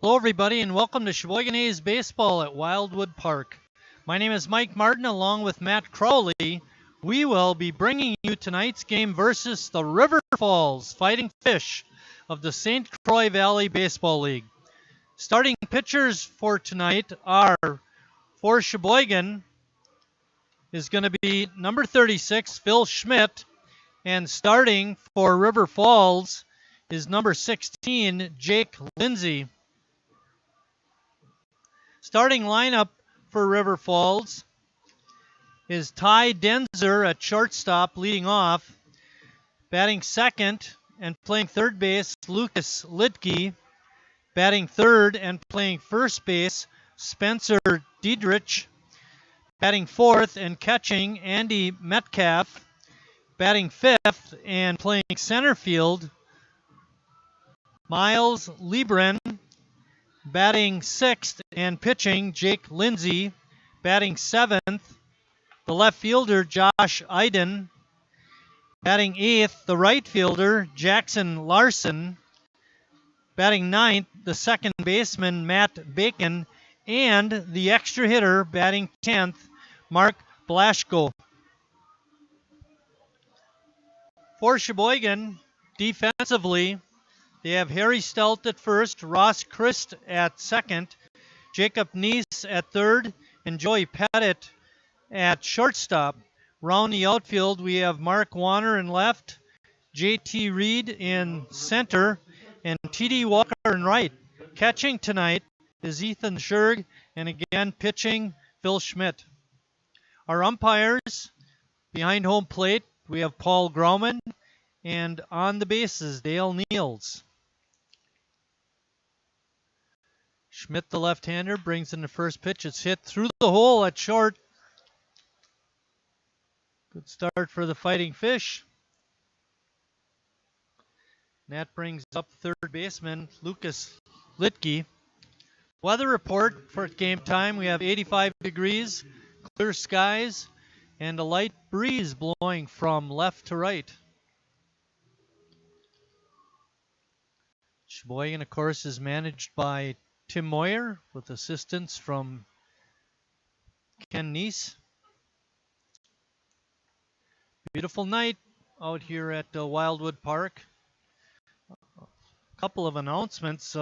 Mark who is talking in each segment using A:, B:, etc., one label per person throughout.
A: Hello, everybody, and welcome to Sheboygan A's Baseball at Wildwood Park. My name is Mike Martin, along with Matt Crowley. We will be bringing you tonight's game versus the River Falls Fighting Fish of the St. Croix Valley Baseball League. Starting pitchers for tonight are, for Sheboygan, is going to be number 36, Phil Schmidt, and starting for River Falls is number 16, Jake Lindsay. Starting lineup for River Falls is Ty Denzer at shortstop leading off. Batting second and playing third base, Lucas Lidke. Batting third and playing first base, Spencer Diedrich. Batting fourth and catching, Andy Metcalf. Batting fifth and playing center field, Miles Liebren. Batting sixth and pitching, Jake Lindsay. Batting seventh, the left fielder, Josh Iden. Batting eighth, the right fielder, Jackson Larson. Batting ninth, the second baseman, Matt Bacon. And the extra hitter, batting 10th, Mark Blaschko. For Sheboygan, defensively, they have Harry Stout at first, Ross Christ at second, Jacob Neese at third, and Joey Pettit at shortstop. Round the outfield, we have Mark Warner in left, J.T. Reed in center, and T.D. Walker in right. Catching tonight is Ethan Scherg, and again pitching Phil Schmidt. Our umpires, behind home plate, we have Paul Grauman, and on the bases, Dale Niels. Schmidt, the left-hander, brings in the first pitch. It's hit through the hole at short. Good start for the Fighting Fish. And that brings up third baseman Lucas Lidke. Weather report for game time. We have 85 degrees, clear skies, and a light breeze blowing from left to right. Sheboygan, of course, is managed by Tim Moyer with assistance from Ken Neese. Beautiful night out here at Wildwood Park. A couple of announcements.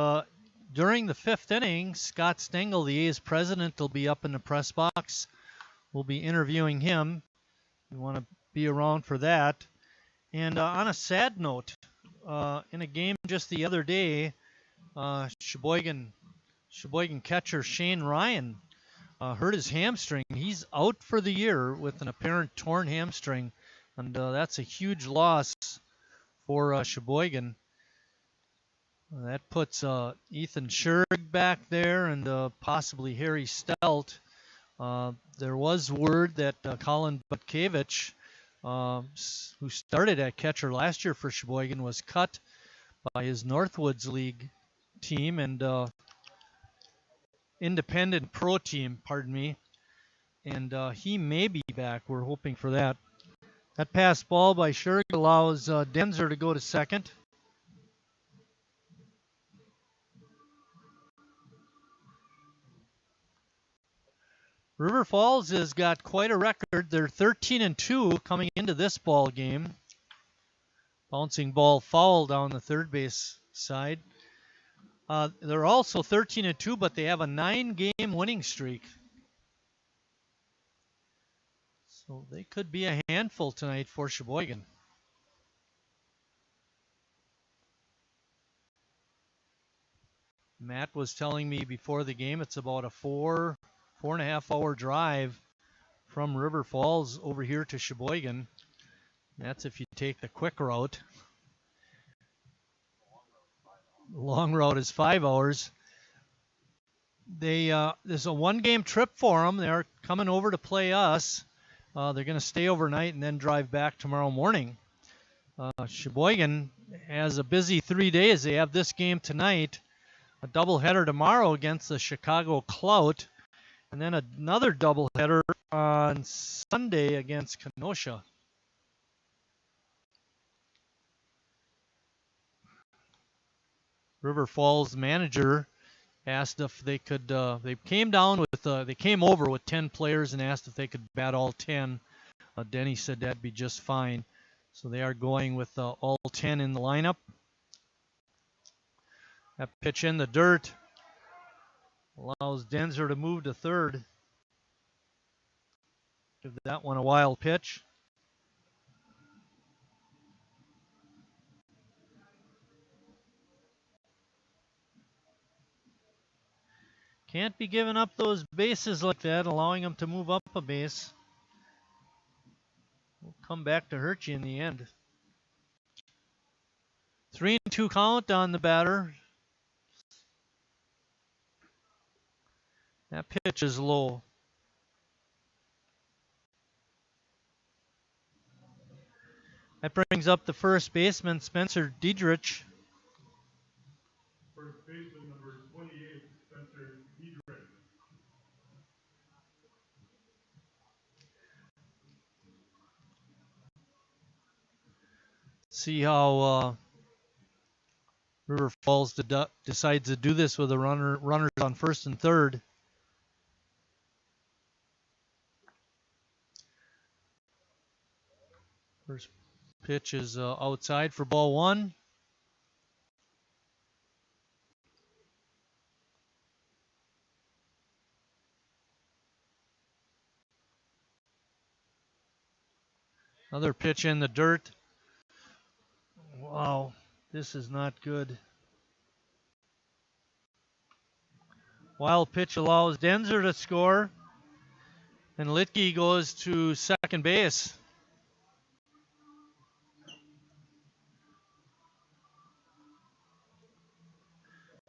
A: During the fifth inning, Scott Stengel, the A's president, will be up in the press box. We'll be interviewing him. You want to be around for that. And on a sad note, in a game just the other day, Sheboygan catcher Shane Ryan hurt his hamstring. He's out for the year with an apparent torn hamstring, and that's a huge loss for Sheboygan. That puts Ethan Scherg back there and possibly Harry Stout. There was word that Colin Butkevich, who started at catcher last year for Sheboygan, was cut by his Northwoods League team and independent pro team, and he may be back. We're hoping for that. That pass ball by Scherg allows Denzer to go to second. River Falls has got quite a record. They're 13-2 coming into this ball game. Bouncing ball foul down the third base side. They're also 13-2, but they have a 9-game winning streak. So they could be a handful tonight for Sheboygan. Matt was telling me before the game it's about a 4.5 hour drive from River Falls over here to Sheboygan. That's if you take the quick route. The long route is 5 hours. There's a 1-game trip for them. They're coming over to play us. They're going to stay overnight and then drive back tomorrow morning. Sheboygan has a busy 3 days. They have this game tonight, a doubleheader tomorrow against the Chicago Clout, and then another doubleheader on Sunday against Kenosha. River Falls manager asked if they could. They came down with. They came over with 10 players and asked if they could bat all 10. Denny said that'd be just fine. So they are going with all 10 in the lineup. That pitch in the dirt allows Denzer to move to third. Give that one a wild pitch. Can't be giving up those bases like that, allowing them to move up a base. Will come back to hurt you in the end. 3-2 count on the batter. That pitch is low. That brings up the first baseman, Spencer Diedrich.
B: First baseman, number 28, Spencer Diedrich.
A: See how River Falls decides to do this with the runners on first and third. First pitch is outside for ball one. Another pitch in the dirt. Wow, this is not good. Wild pitch allows Denzer to score, and Litke goes to second base.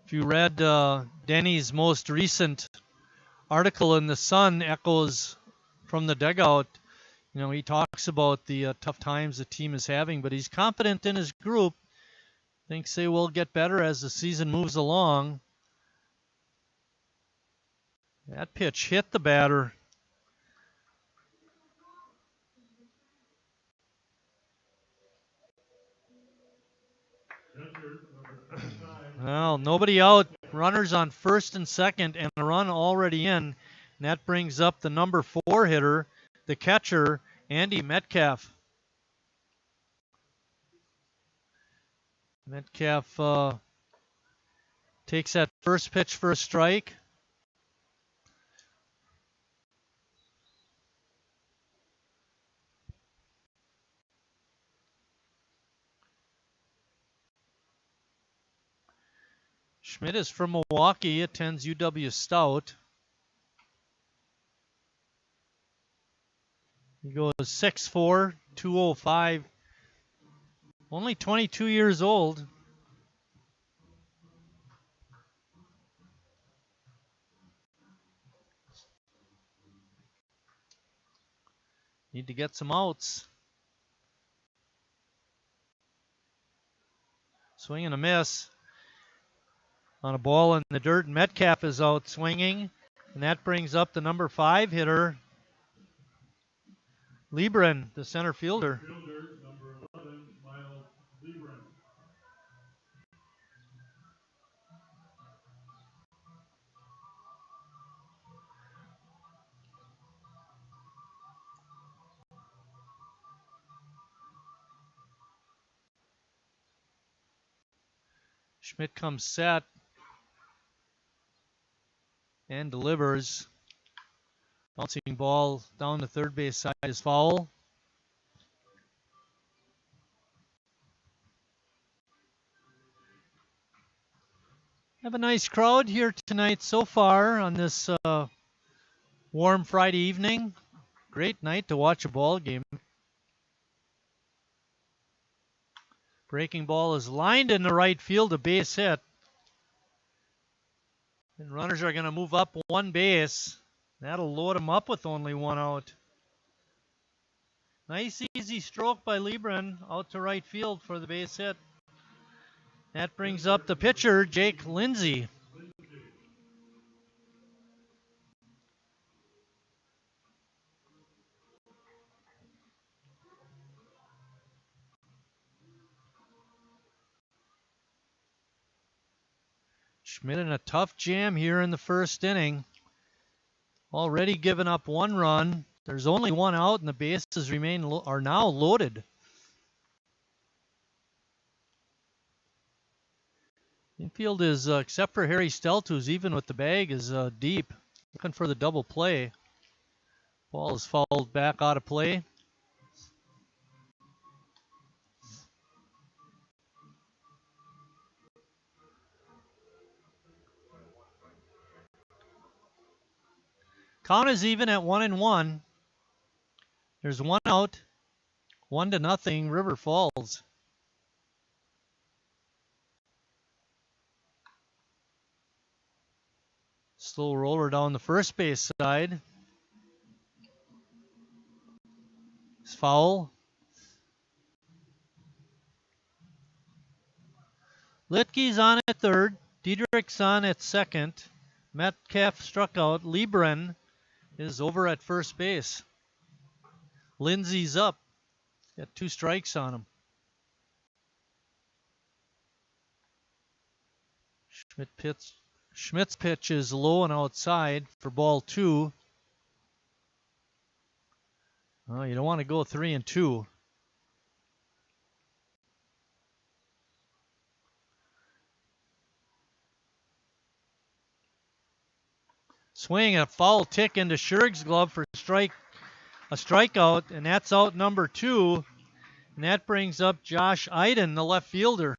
A: If you read Denny's most recent article in the Sun, echoes from the dugout, you know, he talks about the tough times the team is having, but he's confident in his group. Thinks they will get better as the season moves along. That pitch hit the batter. Well, nobody out. Runners on first and second, and a run already in. And that brings up the number 4 hitter, the catcher, Andy Metcalf. Metcalf takes that first pitch for a strike. Schmidt is from Milwaukee, attends UW Stout. He goes 6'4", 205. Only 22 years old. Need to get some outs. Swing and a miss. On a ball in the dirt, Metcalf is out swinging. And that brings up the number 5 hitter, Liebren, the center fielder.
B: Number 11, Miles Liebren.
A: Schmidt comes set and delivers. Bouncing ball down the third base side is foul. Have a nice crowd here tonight so far on this warm Friday evening. Great night to watch a ball game. Breaking ball is lined in the right field, a base hit. And runners are going to move up one base. That'll load them up with only one out. Nice easy stroke by Liebren out to right field for the base hit. That brings up the pitcher, Jake Lindsay. Schmidt in a tough jam here in the first inning. Already given up one run. There's only one out, and the bases are now loaded. Infield is, except for Harry Stelt, who's even with the bag, is deep. Looking for the double play. Ball is fouled back out of play. Count is even at 1-1. There's one out. 1-0, River Falls. Slow roller down the first base side. It's foul. Litke's on at third. Diedrich's on at second. Metcalf struck out. Liebren is over at first base. Lindsay's up. Got 2 strikes on him. Schmidt's pitch is low and outside for ball 2. Oh, you don't want to go 3-2. Swing a foul tick into Scherg's glove for a strikeout, and that's out number 2. And that brings up Josh Iden, the left fielder.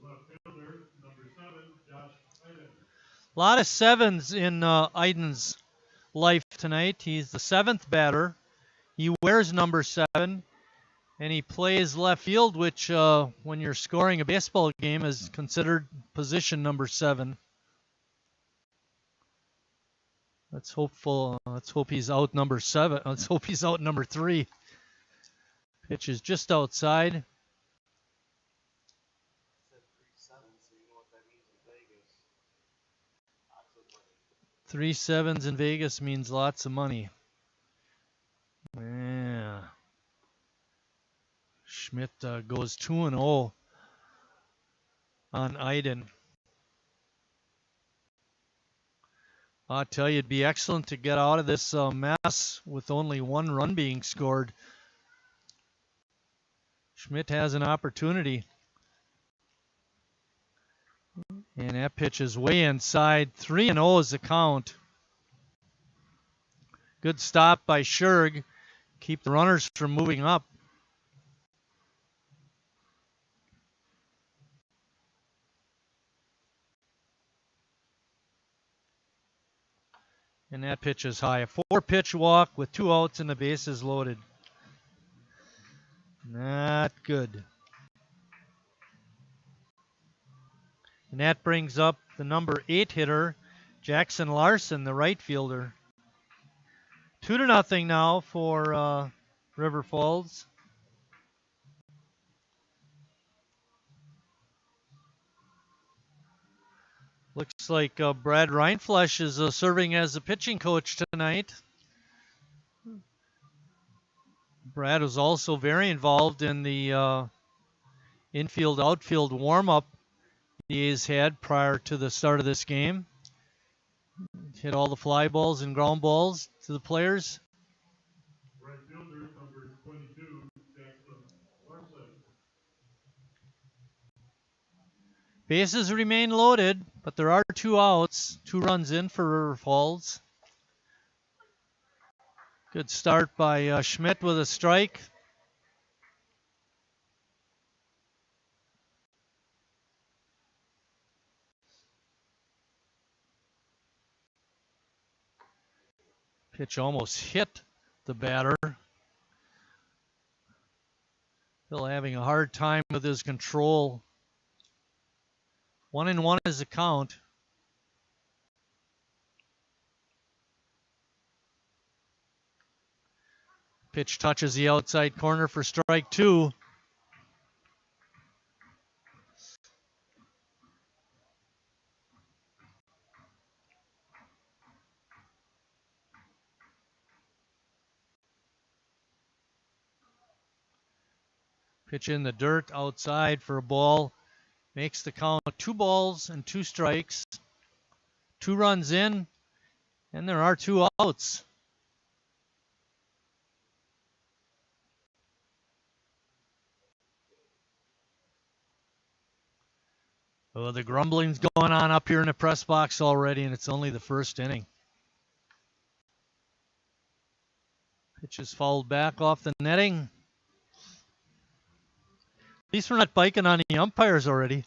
B: Left fielder, number 7, Josh Iden.
A: A lot of 7s in Iden's life tonight. He's the 7th batter. He wears number 7, and he plays left field, which when you're scoring a baseball game is considered position number 7. Let's hope he's out number 7. Let's hope he's out number 3. Pitch is just outside. 3 7s in Vegas means lots of money. Yeah. Schmidt goes 2-0 on Iden. I tell you, it'd be excellent to get out of this mess with only 1 run being scored. Schmidt has an opportunity. And that pitch is way inside. 3-0 is the count. Good stop by Scherg. Keep the runners from moving up. And that pitch is high. A 4-pitch walk with 2 outs and the bases loaded. Not good. And that brings up the number 8 hitter, Jackson Larson, the right fielder. 2-0 now for River Falls. Looks like Brad Reinflesch is serving as the pitching coach tonight. Brad was also very involved in the infield-outfield warm-up the A's had prior to the start of this game. Hit all the fly balls and ground balls to the players.
B: Right fielder, number 22, Jackson Larson.
A: Bases remain loaded, but there are 2 outs. 2 runs in for River Falls. Good start by Schmidt with a strike. Pitch almost hit the batter. Still having a hard time with his control. 1-1 is the count. Pitch touches the outside corner for strike 2. Pitch in the dirt outside for a ball. Makes the count 2 balls and 2 strikes. 2 runs in, and there are 2 outs. Oh, the grumbling's going on up here in the press box already, and it's only the first inning. Pitch is fouled back off the netting. At least we're not biking on the umpires already.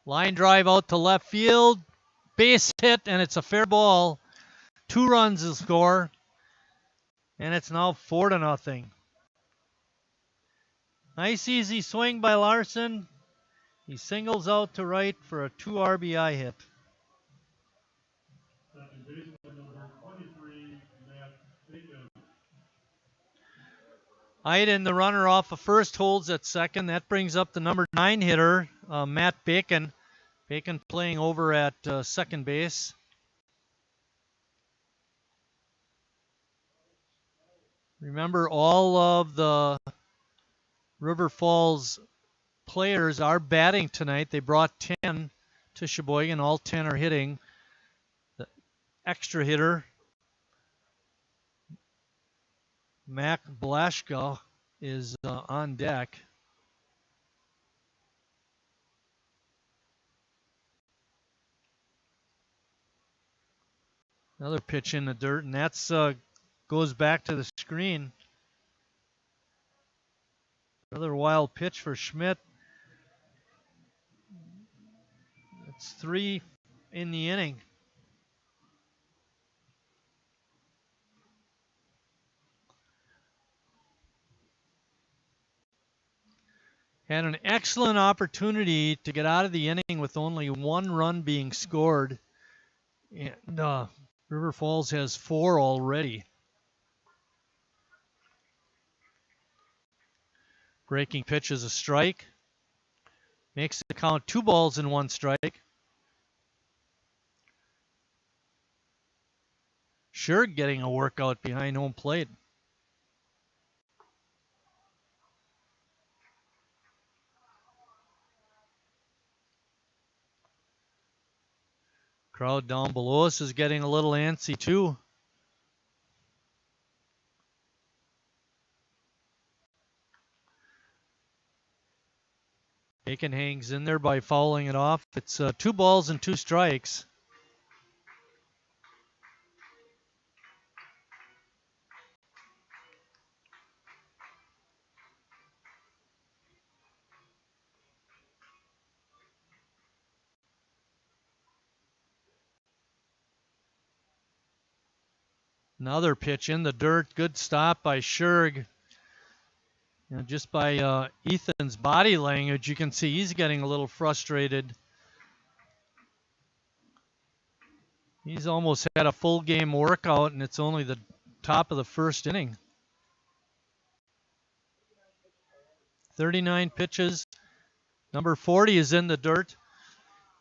A: Line drive out to left field. Base hit, and it's a fair ball. 2 runs to score, and it's now 4-0. Nice easy swing by Larson. He singles out to right for a 2 RBI hit.
B: Second baseman number 23, Matt Bacon.
A: Iden, the runner off of first, holds at second. That brings up the number 9 hitter, Matt Bacon. Bacon playing over at second base. Remember, all of the River Falls players are batting tonight. They brought 10 to Sheboygan. All 10 are hitting. The extra hitter, Mac Blashka, is on deck. Another pitch in the dirt, and that's goes back to the screen. Another wild pitch for Schmidt. It's 3 in the inning. Had an excellent opportunity to get out of the inning with only 1 run being scored. And River Falls has 4 already. Breaking pitch is a strike. Makes the count 2 balls and 1 strike. Sure, getting a workout behind home plate. Crowd down below us is getting a little antsy too. Bacon hangs in there by fouling it off. It's 2 balls and 2 strikes. Another pitch in the dirt. Good stop by Scherg. Just by Ethan's body language, you can see he's getting a little frustrated. He's almost had a full game workout, and it's only the top of the first inning. 39 pitches. Number 40 is in the dirt.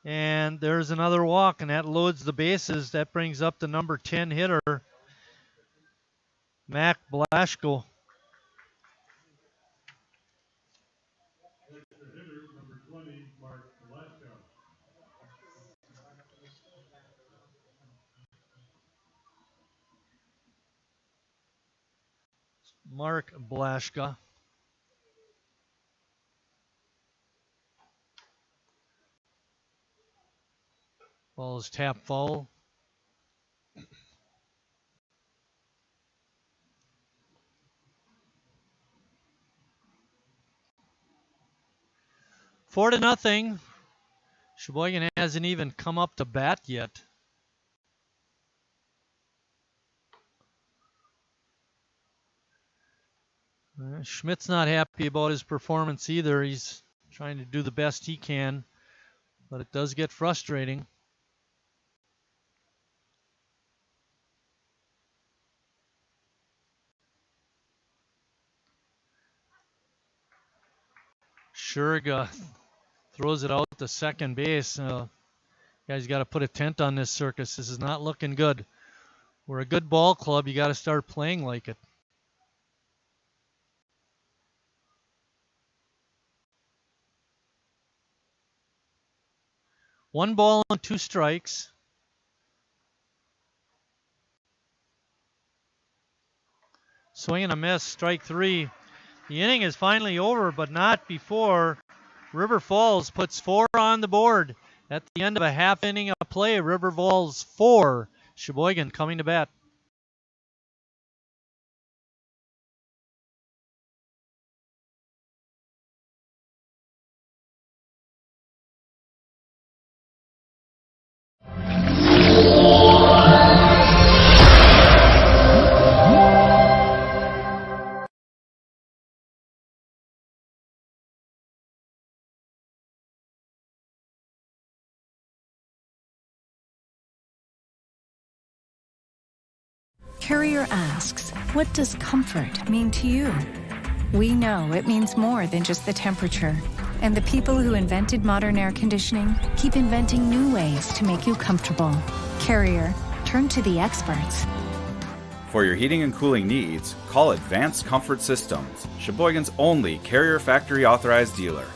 A: And there's another walk, and that loads the bases. That brings up the number 10 hitter, Mac Blashko.
B: Extra hitter number 20, Mark Blasco.
A: Mark Blashka. Ball is tap foul. Four to nothing. Sheboygan hasn't even come up to bat yet. Schmidt's not happy about his performance either. He's trying to do the best he can, but it does get frustrating. Scherg throws it out to second base. Guys got to put a tent on this circus. This is not looking good. We're a good ball club. You got to start playing like it. One ball and 2 strikes. Swing and a miss, strike 3. The inning is finally over, but not before River Falls puts 4 on the board. At the end of a half inning of play, River Falls 4, Sheboygan coming to bat.
C: Carrier asks, what does comfort mean to you? We know it means more than just the temperature. And the people who invented modern air conditioning keep inventing new ways to make you comfortable. Carrier, turn to the experts.
D: For your heating and cooling needs, call Advanced Comfort Systems, Sheboygan's only Carrier factory authorized dealer.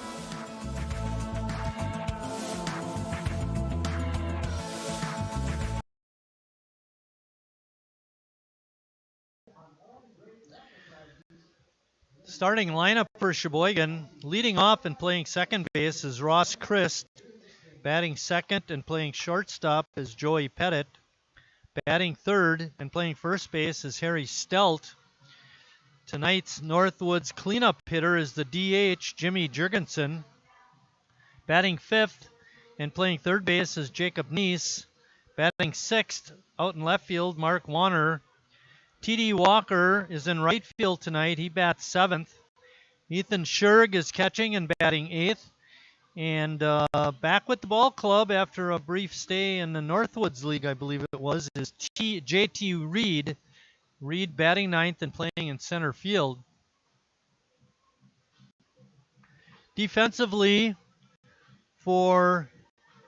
A: Starting lineup for Sheboygan, leading off and playing second base is Ross Christ. Batting second and playing shortstop is Joey Pettit. Batting third and playing first base is Harry Stelt. Tonight's Northwoods cleanup hitter is the DH, Jimmy Jurgensen. Batting fifth and playing third base is Jacob Neese. Batting sixth out in left field, Mark Warner. T.D. Walker is in right field tonight. He bats seventh. Ethan Scherg is catching and batting eighth. And back with the ball club after a brief stay in the Northwoods League, I believe it was, is J.T. Reed. Reed batting ninth and playing in center field. Defensively for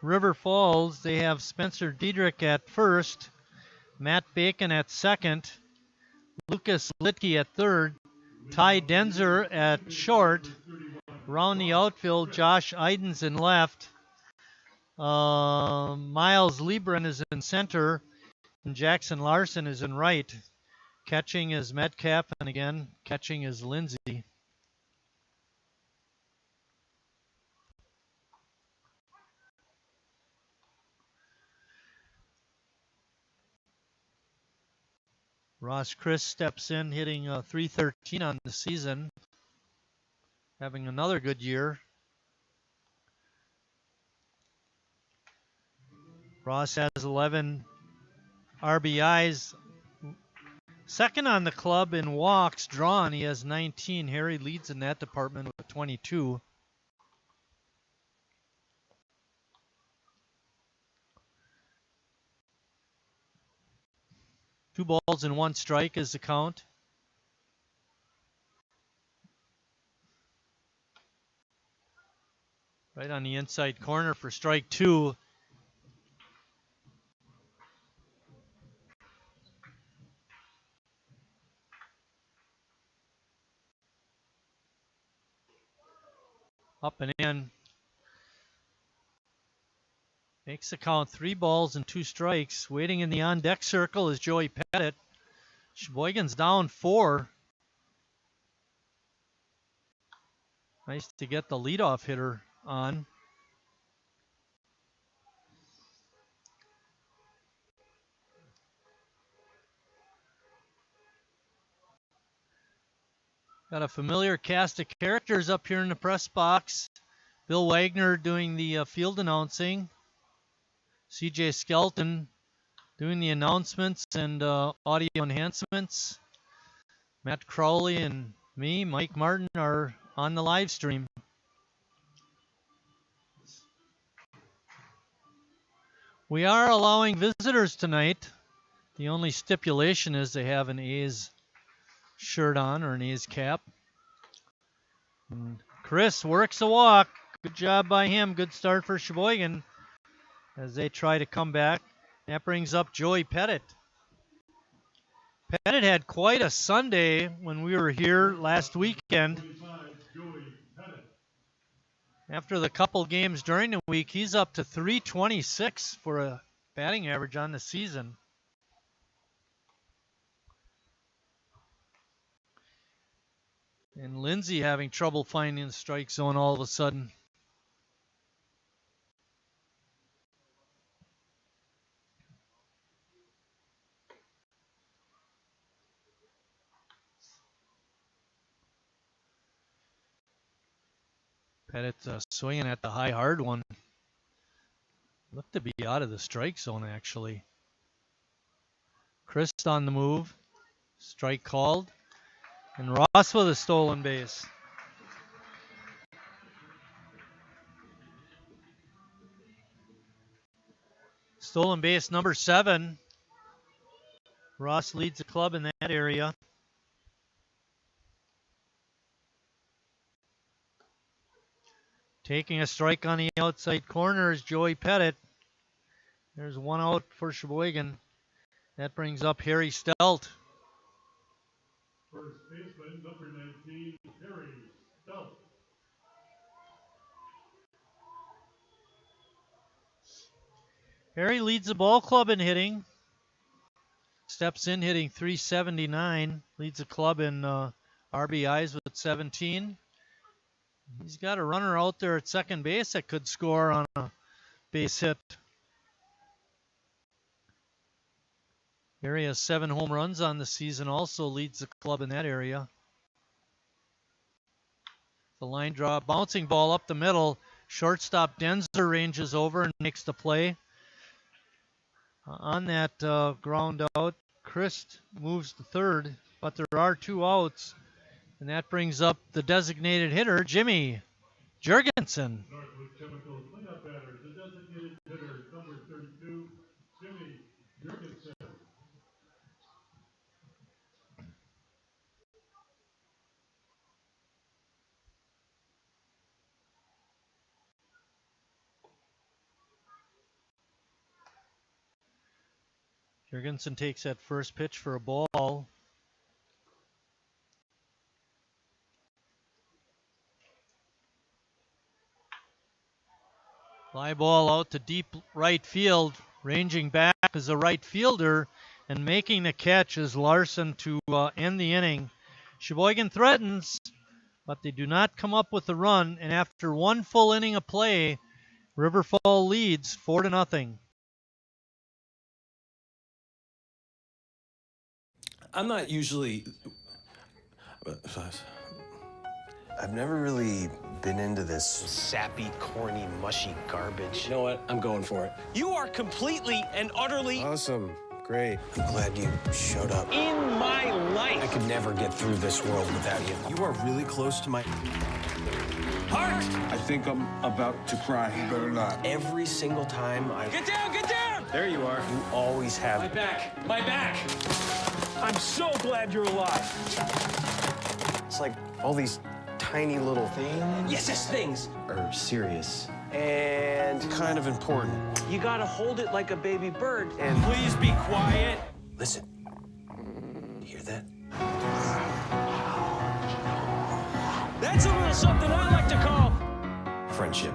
A: River Falls, they have Spencer Diedrich at first, Matt Bacon at second, Lucas Litke at third, Ty Denzer at short. Around the outfield, Josh Idens in left. Miles Liebren is in center, and Jackson Larson is in right. Catching is Metcalf, and again, catching is Lindsay. Ross Chris steps in, hitting .313 on the season, having another good year. Ross has 11 RBIs. Second on the club in walks drawn. He has 19. Harry leads in that department with 22. Two balls and one strike is the count. Right on the inside corner for strike two. Up and in. Makes the count 3 balls and 2 strikes. Waiting in the on-deck circle is Joey Pettit. Sheboygan's down 4. Nice to get the leadoff hitter on. Got a familiar cast of characters up here in the press box. Bill Wagner doing the field announcing. CJ Skelton doing the announcements and audio enhancements. Matt Crowley and me, Mike Martin, are on the live stream. We are allowing visitors tonight. The only stipulation is they have an A's shirt on or an A's cap. And Chris works a walk. Good job by him. Good start for Sheboygan. as they try to come back. That brings up Joey Pettit. Pettit had quite a Sunday when we were here last weekend. After the couple games during the week, he's up to 326 for a batting average on the season. And Lindsay having trouble finding the strike zone all of a sudden. Pettit swinging at the high hard one. Looked to be out of the strike zone, actually. Christ on the move. Strike called. And Ross with a stolen base. Stolen base number 7. Ross leads the club in that area. Taking a strike on the outside corner is Joey Pettit. There's one out for Sheboygan. That brings up Harry Stelt.
B: First baseman, number 19, Harry Stelt.
A: Harry leads the ball club in hitting. Steps in hitting .379. Leads the club in RBIs with 17. He's got a runner out there at second base that could score on a base hit. Harry has 7 home runs on the season, also leads the club in that area. The line draw, bouncing ball up the middle. Shortstop Denzer ranges over and makes the play. On that ground out, Christ moves to third, but there are 2 outs. And that brings up the designated hitter, Jimmy Jurgensen.
B: Northwood Chemical cleanup batter, the designated hitter, number 32, Jimmy Jurgensen.
A: Jurgensen takes that first pitch for a ball. Fly ball out to deep right field. Ranging back is a right fielder, and making the catch is Larson to end the inning. Sheboygan threatens, but they do not come up with a run, and after one full inning of play, River Fall leads 4-0.
E: I'm not usually...
F: I've never really been into this sappy, corny, mushy garbage.
E: You know what? I'm going for it. You are completely and utterly...
F: Awesome. Great. I'm glad you showed up.
E: in my life.
F: I could never get through this world without you. You are really close to my...
E: Heart!
G: I think I'm about to cry. You better not.
F: Every single time I...
E: Get down, get down!
F: There you are. You always have...
E: My back, my back. I'm so glad you're alive.
F: It's like all these tiny little things...
E: Yes, things.
F: ...are serious and kind of important.
E: You gotta hold it like a baby bird.
F: And...
E: Please be quiet.
F: Listen. You hear that?
E: That's a little something I like to call...
F: Friendship.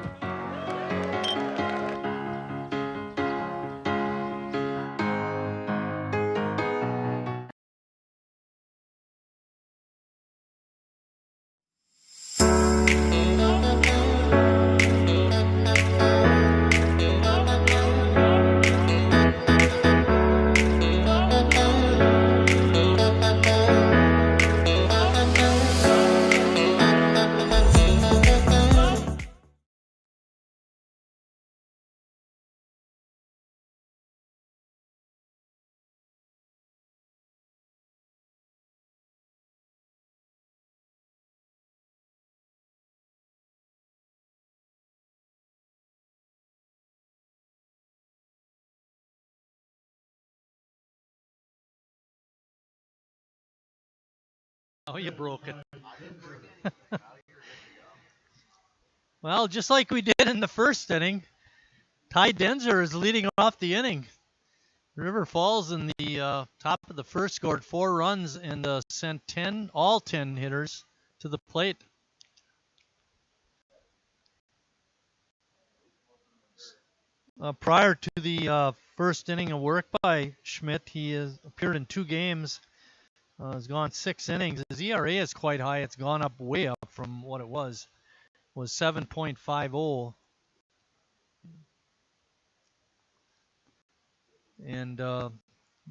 A: Oh, you broke it. Well, just like we did in the first inning, Ty Denzer is leading off the inning. River Falls in the top of the first scored 4 runs and sent all 10 hitters to the plate. Prior to the first inning of work by Schmidt, he has appeared in 2 games. Has gone 6 innings. His ERA is quite high. It's gone up way up from what it was. It was 7.50. And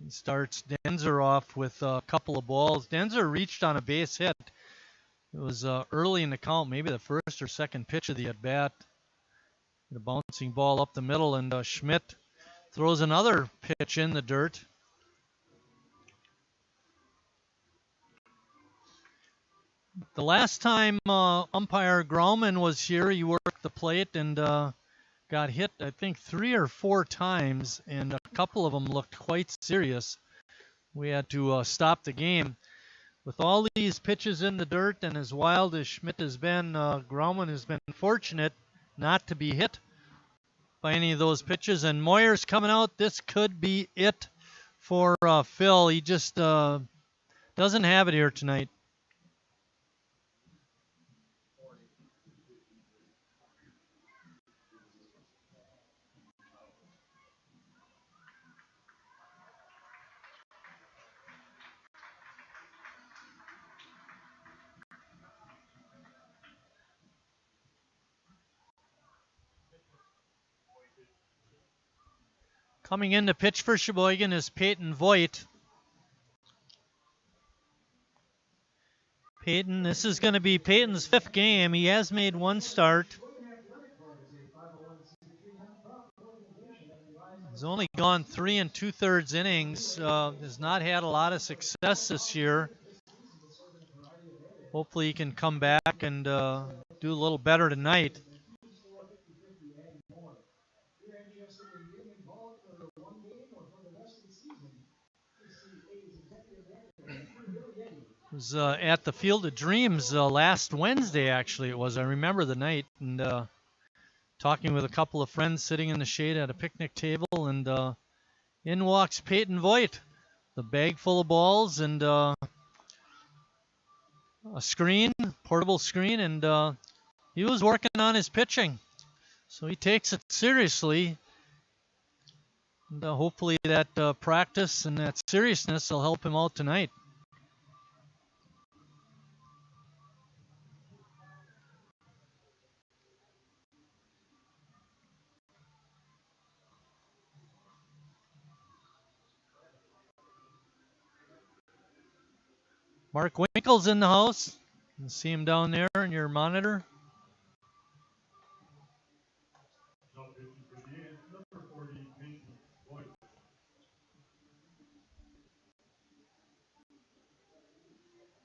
A: he starts Denzer off with a couple of balls. Denzer reached on a base hit. It was early in the count, maybe the first or second pitch of the at-bat. The bouncing ball up the middle, and Schmidt throws another pitch in the dirt. The last time umpire Grauman was here, he worked the plate and got hit, I think, 3 or 4 times, and a couple of them looked quite serious. We had to stop the game. With all these pitches in the dirt and as wild as Schmidt has been, Grauman has been fortunate not to be hit by any of those pitches. And Moyer's coming out. This could be it for Phil. He just doesn't have it here tonight. Coming in to pitch for Sheboygan is Peyton Voigt. Peyton, this is going to be Peyton's 5th game. He has made 1 start. He's only gone 3 2/3 innings. Has not had a lot of success this year. Hopefully he can come back and do a little better tonight. Was at the Field of Dreams last Wednesday, actually it was. I remember the night, and talking with a couple of friends sitting in the shade at a picnic table, and in walks Peyton Voigt, the bag full of balls and a screen, portable screen, and he was working on his pitching. So he takes it seriously, and hopefully that practice and that seriousness will help him out tonight. Mark Winkle's in the house. You can see him down there in your monitor.
B: Now pitching for the Ants, number 40, Peyton Voigt.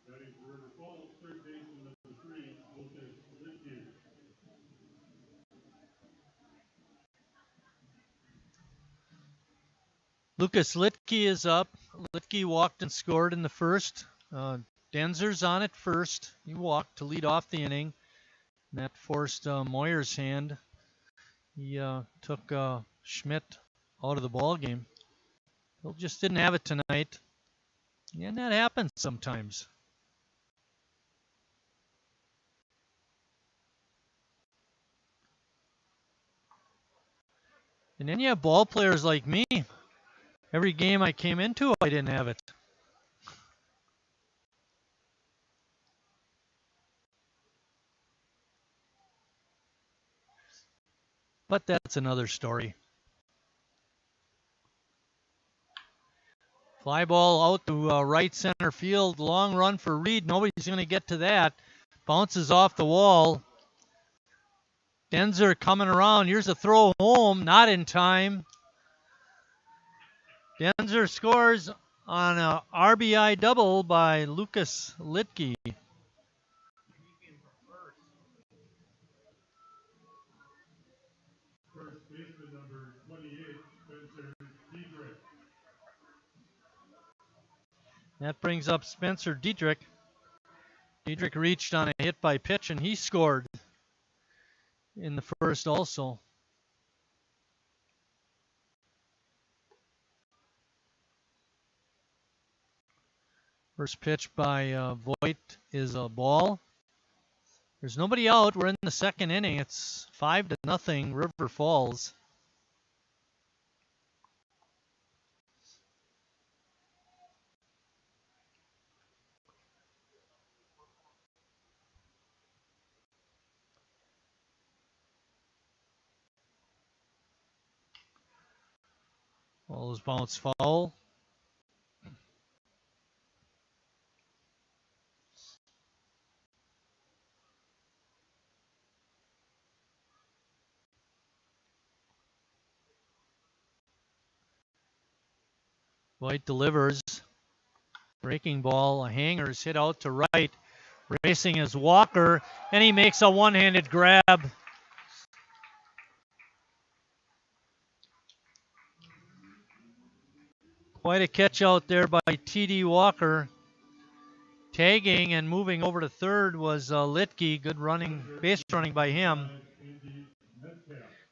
B: Batting for River Falls, third baseman number 3, Lucas Litke.
A: Lucas Litke is up. Litke walked and scored in the first. Denzer's on at first. He walked to lead off the inning. And that forced Moyer's hand. He took Schmidt out of the ball game. He just didn't have it tonight. And that happens sometimes. And then you have ball players like me. Every game I came into, I didn't have it. But that's another story. Fly ball out to right center field. Long run for Reed. Nobody's going to get to that. Bounces off the wall. Denzer coming around. Here's a throw home. Not in time. Denzer scores on a RBI double by Lucas Litke.
B: First baseman number 28, Spencer Diedrich.
A: That brings up Spencer Diedrich. Diedrich reached on a hit by pitch, and he scored in the first also. First pitch by Voigt is a ball. There's nobody out. We're in the second inning. It's 5-0 River Falls. Ball is bounced foul. White delivers. Breaking ball. A hanger's hit out to right. Racing is Walker, and he makes a one-handed grab. Quite a catch out there by T.D. Walker. Tagging and moving over to third was Litke. Good running, base running by him.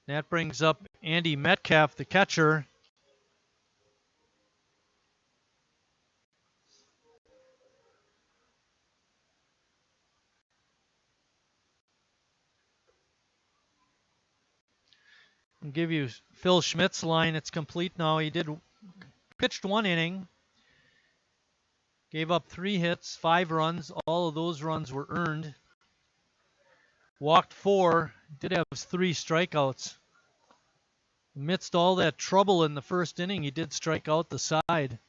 A: That brings up Andy Metcalf, the catcher. I'll give you Phil Schmidt's line. It's complete now. He pitched 1 inning. Gave up 3 hits, 5 runs. All of those runs were earned. Walked 4. Did have 3 strikeouts. Amidst all that trouble in the first inning, he did strike out the side.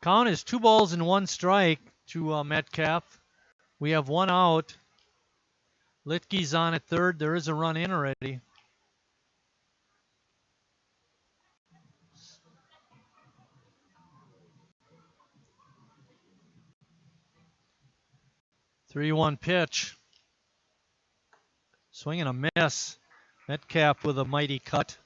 A: Count is 2 balls and 1 strike to Metcalf. We have 1 out. Litke's on at third. There is a run in already. Three-one pitch. Swing and a miss. Metcalf with a mighty cut.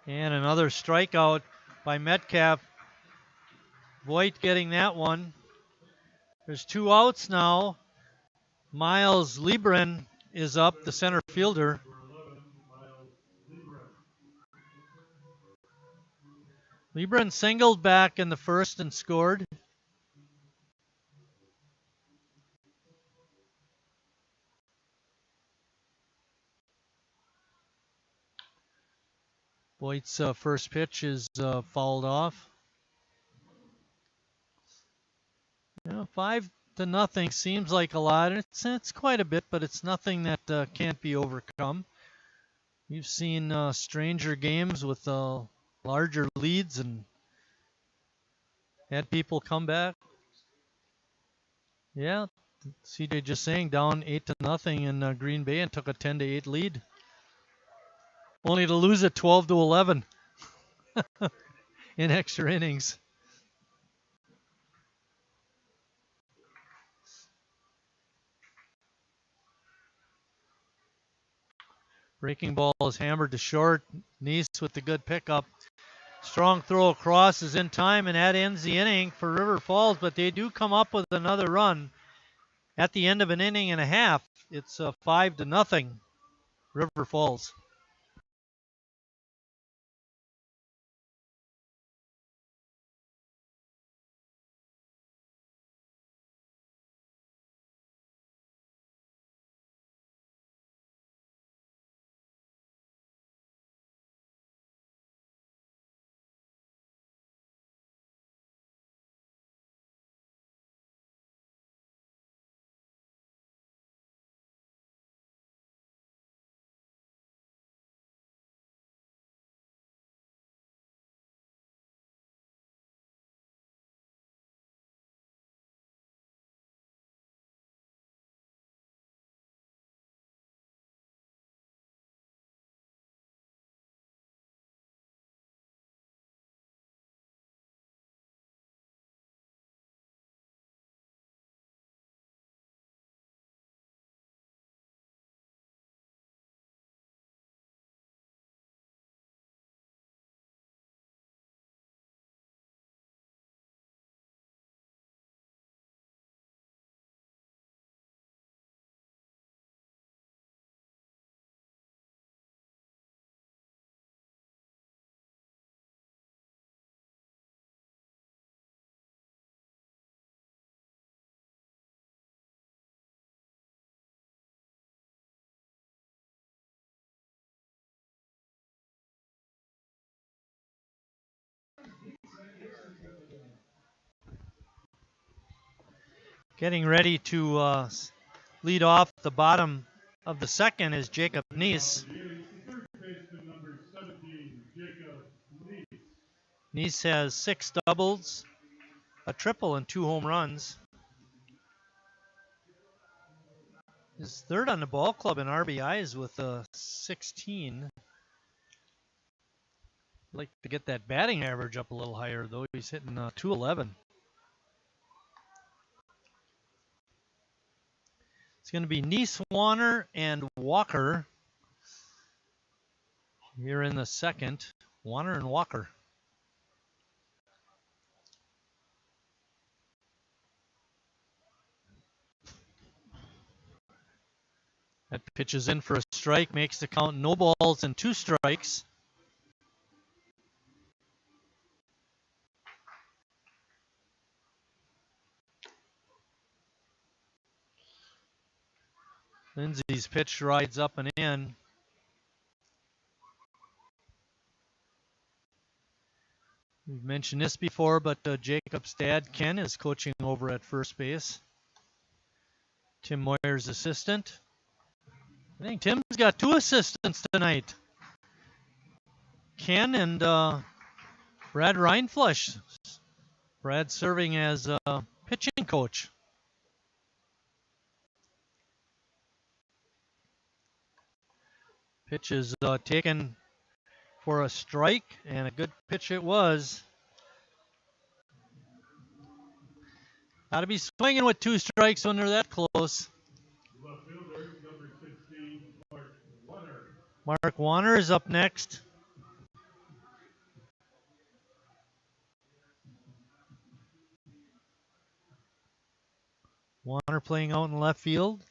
A: And another strikeout by Metcalf. Voigt getting that one. There's 2 outs now. Miles Liebren is up, the center fielder. Liebren singled back in the first and scored. Voigt's first pitch is fouled off. 5-0 seems like a lot. It's quite a bit, but it's nothing that can't be overcome. We've seen stranger games with larger leads and had people come back. Yeah, CJ just saying down 8-0 in Green Bay and took a 10-8 lead. Only to lose it 12-11 in extra innings. Breaking ball is hammered to short. Neese with the good pickup. Strong throw across is in time, and that ends the inning for River Falls, but they do come up with another run at the end of an inning and a half. It's 5-0 River Falls. Getting ready to lead off the bottom of the second is Jacob Neese.
B: Third baseman number 17, Jacob Neese.
A: Neese has 6 doubles, a triple, and 2 home runs. He's third on the ball club in RBIs with 16. I'd like to get that batting average up a little higher, though. He's hitting 211. It's going to be Neese, Warner, and Walker here in the second. Warner and Walker. That pitch is in for a strike, makes the count no balls and 2 strikes. Lindsay's pitch rides up and in. We've mentioned this before, but Jacob's dad, Ken, is coaching over at first base. Tim Moyer's assistant. I think Tim's got 2 assistants tonight. Ken and Brad Reinflush. Brad serving as pitching coach. Pitch is taken for a strike, and a good pitch it was. Got to be swinging with 2 strikes when they're that close.
B: Left fielder number 16, Mark Warner.
A: Mark Warner is up next. Warner playing out in left field.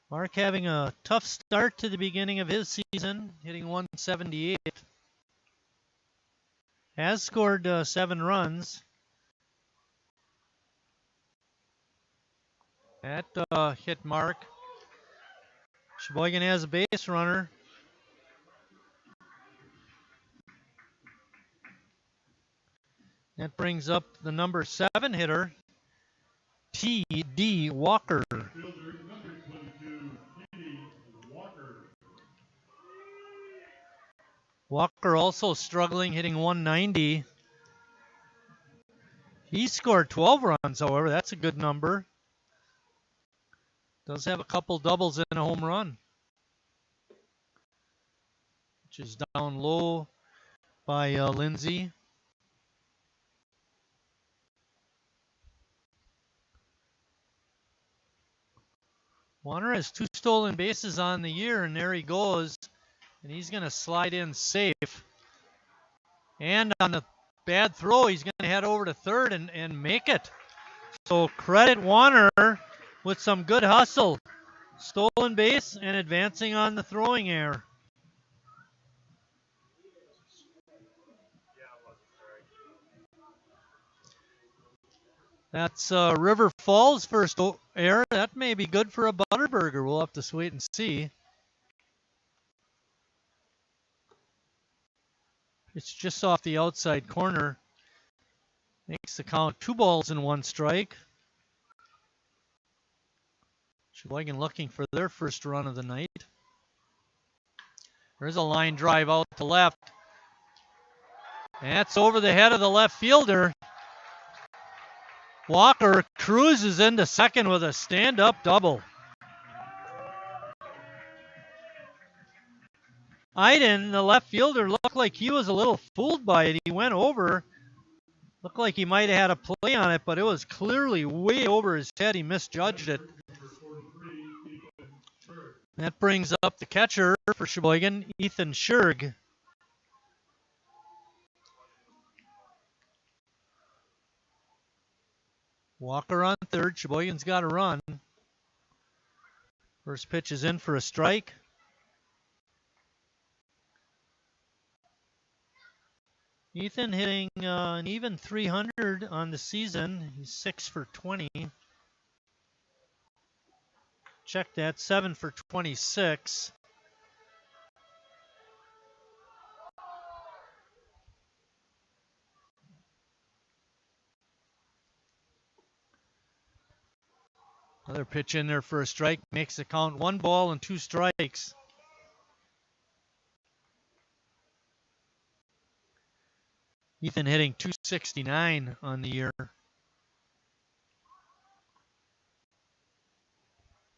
A: Mark having a tough start to the beginning of his season, hitting 178. Has scored 7 runs. That hit Mark. Sheboygan has a base runner. That brings up the number 7 hitter, T.D. Walker.
B: Fielder number 22, T.D. Walker.
A: Walker also struggling, hitting 190. He scored 12 runs, however. That's a good number. Does have a couple doubles and a home run. Which is down low by Lindsay. Warner has 2 stolen bases on the year, and there he goes. And he's going to slide in safe. And on the bad throw, he's going to head over to third and make it. So credit Warner with some good hustle. Stolen base and advancing on the throwing error. That's River Falls' first error. That may be good for a Butterburger. We'll have to wait and see. It's just off the outside corner. Makes the count 2 balls and 1 strike. Sheboygan looking for their first run of the night. There's a line drive out to left. That's over the head of the left fielder. Walker cruises into second with a stand-up double. Iden, the left fielder, looked like he was a little fooled by it. He went over. Looked like he might have had a play on it, but it was clearly way over his head. He misjudged it. That brings up the catcher for Sheboygan, Ethan Scherg. Walker on third. Sheboygan's got a run. First pitch is in for a strike. Ethan hitting an even 300 on the season. He's 6 for 20. Check that, 7 for 26. Another pitch in there for a strike. Makes the count 1 ball and 2 strikes. Ethan hitting .269 on the year.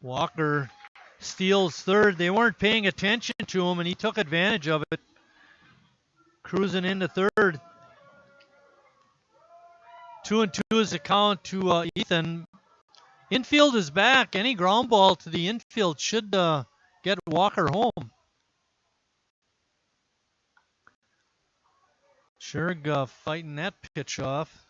A: Walker steals third. They weren't paying attention to him, and he took advantage of it. Cruising into third. 2-2 is the count to Ethan. Infield is back. Any ground ball to the infield should get Walker home. Scherg fighting that pitch off.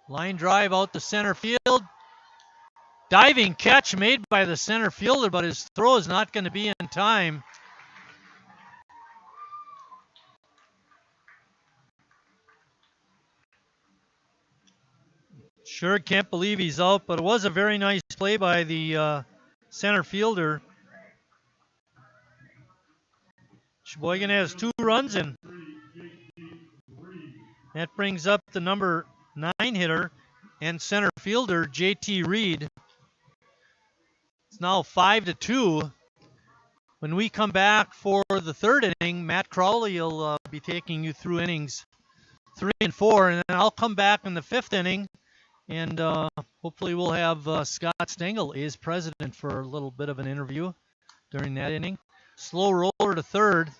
A: Line drive out to center field. Diving catch made by the center fielder, but his throw is not going to be in time. Sure can't believe he's out, but it was a very nice play by the center fielder. Sheboygan has 2 runs in. That brings up the number 9 hitter and center fielder, JT Reed. It's now 5-2. When we come back for the 3rd inning, Matt Crowley will be taking you through innings 3 and 4, and then I'll come back in the 5th inning, and hopefully we'll have Scott Stengel, A's president, for a little bit of an interview during that inning. Slow roller to third.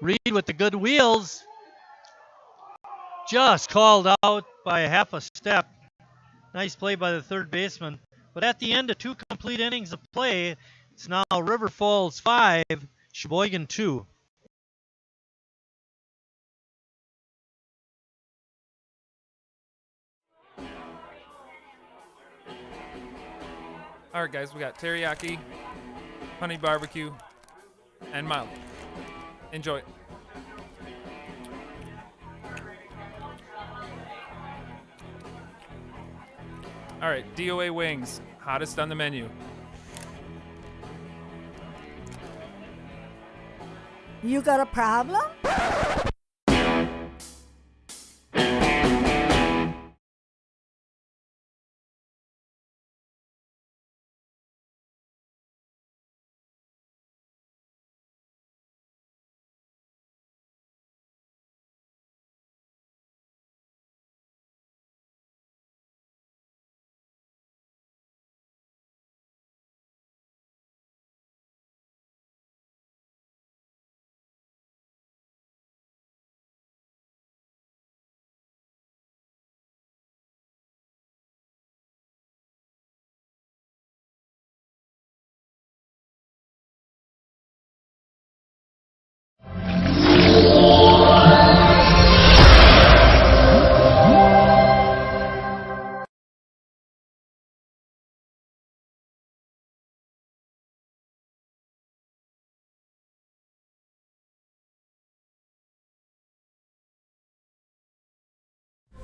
A: Reed with the good wheels. Just called out by a half a step. Nice play by the third baseman. But at the end of 2 complete innings of play, it's now River Falls 5, Sheboygan 2.
H: All right, guys, we got teriyaki, honey barbecue, and mild. Enjoy. All right, DOA wings, hottest on the menu.
I: You got a problem?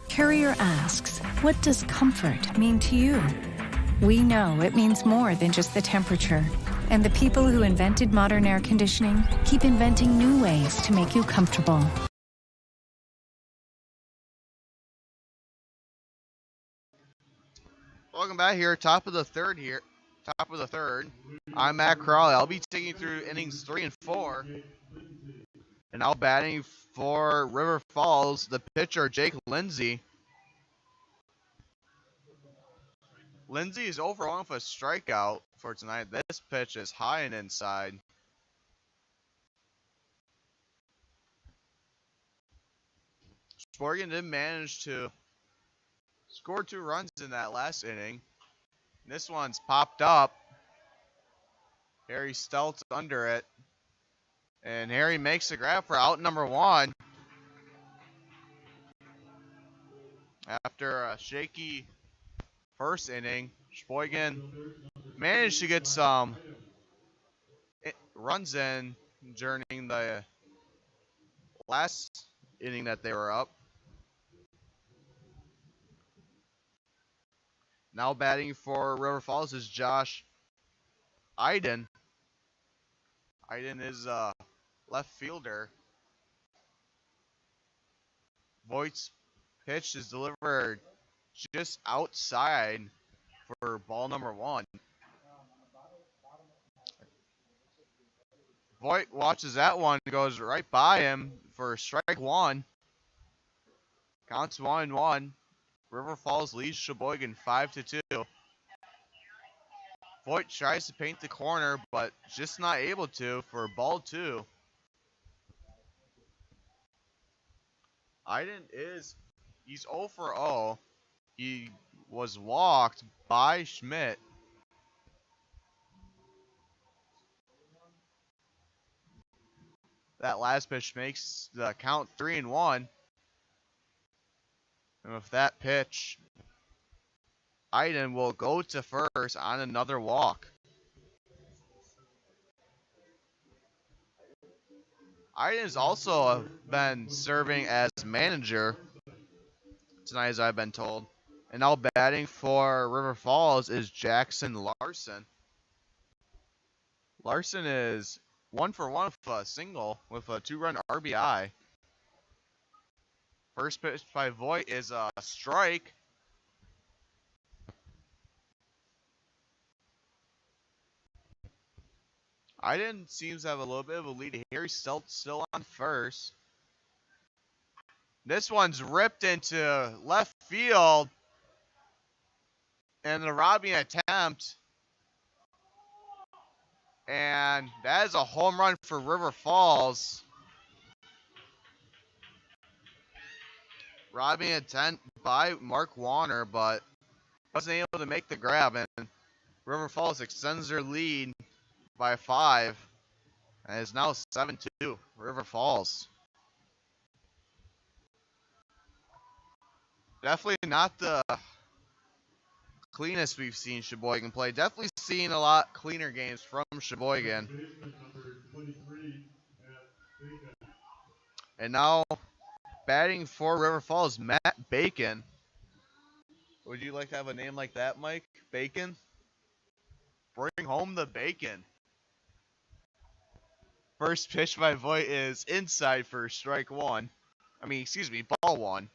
C: Carrier asks, what does comfort mean to you? We know it means more than just the temperature. And the people who invented modern air conditioning keep inventing new ways to make you comfortable.
J: Welcome back here, top of the third. I'm Matt Crowley. I'll be taking you through innings 3 and 4. And now batting for River Falls, the pitcher, Jake Lindsay. Lindsay is over one with a strikeout for tonight. This pitch is high and inside. Sheboygan did manage to score 2 runs in that last inning. This one's popped up. Harry Stelt's under it. And Harry makes the grab for out number 1. After a shaky first inning, Sheboygan managed to get some runs in during the last inning that they were up. Now batting for River Falls is Josh Iden. Iden is a left fielder. Voigt's pitch is delivered just outside for ball number 1. Voigt watches that one, goes right by him for strike 1. Counts 1-1. River Falls leads Sheboygan 5-2. Voigt tries to paint the corner, but just not able to for ball 2. He's 0 for 0. He was walked by Schmidt. That last pitch makes the count 3-1. And with that pitch, Iden will go to first on another walk. Iden has also been serving as manager tonight, as I've been told. And now batting for River Falls is Jackson Larson. Larson is 1 for 1 with a single with a 2-run RBI. First pitch by Voigt is a strike. Iden seems to have a little bit of a lead here. He's still on first. This one's ripped into left field. And the robbing attempt. And that is a home run for River Falls. Robbing attempt by Mark Warner, but wasn't able to make the grab. And River Falls extends their lead by 5. And it's now 7-2, River Falls. Definitely not the cleanest we've seen Sheboygan play. Definitely seen a lot cleaner games from Sheboygan. And now batting for River Falls, Matt Bacon. Would you like to have a name like that, Mike? Bacon? Bring home the bacon. First pitch by Voigt is inside for strike 1. Ball 1.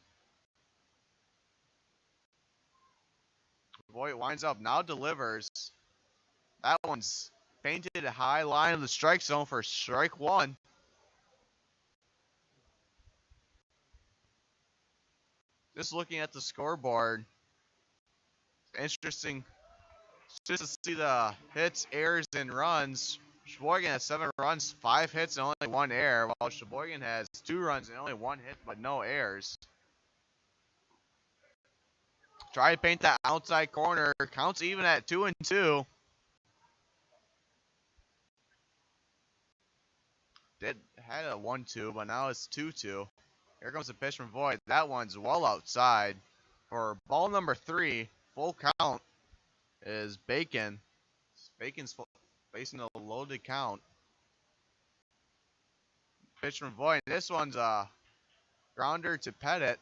J: Voigt winds up, now delivers. That one's painted a high line of the strike zone for strike 1. Just looking at the scoreboard, interesting just to see the hits, errors, and runs. Sheboygan has 7 runs, 5 hits, and only 1 error, while Sheboygan has 2 runs and only 1 hit, but no errors. Try to paint that outside corner. Counts even at 2-2. Had a 1-2, but now it's 2-2. Here comes a pitch from Voigt. That one's well outside. For ball number 3, full count is Bacon. Bacon's facing a loaded count. Pitch from Voigt. This one's a grounder to Pettit.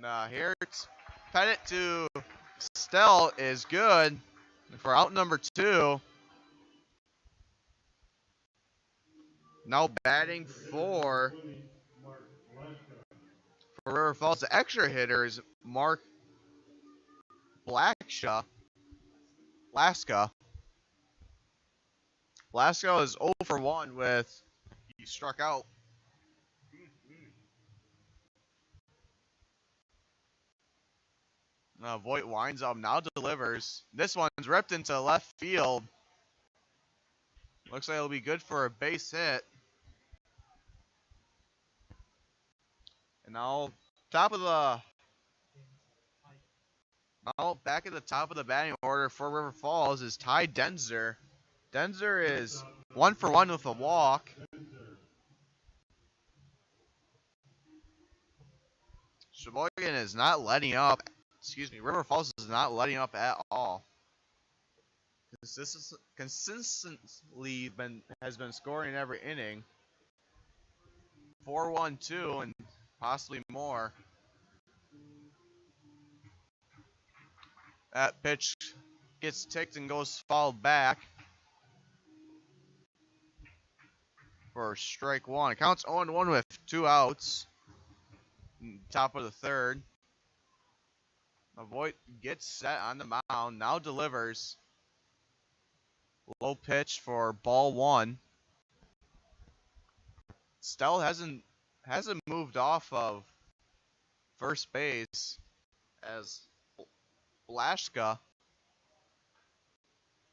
J: Now here it's Pettit to Stell is good for out number 2. Now batting for River Falls, the extra hitter is Mark Blaska. Blaska is 0 for 1 with he struck out. Voigt winds up, now delivers. This one's ripped into left field. Looks like it'll be good for a base hit. And now back at the top of the batting order for River Falls is Ty Denzer. Denzer is 1 for 1 with a walk. Sheboygan is not letting up. River Falls is not letting up at all. Consistently has been scoring every inning. 4-1-2 and possibly more. That pitch gets ticked and goes fouled back for strike one. It counts 0-1 with 2 outs. Top of the third. Voigt gets set on the mound. Now delivers. Low pitch for ball 1. Stell hasn't moved off of first base as Blashka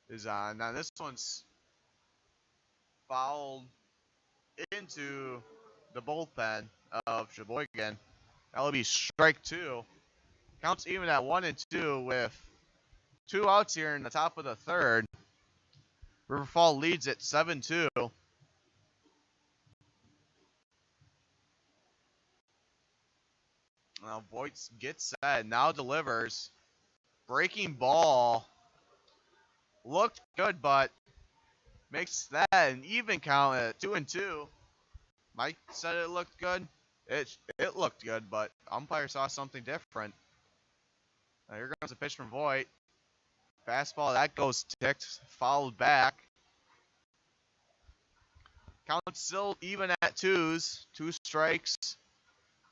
J: is on. Now this one's fouled into the bullpen of Sheboygan. That'll be strike 2. Counts even at 1-2 with 2 outs here in the top of the third. River Falls leads at 7-2. Now Voigt gets set, now delivers. Breaking ball. Looked good, but makes that an even count at 2-2. Mike said it looked good. It looked good, but umpire saw something different. Now here comes a pitch from Voigt. Fastball, that goes ticked, fouled back. Count still even at 2s. 2 strikes.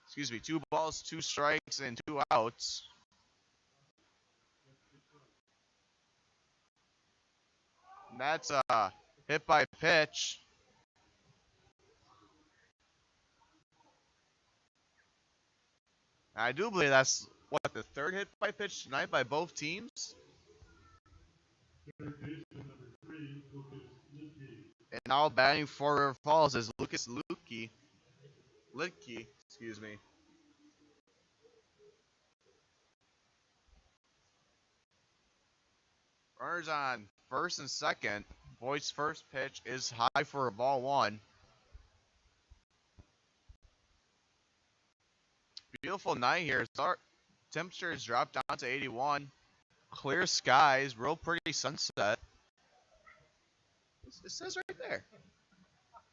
J: Excuse me, 2 balls, 2 strikes, and 2 outs. And that's a hit by pitch. I do believe that's, the 3rd hit by pitch tonight by both teams?
B: Third baseman number 3, Lucas Lidke.
J: And now batting for River Falls is Lucas Lidke, excuse me. Runners on first and second. Voigt's first pitch is high for a ball 1. Beautiful night here. Temperature has dropped down to 81. Clear skies, real pretty sunset. It says right there.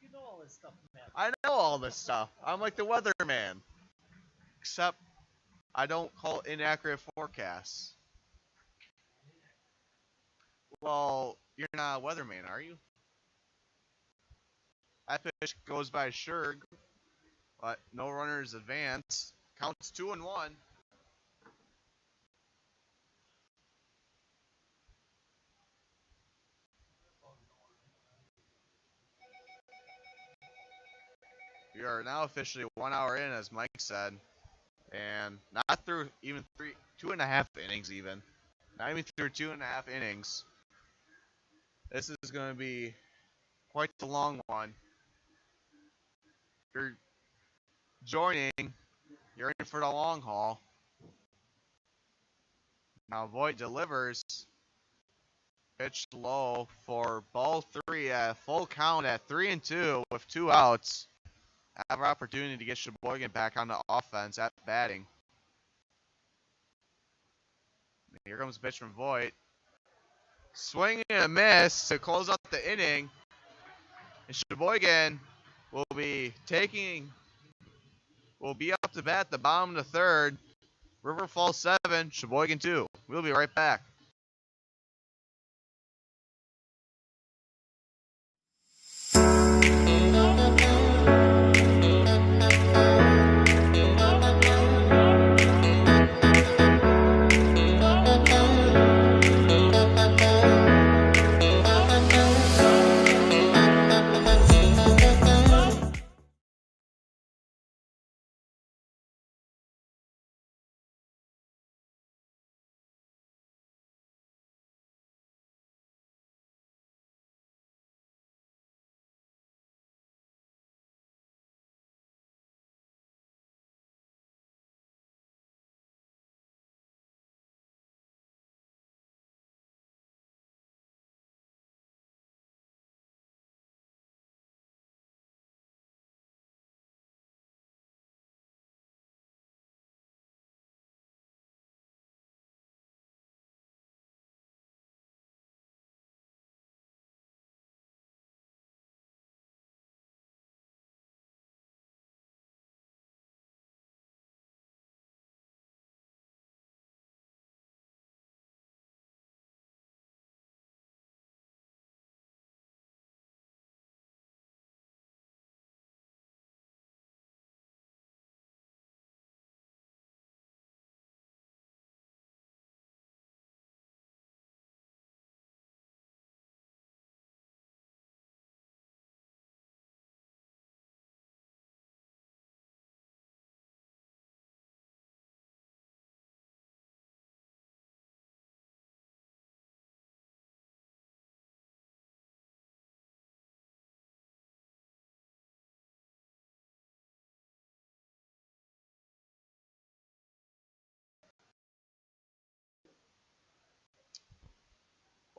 A: You know all this stuff, man.
J: I know all this stuff. I'm like the weatherman. Except I don't call inaccurate forecasts. Well, you're not a weatherman, are you? That pitch goes by Sherg, but no runners advance. Counts 2-1. We are now officially 1 hour in, as Mike said, and not through even 2.5 innings even. Not even through 2.5 innings. This is going to be quite the long one. If you're joining, you're in for the long haul. Now Voigt delivers. Pitch low for ball 3 at full count at 3-2 with 2 outs. Have an opportunity to get Sheboygan back on the offense at batting. Here comes a pitch from Voigt. Swing and a miss to close out the inning. And Sheboygan will be up to bat at the bottom of the third. River Falls 7, Sheboygan 2. We'll be right back.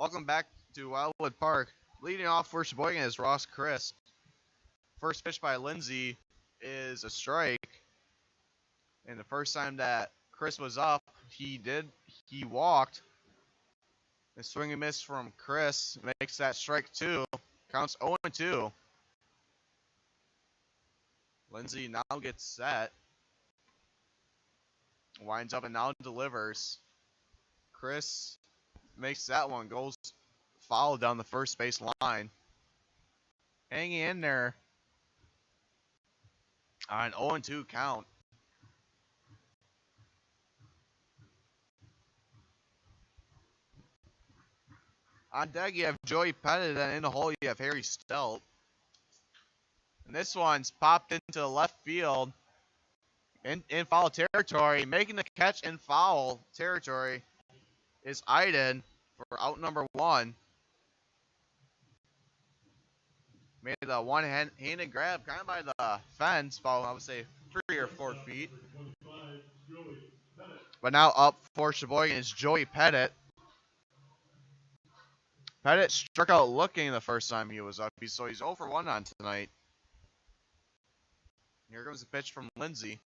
J: Welcome back to Wildwood Park. Leading off for Sheboygan is Ross Chris. First pitch by Lindsay is a strike. And the first time that Chris was up, he walked. The swing and miss from Chris makes that strike 2. Counts 0-2. Lindsay now gets set. Winds up and now delivers. Chris makes that one, goes foul down the first base line. Hanging in there on an 0-2 count. On deck, you have Joey Pettit, and in the hole, you have Harry Stelt. And this one's popped into the left field in foul territory. Making the catch in foul territory is Iden for out number 1. Made the one-handed grab kind of by the fence, about, I would say, 3 or 4 feet. But now up for Sheboygan is Joey Pettit. Pettit struck out looking the first time he was up, so he's 0 for 1 on tonight. Here comes the pitch from Lindsay.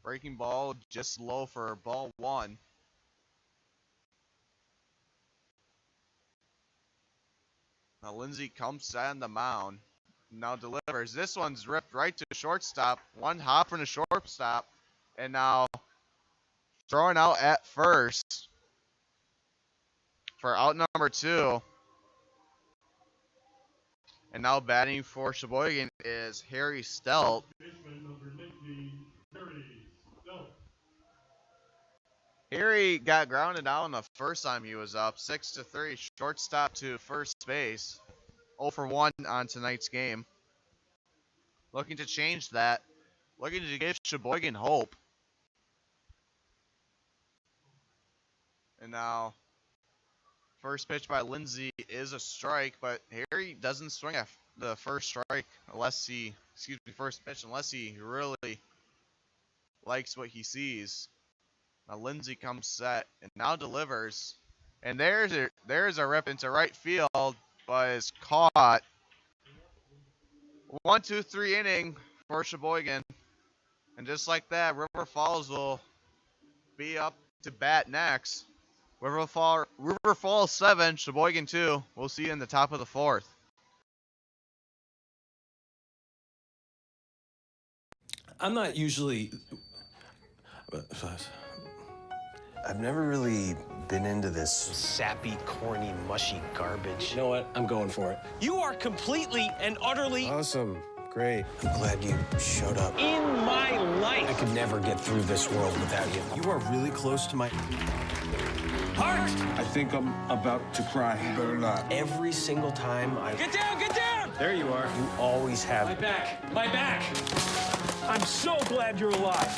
J: Breaking ball just low for ball 1. Now Lindsay comes set on the mound. Now delivers. This one's ripped right to shortstop. One hop from the shortstop. And now throwing out at first for out number 2. And now batting for Sheboygan is Harry Stelt. Harry got grounded out the first time he was up. 6-3, shortstop to first base. 0 for 1 on tonight's game. Looking to change that. Looking to give Sheboygan hope. And now, first pitch by Lindsay is a strike, but Harry doesn't swing at the first strike first pitch unless he really likes what he sees. Now Lindsay comes set and now delivers. And there's a rip into right field, but is caught. 1-2-3 inning for Sheboygan. And just like that, River Falls will be up to bat next. River Falls 7, Sheboygan 2. We'll see you in the top of the 4th.
F: I'm not usually... I've never really been into this sappy, corny, mushy garbage.
E: You know what? I'm going for it. You are completely and utterly
F: Awesome. Great. I'm glad you showed up.
E: in my life.
F: I could never get through this world without you. You are really close to my...
E: Heart!
G: I think I'm about to cry. You better not.
F: Every single time I...
E: Get down, get down! There you are.
F: You always have...
E: My back, my back. I'm so glad you're alive.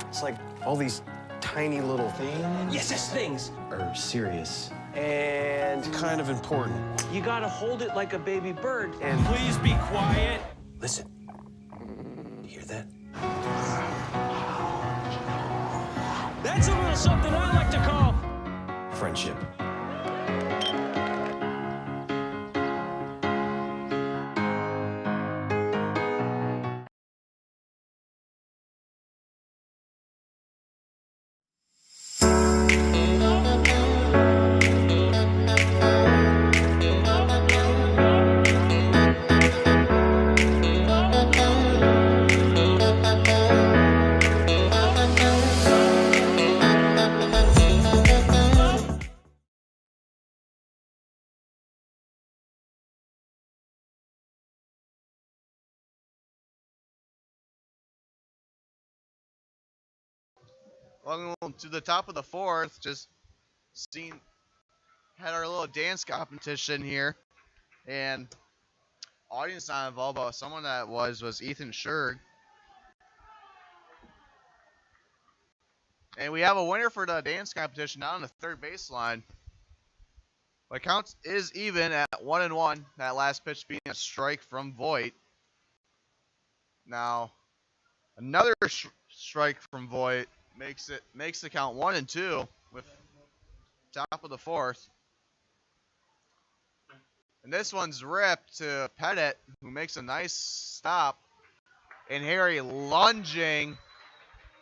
F: It's like all these tiny little things...
E: Yes, things.
F: ...are serious and kind of important.
E: You gotta hold it like a baby bird.
F: And...
E: Please be quiet.
F: Listen. You hear that?
E: That's a little something I like to call
F: Friendship.
J: Welcome to the top of the 4th. Just had our little dance competition here, and audience not involved, but someone that was Ethan Scherg. And we have a winner for the dance competition down on the third baseline. The count is even at 1-1. That last pitch being a strike from Voigt. Now, another strike from Voigt makes the count 1-2 with top of the fourth. And this one's ripped to Pettit, who makes a nice stop. And Harry lunging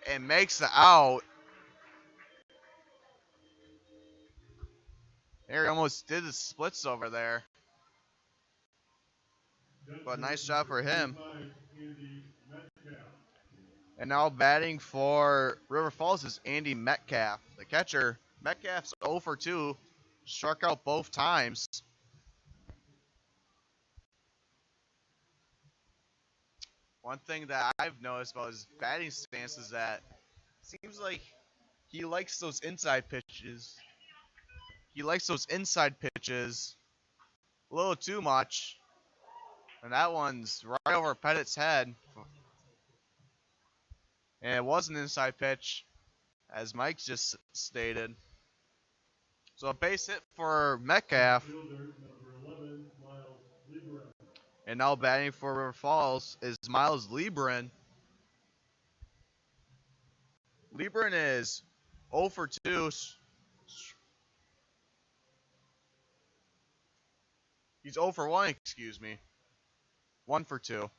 J: and makes the out. Harry almost did the splits over there. But nice job for him. And now batting for River Falls is Andy Metcalf. The catcher, Metcalf's 0 for 2. Struck out both times. One thing that I've noticed about his batting stance is that it seems like he likes those inside pitches. He likes those inside pitches a little too much. And that one's right over Pettit's head. And it was an inside pitch, as Mike just stated. So a base hit for Metcalf. And now batting for River Falls is Miles Lebron. Lebron is 0 for 2. He's 0 for 1, excuse me. 1 for 2.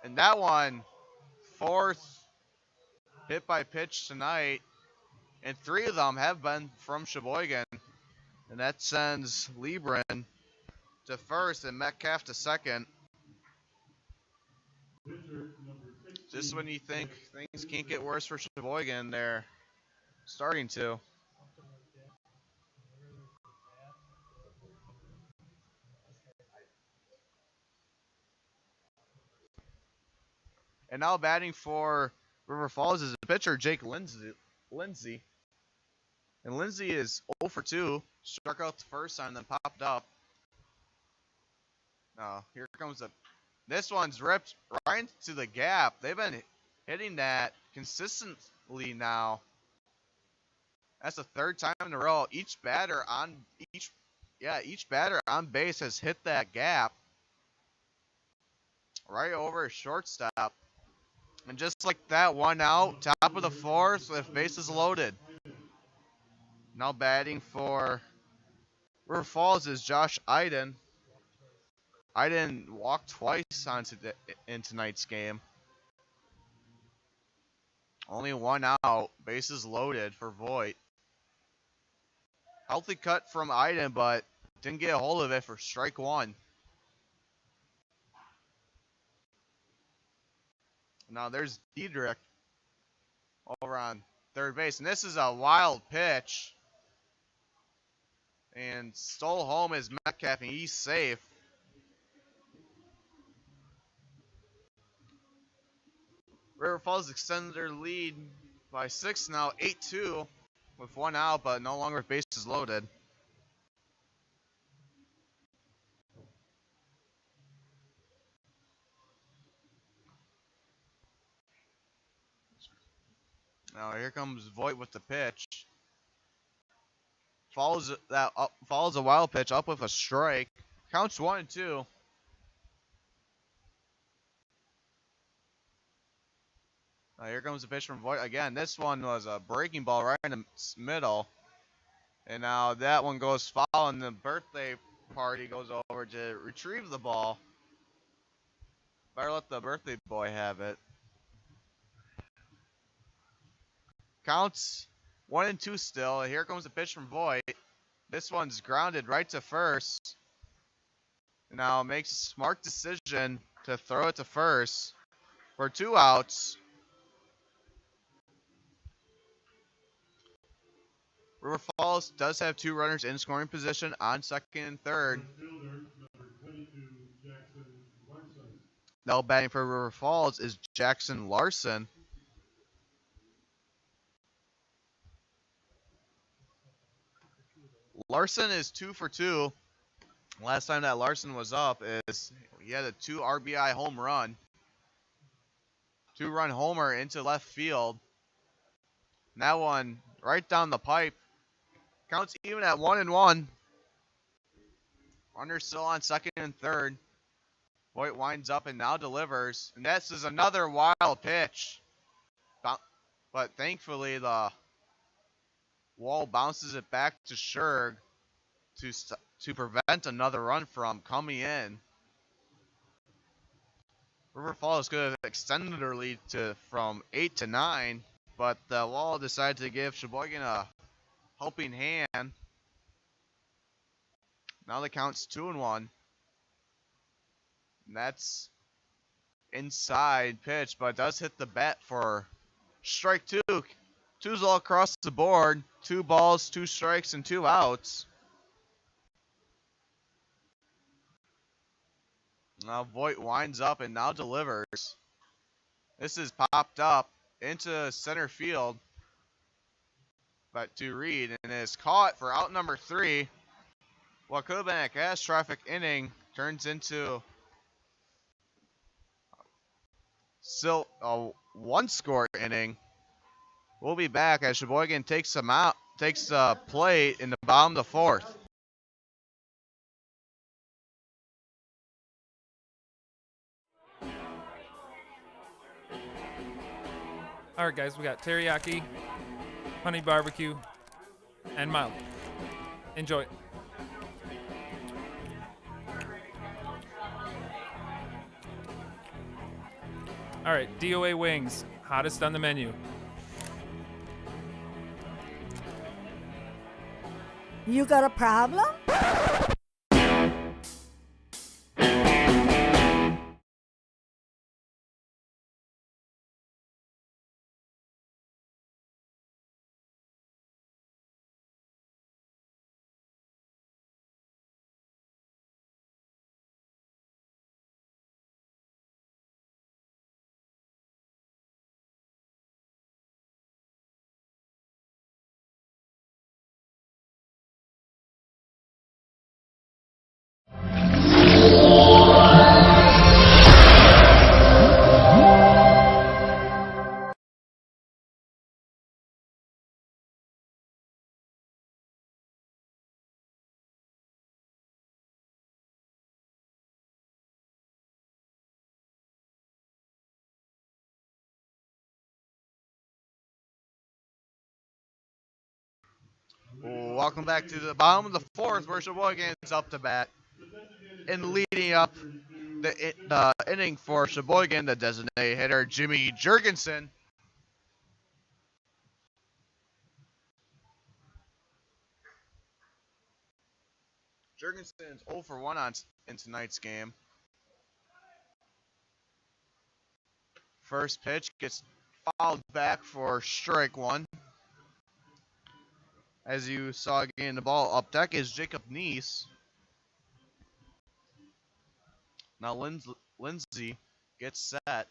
J: And that one, fourth hit by pitch tonight. And 3 of them have been from Sheboygan. And that sends Lebron to first and Metcalf to second. Just when you think things can't get worse for Sheboygan, they're starting to. And now batting for River Falls is the pitcher, Jake Lindsay. And Lindsay is 0 for 2. Struck out the first time, then popped up. Now, here comes this one's ripped right into the gap. They've been hitting that consistently now. That's the third time in a row. Each batter on base has hit that gap. Right over shortstop. And just like that, 1 out, top of the fourth with bases loaded. Now batting for River Falls is Josh Iden. Iden walked twice in tonight's game. Only 1 out, bases loaded for Voigt. Healthy cut from Iden, but didn't get a hold of it for strike 1. Now there's Diedrich over on third base. And this is a wild pitch. And stole home is Metcalf, and he's safe. River Falls extended their lead by 6 now, 8-2 with 1 out, but no longer with bases loaded. Now here comes Voigt with the pitch. Follows a wild pitch up with a strike. Counts 1-2. Now here comes the pitch from Voigt again. This one was a breaking ball right in the middle. And now that one goes foul, and the birthday party goes over to retrieve the ball. Better let the birthday boy have it. Counts 1-2 still. Here comes the pitch from Voigt. This one's grounded right to first. Now makes a smart decision to throw it to first for 2 outs. River Falls does have 2 runners in scoring position on second and third. Now batting for River Falls is Jackson Larson. Larson is 2 for 2. Last time that Larson was up is he had a 2 RBI home run. 2-run homer into left field. And that one right down the pipe. Counts even at 1-1. Runner still on second and third. Voigt winds up and now delivers. And this is another wild pitch. But thankfully the Wall bounces it back to Scherg to prevent another run from coming in. River Falls could have extended their lead from 8 to 9, but the Wall decided to give Sheboygan a helping hand. Now the count's 2-1. And that's inside pitch, but it does hit the bat for strike 2. Two's all across the board. 2 balls, 2 strikes, and 2 outs. Now Voigt winds up and now delivers. This is popped up into center field, but to Reed, and is caught for out number 3. What could have been a catastrophic inning turns into still a 1-score inning. We'll be back as Sheboygan takes a play in the bottom of the 4th.
H: All right, guys, we got teriyaki, honey barbecue, and mild. Enjoy. All right, DOA wings, hottest on the menu.
I: You got a problem?
J: Welcome back to the bottom of the 4th, where Sheboygan's up to bat. And leading up the inning for Sheboygan, the designated hitter, Jimmy Jurgensen. Jurgensen's 0 for 1 in tonight's game. First pitch gets fouled back for strike 1. As you saw again, the ball up deck is Jacob Neese. Now Lindsay gets set.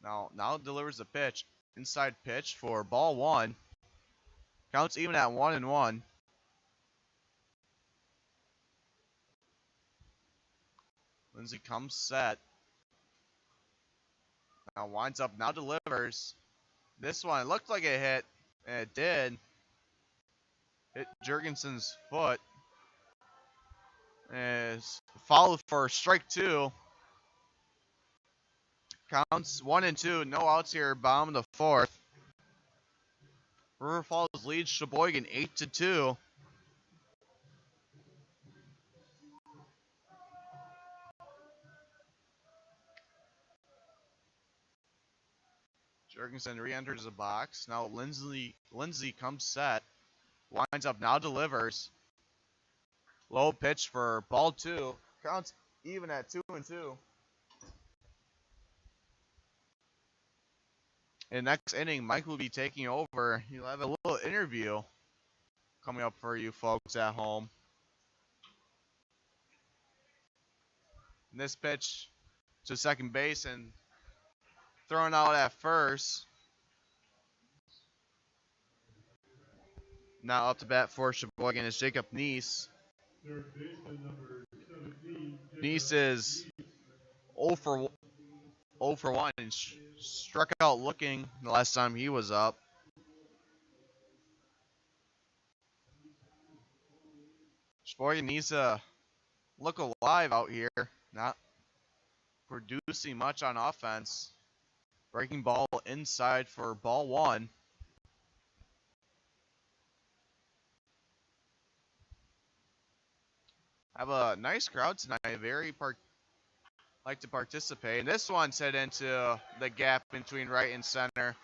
J: Now delivers the pitch. Inside pitch for ball 1. Counts even at 1-1. Lindsay comes set. Now winds up, now delivers. This one, it looked like it hit, and it did. Hit Jurgensen's foot. And is followed for strike 2. Counts 1-2, no outs here, bottom of the 4th. River Falls leads Sheboygan 8-2. Jurgensen re-enters the box. Now Lindsay comes set. Winds up, now delivers. Low pitch for ball 2. Counts even at 2-2. In the next inning, Mike will be taking over. He'll have a little interview coming up for you folks at home. And this pitch to second base and thrown out at first. Now up to bat for Sheboygan is Jacob Neese.
B: Third baseman number 17.
J: Neese is 0 for 1 and struck out looking the last time he was up. Sheboygan needs to look alive out here. Not producing much on offense. Breaking ball inside for ball 1. have a nice crowd tonight. Very like to participate. And this one's hit into the gap between right and center.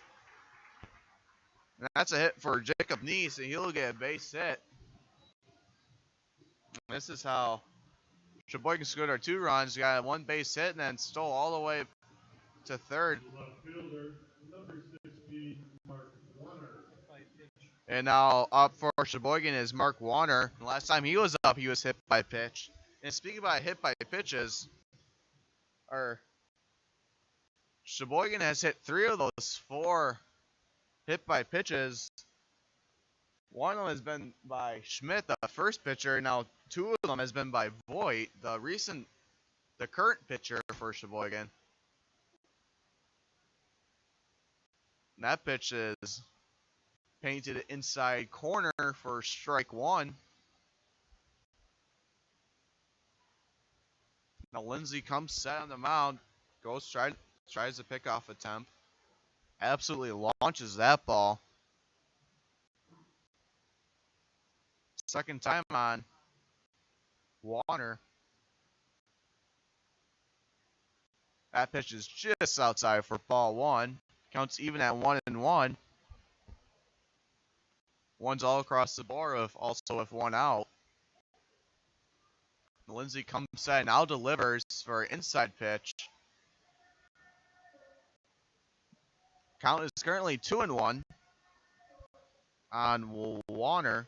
J: And that's a hit for Jacob Neese, and he'll get a base hit. And this is how Sheboygan scored our 2 runs. We got a 1 base hit and then stole all the way to third.
B: Left fielder, number 16, Mark Warner.
J: And now up for Sheboygan is Mark Warner. The last time he was up, he was hit by a pitch. And speaking about hit by pitches, Sheboygan has hit 3 of those 4 hit by pitches. One of them has been by Schmidt, the first pitcher. Now 2 of them has been by Voigt, the current pitcher for Sheboygan. And that pitch is painted inside corner for strike 1. Now Lindsay comes set on the mound, tries to pick off attempt. Absolutely launches that ball. Second time on Warner. That pitch is just outside for ball 1. Counts even at 1-1. One's all across the board, also with 1 out. Lindsay comes set, now delivers for an inside pitch. Count is currently 2-1 on Warner.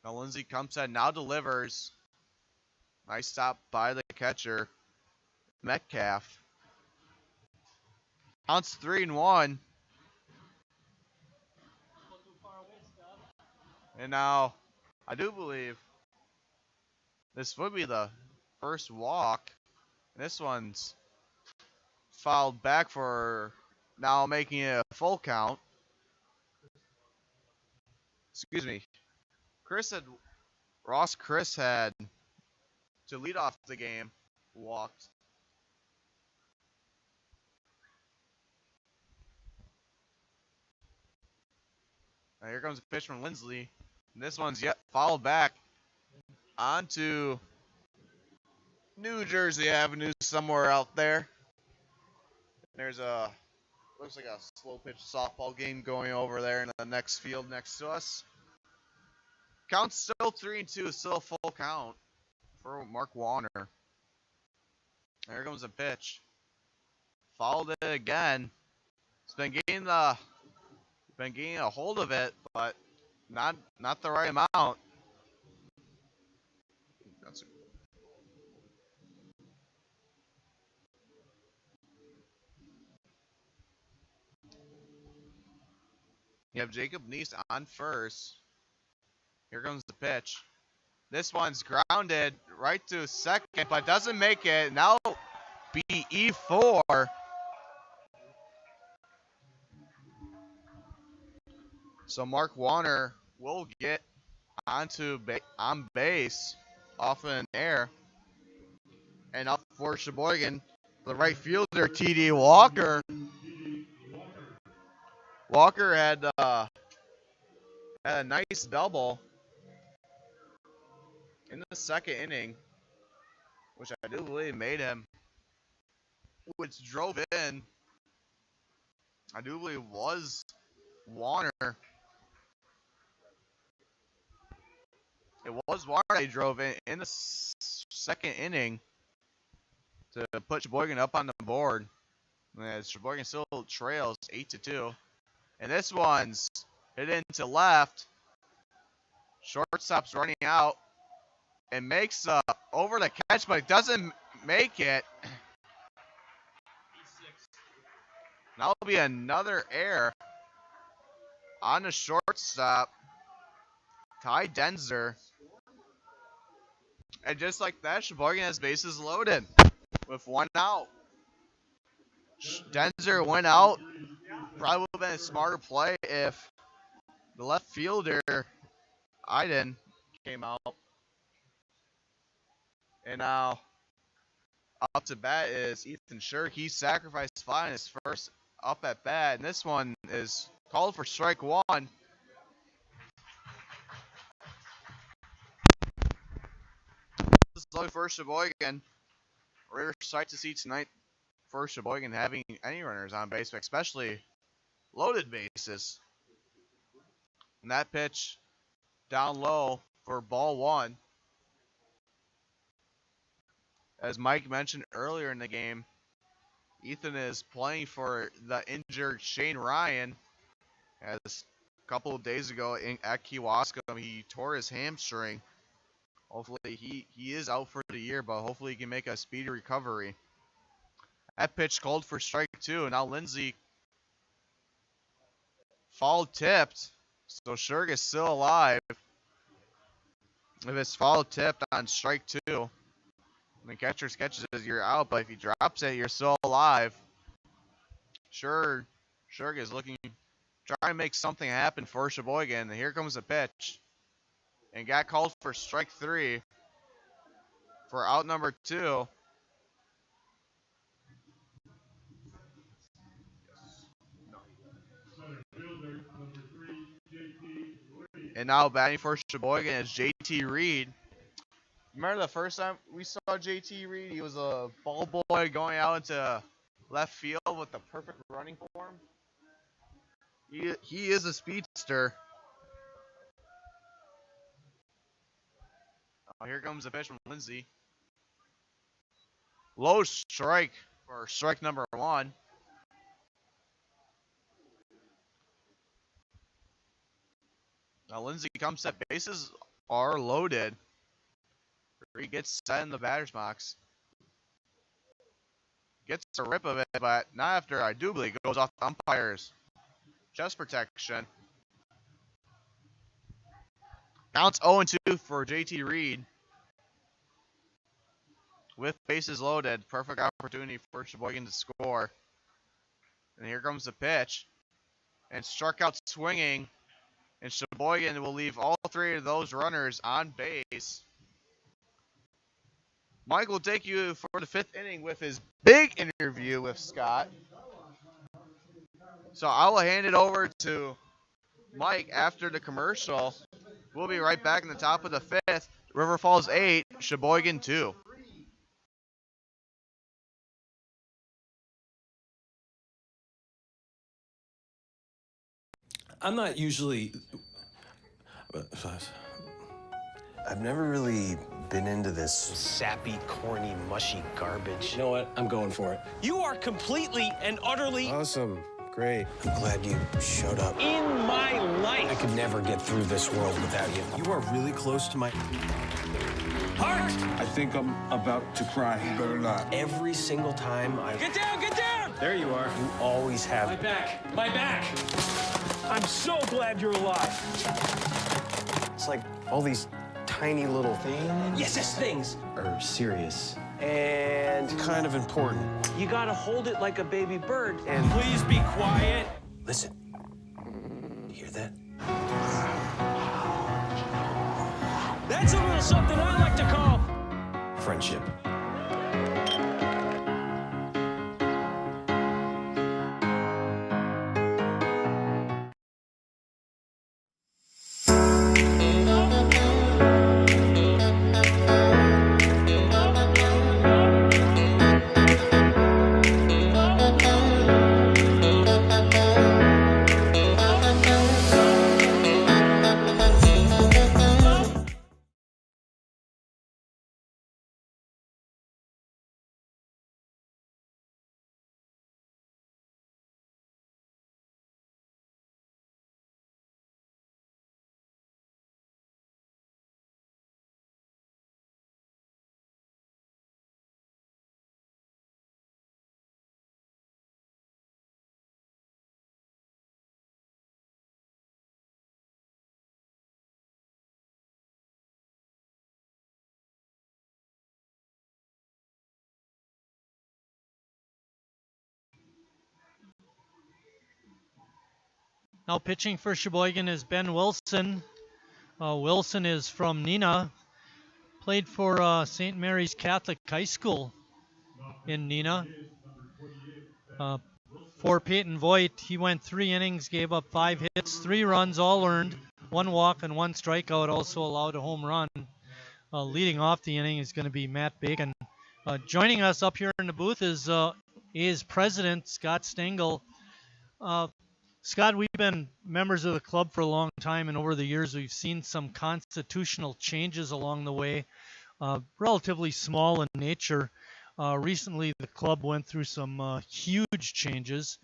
J: Now Lindsay comes set, now delivers. Nice stop by the catcher, Metcalf. Counts 3-1. And now, I do believe this would be the first walk. This one's fouled back for now making it a full count. Excuse me. Ross Chris had to lead off the game, walked. Now here comes a pitch from Lindsley. And this one's yet fouled back onto New Jersey Avenue somewhere out there. There's looks like a slow pitch softball game going over there in the next field next to us. Count's still 3-2, still a full count for Mark Warner. There comes a pitch. Fouled it again. It's been getting a hold of it, but not the right amount. You have Jacob Neese on first. Here comes the pitch. This one's grounded right to second, but doesn't make it. Now BE4. So Mark Warner will get on base off in air. And up for Sheboygan, the right fielder, TD Walker. Walker had a nice double in the second inning, which I do believe made him, which drove in, I do believe was Warner. It was Warner they drove in the second inning to put Sheboygan up on the board. As Sheboygan still trails 8-2. And this one's hit into left. Shortstop's running out and makes over the catch, but it doesn't make it. That'll be another error on the shortstop, Ty Denzer. And just like that, Sheboygan has bases loaded with 1 out. Denzer went out. Probably would have been a smarter play if the left fielder, Iden, came out. And now up to bat is Ethan Shirk. He sacrificed fly in his first up at bat. And this one is called for strike 1. bases loaded for Sheboygan. Rare sight to see tonight for Sheboygan having any runners on base, especially loaded bases. And that pitch down low for ball one. As Mike mentioned earlier in the game, Ethan is playing for the injured Shane Ryan. As a couple of days ago at Kewaskum, he tore his hamstring. Hopefully he is out for the year, but hopefully he can make a speedy recovery. That pitch called for strike two. Now Lindsay foul tipped, so Shurg is still alive. If it's foul tipped on strike two, the catcher catches it, you're out, but if he drops it, you're still alive. Shurg is trying to make something happen for Sheboygan. And here comes the pitch. And got called for strike three for out number two. And now batting for Sheboygan is JT Reed. Remember the first time we saw JT Reed? He was a ball boy going out into left field with the perfect running form. He is a speedster. Here comes the pitch from Lindsay. Low strike for strike number one. Now Lindsay comes set. Bases are loaded. He gets set in the batter's box. Gets a rip of it, but not after I do believe it goes off the umpire's chest protection. Counts 0-2 for JT Reed. With bases loaded, perfect opportunity for Sheboygan to score. And here comes the pitch. And struck out swinging. And Sheboygan will leave all three of those runners on base. Mike will take you for the fifth inning with his big interview with Scott. So I will hand it over to Mike after the commercial. We'll be right back in the top of the fifth. River Falls 8, Sheboygan 2.
F: I'm not usually... I've never really been into this sappy, corny, mushy garbage.
G: You know what? I'm going for it.
E: You are completely and utterly
F: Awesome. Great. I'm glad you showed up.
E: in my
F: I
E: life.
F: could never get through this world without you. You are really close to my...
E: Heart!
G: I think I'm about to cry. You better not.
F: Every single time I...
E: Get down, get down!
F: There you are. You always
E: My
F: have...
E: back, my back. I'm so glad you're alive.
F: It's like all these tiny little things
E: Yes, things.
F: are serious and kind of important.
E: You gotta hold it like a baby bird.
F: And-
E: Please be quiet.
F: Listen. You hear that?
E: That's a little something I like to call
F: Friendship.
A: Now pitching for Sheboygan is Ben Wilson. Wilson is from Neenah. Played for St. Mary's Catholic High School in Neenah. For Peyton Voigt, he went 3 innings, gave up 5 hits, 3 runs, all earned, 1 walk and 1 strikeout, also allowed a home run. Leading off the inning is going to be Matt Bacon. Joining us up here in the booth is President Scott Stengel. Scott, we've been members of the club for a long time, and over the years we've seen some constitutional changes along the way, relatively small in nature. Recently, the club went through some huge changes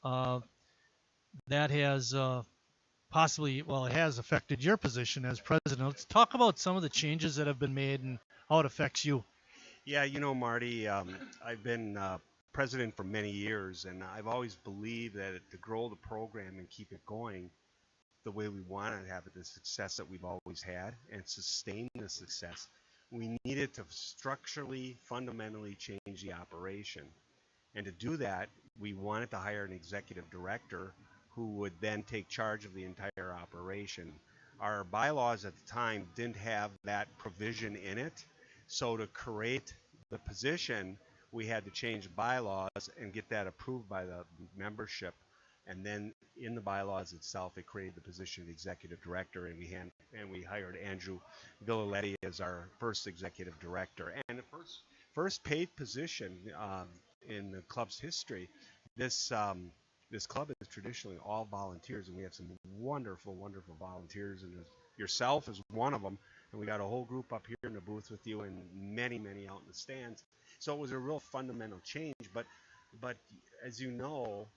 A: that has it has affected your position as president. Let's talk about some of the changes that have been made and how it affects you.
K: Yeah, Marty, I've been president for many years, and I've always believed that to grow the program and keep it going the way we want to have it, the success that we've always had, and sustain the success, we needed to structurally, fundamentally change the operation. And to do that, we wanted to hire an executive director who would then take charge of the entire operation. Our bylaws at the time didn't have that provision in it, so to create the position, we had to change bylaws and get that approved by the membership. And then in the bylaws itself, it created the position of executive director, and we hired Andrew Villaletti as our first executive director. And the first paid position in the club's history. This club is traditionally all volunteers, and we have some wonderful volunteers, and yourself is one of them. And we got a whole group up here in the booth with you, and many out in the stands. So it was a real fundamental change. But as you know,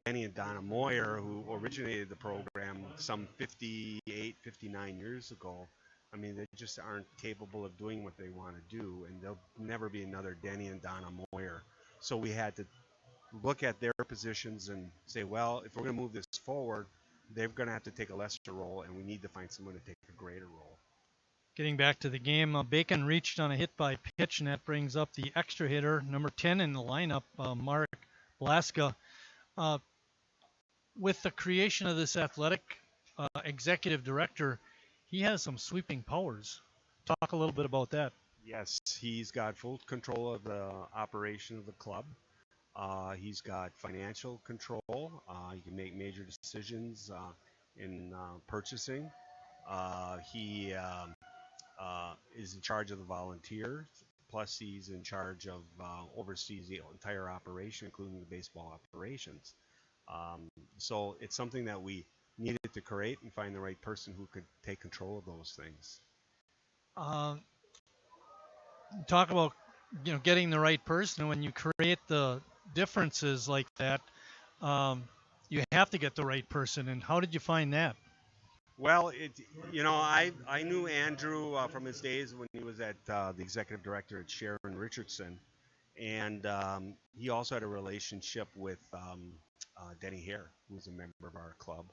K: Danny and Donna Moyer, who originated the program some 59 years ago, I mean, they just aren't capable of doing what they want to do, and there'll never be another Danny and Donna Moyer. So we had to look at their positions and say, well, if we're going to move this forward, they're going to have to take a lesser role, and we need to find someone to take a greater role.
A: Getting back to the game, Bacon reached on a hit by pitch, and that brings up the extra hitter, number 10 in the lineup, Mark Blaska. With the creation of this athletic executive director, he has some sweeping powers. Talk a little bit about that.
K: Yes, he's got full control of the operation of the club. He's got financial control. He can make major decisions in purchasing. He is in charge of the volunteers. Plus, he's in charge of oversees the entire operation, including the baseball operations. So it's something that we needed to create and find the right person who could take control of those things.
A: Talk about getting the right person. When you create the differences like that, you have to get the right person. And how did you find that?
K: Well, I knew Andrew from his days when he was at the executive director at Sharon Richardson, and he also had a relationship with Denny Hare, who was a member of our club,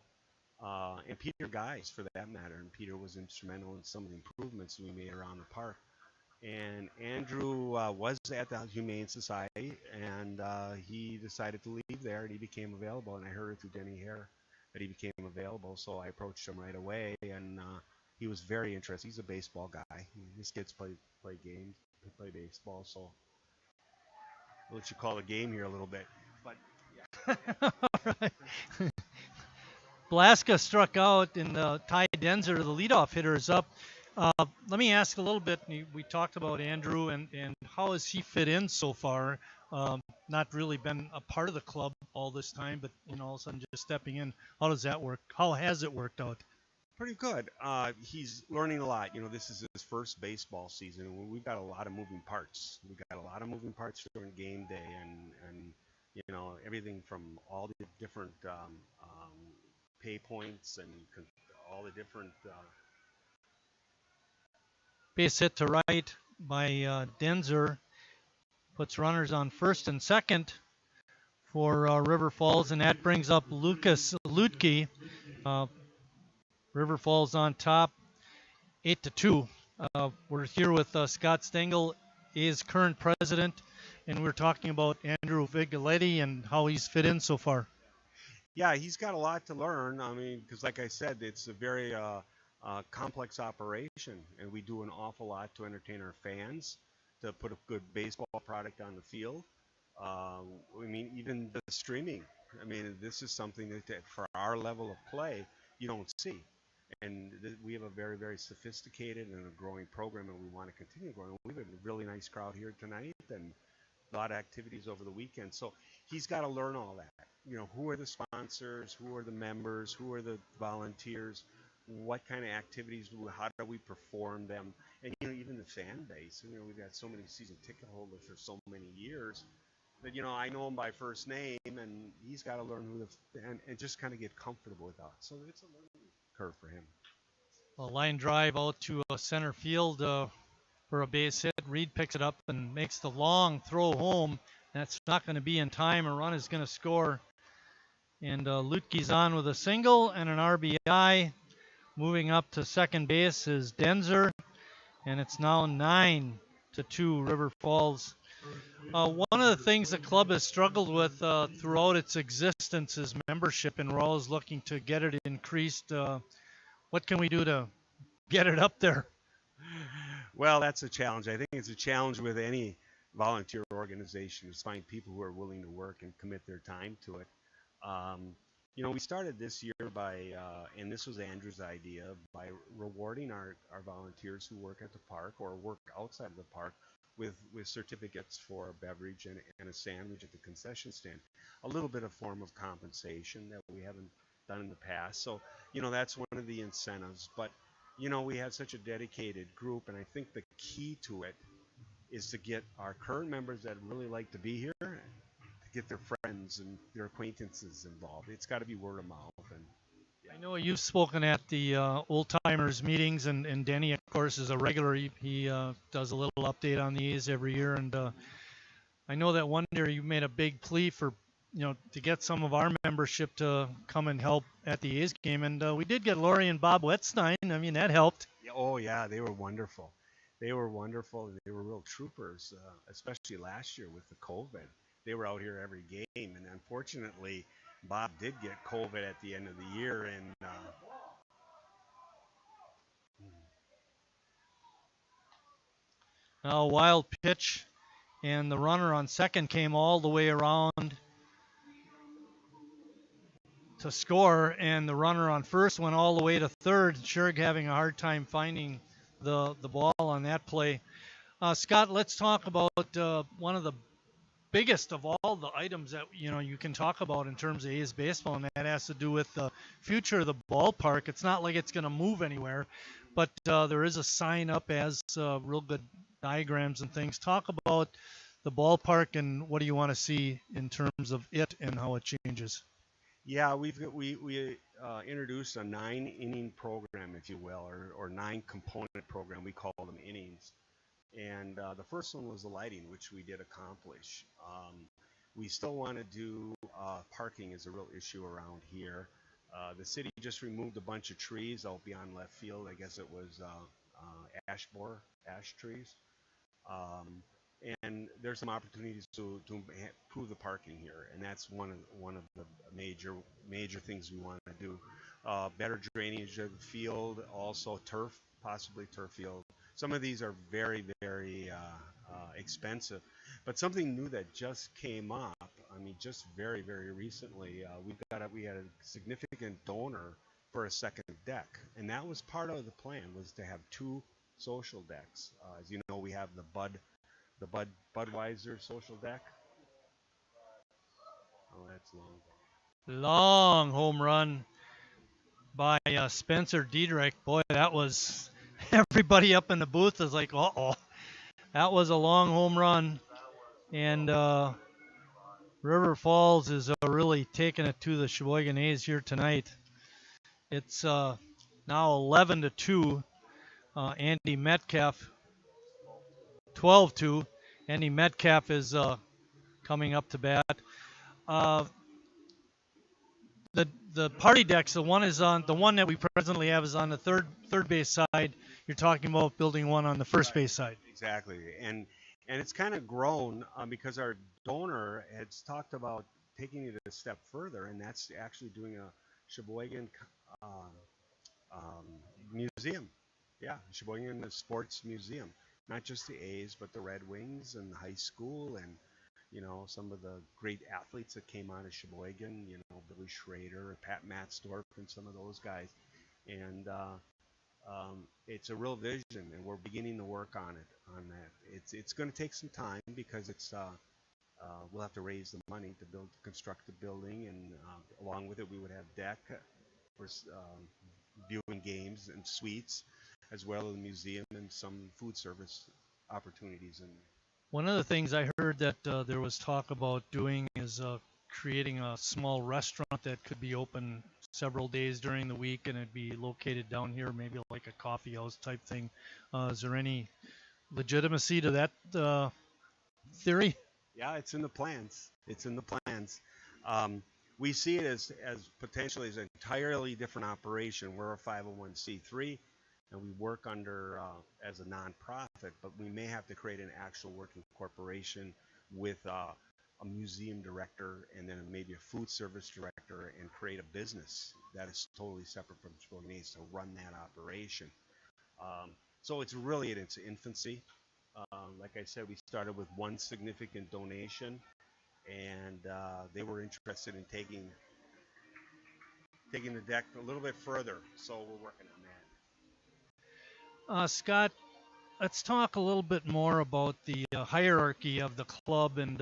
K: and Peter Guys, for that matter. And Peter was instrumental in some of the improvements we made around the park. And Andrew was at the Humane Society, and he decided to leave there, and he became available. And I heard it through Denny Hare that he became available, so I approached him right away, and he was very interested. He's a baseball guy. His kids play games, play baseball, so I'll let you call the game here a little bit. But yeah.
A: All right. Blaska struck out, and Ty Denzer, the leadoff hitter, is up. Let me ask a little bit. We talked about Andrew and how has he fit in so far? Not really been a part of the club all this time, but all of a sudden just stepping in. How does that work? How has it worked out?
K: Pretty good. He's learning a lot. This is his first baseball season, and we've got a lot of moving parts. We've got a lot of moving parts during game day, and everything from all the different pay points and all the different.
A: Base hit to right by Denzer. Puts runners on first and second for River Falls, and that brings up Lucas Lutke. River Falls on top, 8-2. We're here with Scott Stengel, is current president, and we're talking about Andrew Vigiletti and how he's fit in so far.
K: Yeah, he's got a lot to learn. I mean, because like I said, it's a very complex operation, and we do an awful lot to entertain our fans, to put a good baseball product on the field. Even the streaming. This is something that for our level of play, you don't see. And we have a very, very sophisticated and a growing program, and we want to continue growing. We have a really nice crowd here tonight, and a lot of activities over the weekend. So he's got to learn all that. You know, who are the sponsors? Who are the members? Who are the volunteers? What kind of activities do how do we perform them? And you know, even the fan base. You know, we've got so many season ticket holders for so many years that you know I know him by first name, and he's got to learn who and just kind of get comfortable with that. So it's a learning curve for him.
A: A line drive out to center field for a base hit. Reed picks it up and makes the long throw home. That's not going to be in time. A run is going to score. And Lutke's on with a single and an RBI. Moving up to second base is Denzer. And it's now 9-2 River Falls. One of the things the club has struggled with throughout its existence is membership, and we're always looking to get it increased. What can we do to get it up there?
K: Well, that's a challenge. I think it's a challenge with any volunteer organization is find people who are willing to work and commit their time to it. You know, we started this year by, and this was Andrew's idea, by rewarding our volunteers who work at the park or work outside of the park with certificates for a beverage and a sandwich at the concession stand. A little bit of form of compensation that we haven't done in the past. So, you know, that's one of the incentives. But, you know, we have such a dedicated group, and I think the key to it is to get our current members that really like to be here to get their friends and their acquaintances involved. It's got to be word of mouth. And yeah.
A: I know you've spoken at the old timers meetings, and Denny, of course, is a regular. He does a little update on the A's every year, and I know that one year you made a big plea for, you know, to get some of our membership to come and help at the A's game, and we did get Lori and Bob Wetstein. I mean, that helped.
K: Oh yeah, they were wonderful. They were wonderful. They were real troopers, especially last year with the COVID. They were out here every game, and unfortunately, Bob did get COVID at the end of the year, and
A: now a wild pitch, and the runner on second came all the way around to score, and the runner on first went all the way to third. Sherg having a hard time finding the ball on that play. Scott, let's talk about one of the biggest of all the items that you can talk about in terms of A's baseball, and that has to do with the future of the ballpark. It's not like it's going to move anywhere, but there is a sign up as real good diagrams and things. Talk about the ballpark and what do you want to see in terms of it and how it changes.
K: Yeah, we introduced a 9-inning program, if you will, or 9-component program. We call them innings. And the first one was the lighting, which we did accomplish. We still want to do parking is a real issue around here. The city just removed a bunch of trees out beyond left field. I guess it was ash trees. And there's some opportunities to improve the parking here, and that's one of the major things we want to do. Better drainage of the field, also possibly turf field. Some of these are very, very expensive, but something new that just came up. I mean, just very, very recently, we had a significant donor for a second deck, and that was part of the plan, was to have 2 social decks. As you know, we have the Budweiser social deck. Oh, that's long.
A: Long home run by Spencer Diedrich. Boy, that was. Everybody up in the booth is like, uh-oh. That was a long home run. And River Falls is really taking it to the Sheboygan A's here tonight. It's now 11-2. Andy Metcalf, 12-2. Andy Metcalf is coming up to bat. The party decks, the one that we presently have is on the third base side. You're talking about building one on the first base side.
K: Exactly, and it's kind of grown because our donor has talked about taking it a step further, and that's actually doing a Sheboygan museum. Yeah, Sheboygan Sports Museum, not just the A's, but the Red Wings and the high school, and some of the great athletes that came out of Sheboygan, Billy Schrader, Pat Matsdorf, and some of those guys. and it's a real vision, and we're beginning to work on it. On that, it's going to take some time because we'll have to raise the money to construct the building, and along with it, we would have deck for viewing games and suites, as well as a museum and some food service opportunities. And
A: One of the things I heard that there was talk about doing is creating a small restaurant that could be open several days during the week, and it'd be located down here, maybe like a coffee house type thing. Is there any legitimacy to that theory?
K: yeah, it's in the plans. It's in the plans. We see it as potentially as an entirely different operation. We're a 501c3, and we work under as a nonprofit, but we may have to create an actual working corporation with a museum director and then maybe a food service director, and create a business that is totally separate from Sheboygan to run that operation. So it's really in its infancy. Like I said, we started with one significant donation, and they were interested in taking the deck a little bit further. So we're working on that.
A: Scott, let's talk a little bit more about the hierarchy of the club, and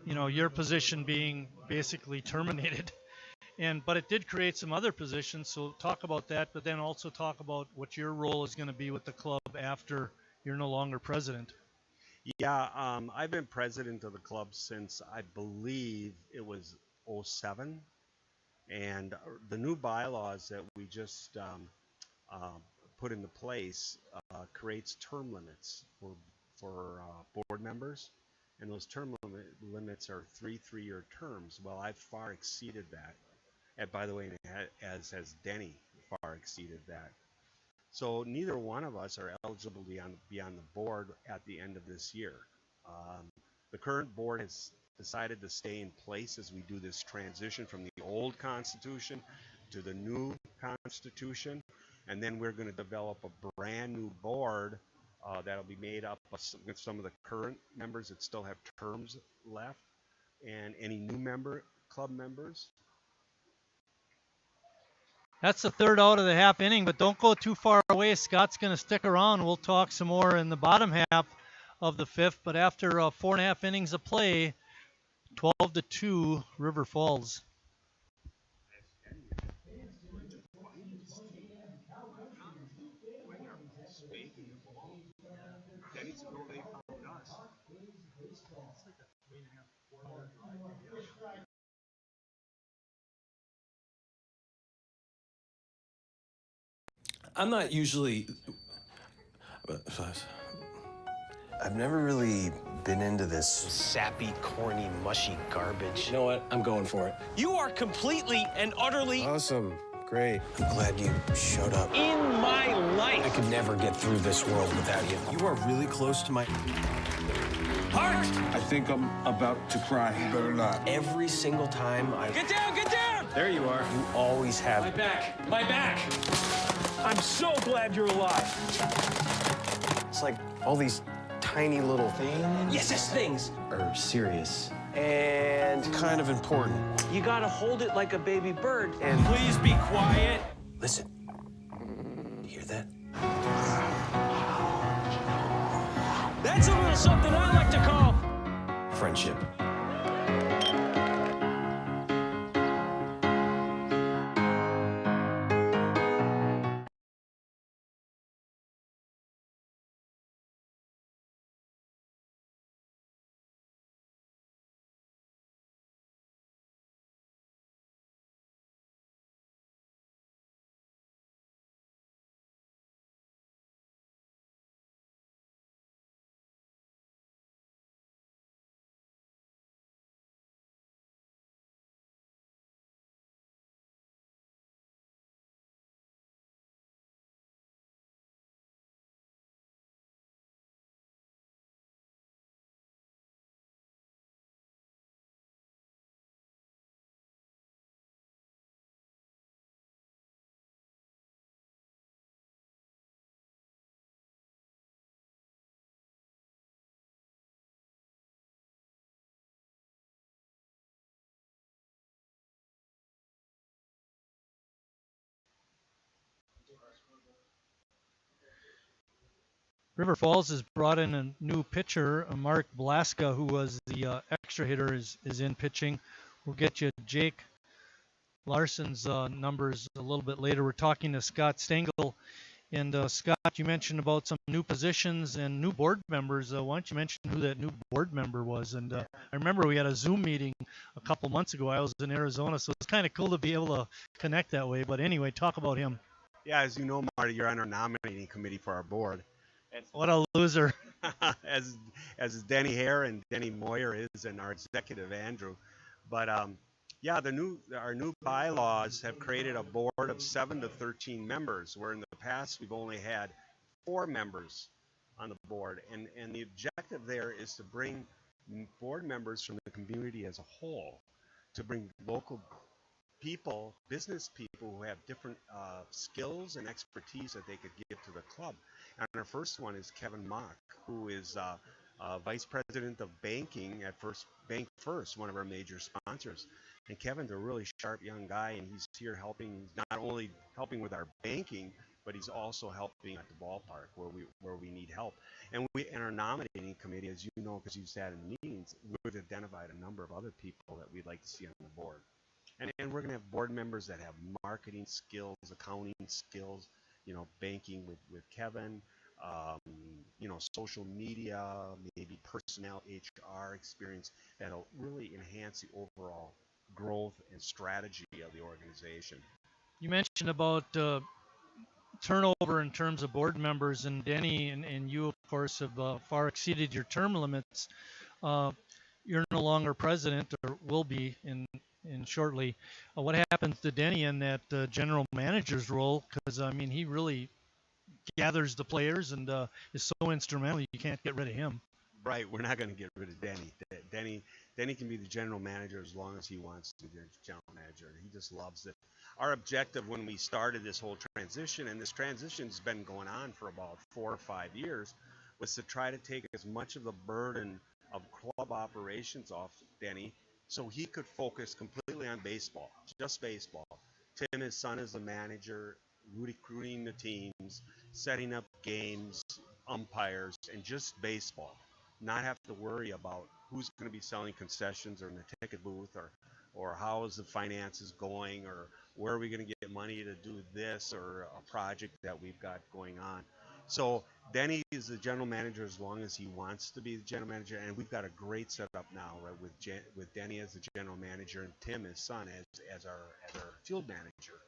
A: your position being basically terminated. But it did create some other positions, so talk about that, but then also talk about what your role is going to be with the club after you're no longer president.
K: Yeah, I've been president of the club since I believe it was '07, and the new bylaws that we just put into place creates term limits for board members, and those term limits are 3 3-year terms. Well, I've far exceeded that, and by the way, as has Denny far exceeded that. So neither one of us are eligible to be on the board at the end of this year. The current board has decided to stay in place as we do this transition from the old Constitution to the new Constitution, and then we're going to develop a brand new board that'll be made up of some of the current members that still have terms left, and any new club members.
A: That's the third out of the half inning, but don't go too far away. Scott's going to stick around. We'll talk some more in the bottom half of the fifth, but after 4.5 innings of play, 12-2, River Falls.
F: I'm not usually. I've never really been into this sappy, corny, mushy garbage. You know what? I'm going for it.
E: You are completely and utterly
F: Awesome. Great. I'm glad you showed up.
E: in my life.
F: I could never get through this world without you. You are really close to my...
E: Heart!
G: I think I'm about to cry. You better not.
F: Every single time I...
E: Get down, get down!
F: There you are. You always have...
E: My back, my back. I'm so glad you're alive.
F: It's like all these tiny little things...
E: Yes, things.
F: ...are serious and kind of important.
E: You gotta hold it like a baby bird.
F: And...
E: Please be quiet.
F: Listen. You hear that?
E: That's a little something I like to call
F: Friendship.
A: River Falls has brought in a new pitcher, Mark Blaska, who was the extra hitter, is in pitching. We'll get you Jake Larson's numbers a little bit later. We're talking to Scott Stengel. And Scott, you mentioned about some new positions and new board members. Why don't you mention who that new board member was? And I remember we had a Zoom meeting a couple months ago. I was in Arizona, so it's kind of cool to be able to connect that way. But anyway, talk about him.
K: Yeah, as you know, Marty, you're on our nominating committee for our board.
A: What a loser.
K: as Denny Hare and Denny Moyer is, and our executive Andrew. But yeah, our new bylaws have created a board of 7 to 13 members, where in the past we've only had 4 members on the board. And the objective there is to bring board members from the community as a whole, to bring local people, business people who have different skills and expertise that they could give to the club. And our first one is Kevin Mock, who is Vice President of Banking at Bank First, one of our major sponsors. And Kevin's a really sharp young guy, and he's here helping, not only helping with our banking, but he's also helping at the ballpark where we need help. And we, in our nominating committee, as you know, because you sat in the meetings, we've identified a number of other people that we'd like to see on the board. And we're going to have board members that have marketing skills, accounting skills, banking with Kevin, social media, maybe personnel, HR experience that'll really enhance the overall growth and strategy of the organization.
A: You mentioned about turnover in terms of board members, and Denny and you, of course, have far exceeded your term limits. You're no longer president, or will be in shortly. What happens to Denny in that general manager's role? Because he really gathers the players and is so instrumental. You can't get rid of him.
K: Right, we're not going to get rid of Denny. Denny can be the general manager as long as he wants to be the general manager. He just loves it. Our objective when we started this whole transition, and this transition's been going on for about 4 or 5 years, was to try to take as much of the burden of club operations off Denny, so he could focus completely on baseball, just baseball. Tim, his son, is the manager, recruiting the teams, setting up games, umpires, and just baseball. Not have to worry about who's going to be selling concessions or in the ticket booth, or how is the finances going, or where are we going to get money to do this or a project that we've got going on. So Denny is the general manager as long as he wants to be the general manager, and we've got a great setup now, right, with Denny as the general manager and Tim, his son, as our field manager.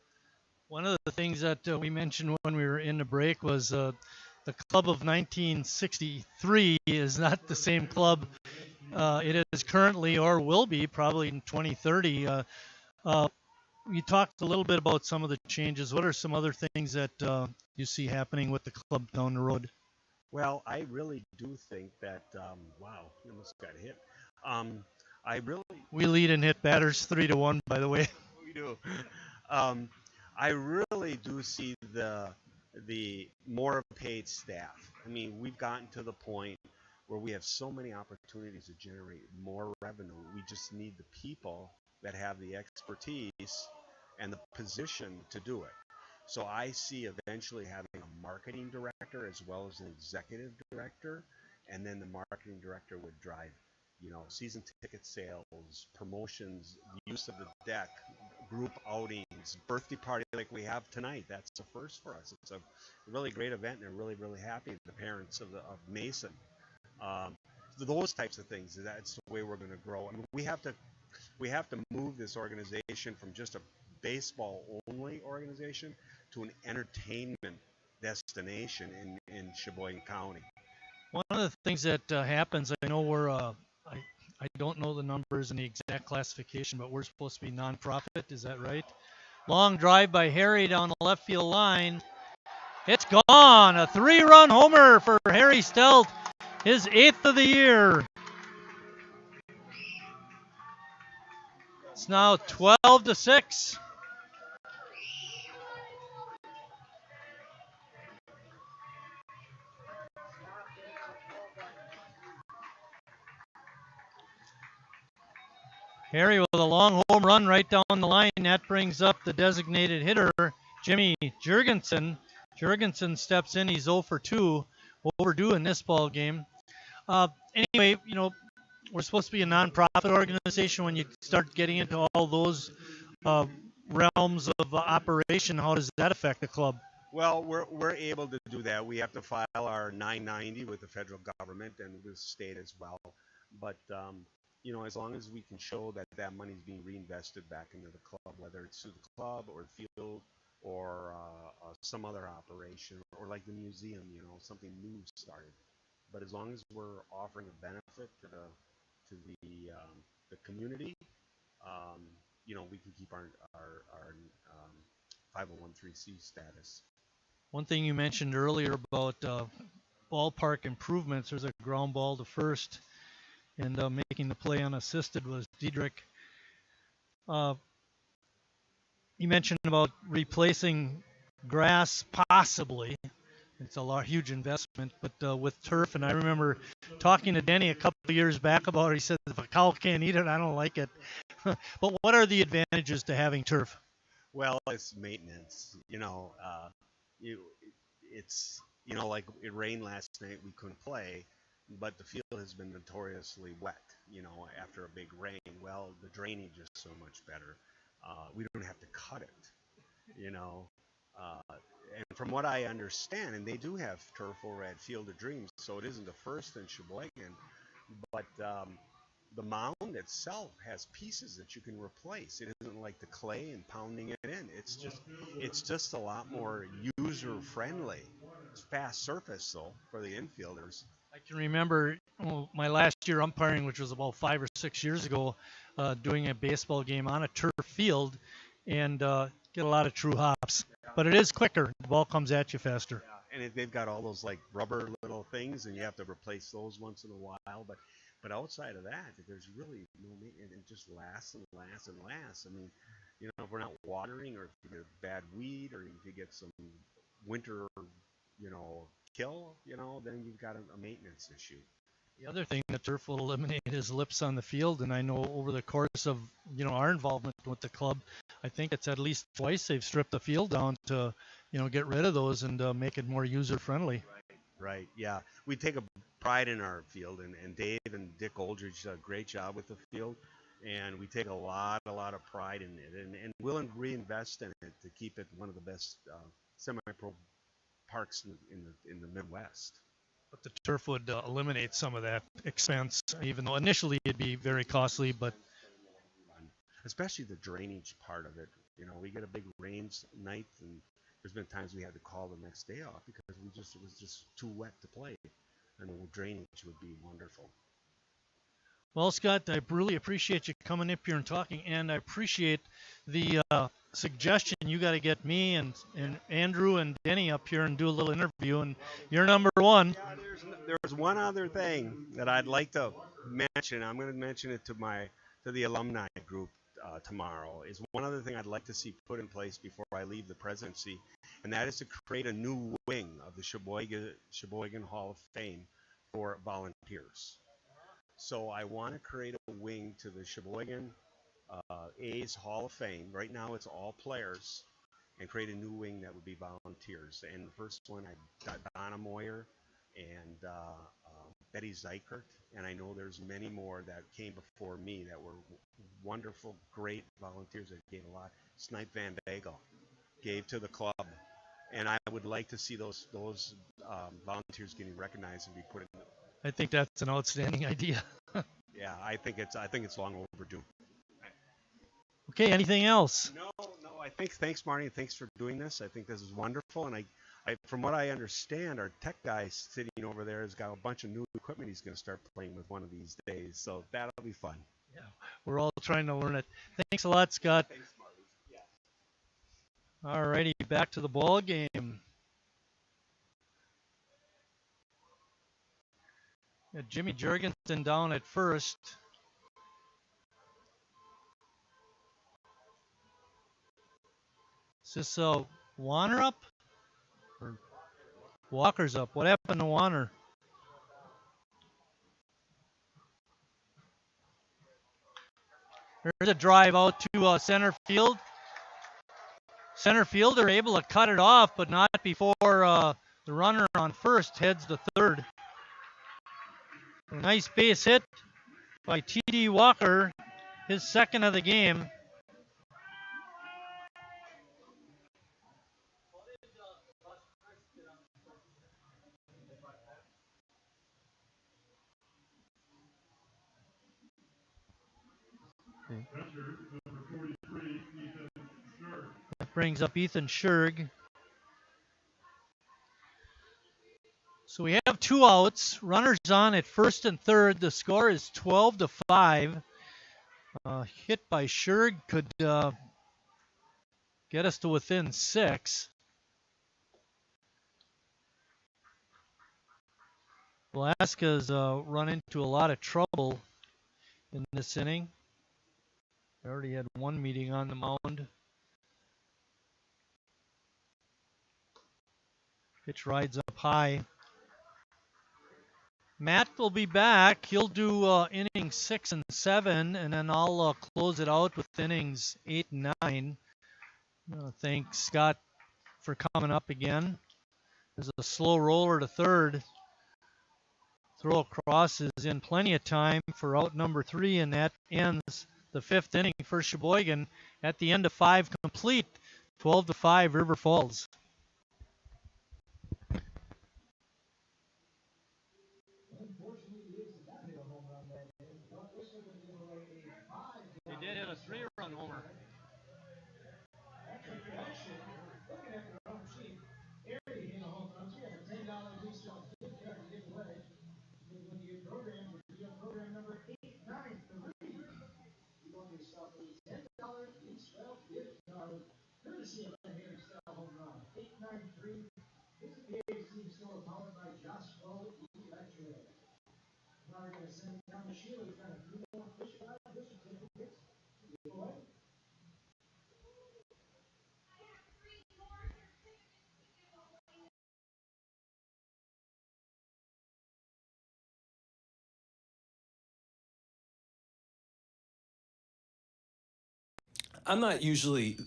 A: One of the things that we mentioned when we were in the break was the club of 1963 is not the same club it is currently or will be probably in 2030. You talked a little bit about some of the changes. What are some other things that you see happening with the club down the road?
K: Well, I really do think that, wow, you almost got hit.
A: We lead and hit batters 3-1, by the way.
K: We do. I really do see the more paid staff. We've gotten to the point where we have so many opportunities to generate more revenue. We just need the people that have the expertise and the position to do it. So I see eventually having a marketing director as well as an executive director, and then the marketing director would drive, season ticket sales, promotions, use of the deck, group outings, birthday party like we have tonight. That's a first for us. It's a really great event, and they're really, really happy, the parents of Mason. Those types of things, that's the way we're going to grow. We have to move this organization from just a baseball-only organization to an entertainment destination in Sheboygan County.
A: One of the things that happens, I know we're, I don't know the numbers and the exact classification, but we're supposed to be nonprofit. Is that right? Long drive by Harry down the left field line. It's gone. A 3-run homer for Harry Stelt, his 8th of the year. It's now 12-6. Harry with a long home run right down the line. That brings up the designated hitter, Jimmy Jurgensen. Jurgensen steps in. He's 0 for 2. overdue in this ball game. Anyway, we're supposed to be a nonprofit organization. When you start getting into all those uh, realms of operation, how does that affect the club?
K: Well, we're able to do that. We have to file our 990 with the federal government and with the state as well. But as long as we can show that that money is being reinvested back into the club, whether it's through the club or the field or some other operation, or like the museum, something new started. But as long as we're offering a benefit to the community, we can keep our 501c status.
A: One thing you mentioned earlier about ballpark improvements, there's a ground ball to first, and making the play unassisted was Diedrich. You mentioned about replacing grass, possibly. It's a huge investment, but with turf, and I remember talking to Denny a couple of years back about it. He said, if a cow can't eat it, I don't like it. But what are the advantages to having turf?
K: Well, it's maintenance. It's like it rained last night, we couldn't play, but the field has been notoriously wet. After a big rain. Well, the drainage is so much better. We don't have to cut it. And from what I understand, and they do have turf over at Field of Dreams, so it isn't the first in Sheboygan, but the mound itself has pieces that you can replace. It isn't like the clay and pounding it in. It's just a lot more user friendly. It's fast surface though for the infielders.
A: I can remember my last year umpiring, which was about 5 or 6 years ago, doing a baseball game on a turf field, and get a lot of true hops. But it is quicker. The ball comes at you faster.
K: Yeah, and they've got all those like rubber little things, and you have to replace those once in a while. But outside of that, there's really no maintenance. It just lasts and lasts and lasts. I mean, if we're not watering, or if you get a bad weed, or if you get some winter, kill, then you've got a maintenance issue.
A: The other thing that turf will eliminate is lips on the field, and I know over the course of our involvement with the club, I think it's at least twice they've stripped the field down to get rid of those and make it more user friendly.
K: Right. Yeah, we take a pride in our field, and Dave and Dick Aldridge did a great job with the field, and we take a lot of pride in it, and we'll reinvest in it to keep it one of the best semi-pro parks in the Midwest.
A: But the turf would eliminate some of that expense, even though initially it'd be very costly. But
K: especially the drainage part of it. We get a big rains night, and there's been times we had to call the next day off because it was just too wet to play, and the drainage would be wonderful.
A: Well, Scott, I really appreciate you coming up here and talking, and I appreciate the suggestion. You got to get me and Andrew and Denny up here and do a little interview, and you're number one.
K: Yeah, there's one other thing that I'd like to mention. I'm going to mention it to the alumni group tomorrow. Is one other thing I'd like to see put in place before I leave the presidency, and that is to create a new wing of the Sheboygan Hall of Fame for volunteers. So I want to create a wing to the Sheboygan A's Hall of Fame. Right now it's all players, and create a new wing that would be volunteers. And the first one, I got Donna Moyer and Betty Zeikert, and I know there's many more that came before me that were wonderful, great volunteers that gave a lot. Snipe Van Bagel gave to the club, and I would like to see those volunteers getting recognized and be put in.
A: I think that's an outstanding idea.
K: Yeah, I think it's long overdue.
A: Okay, anything else?
K: No. Thanks, Marty, and thanks for doing this. I think this is wonderful, and I from what I understand, our tech guy sitting over there has got a bunch of new equipment he's going to start playing with one of these days, so that'll be fun.
A: Yeah, we're all trying to learn it. Thanks a lot, Scott.
K: Thanks, Marty. Yeah.
A: All righty, back to the ball game. Jimmy Jurgensen down at first. Is this Warner up? Or Walker's up? What happened to Warner? There's a drive out to center field. Center fielder able to cut it off, but not before The runner on first heads to third. A nice base hit by T.D. Walker, his second of the game. That brings up Ethan Scherg. So we have 2 outs. Runners on at first and third. The score is 12-5. Hit by Scherg could get us to within 6. Velasquez run into a lot of trouble in this inning. They already had 1 meeting on the mound. Pitch rides up high. Matt will be back. He'll do innings 6 and 7, and then I'll close it out with innings 8 and 9. Thank Scott for coming up again. There's a slow roller to third. Throw across is in plenty of time for out number 3, and that ends the 5th inning for Sheboygan at the end of 5 complete. 12-5 River Falls. They did hit a 3-run homer.
F: I'm not usually...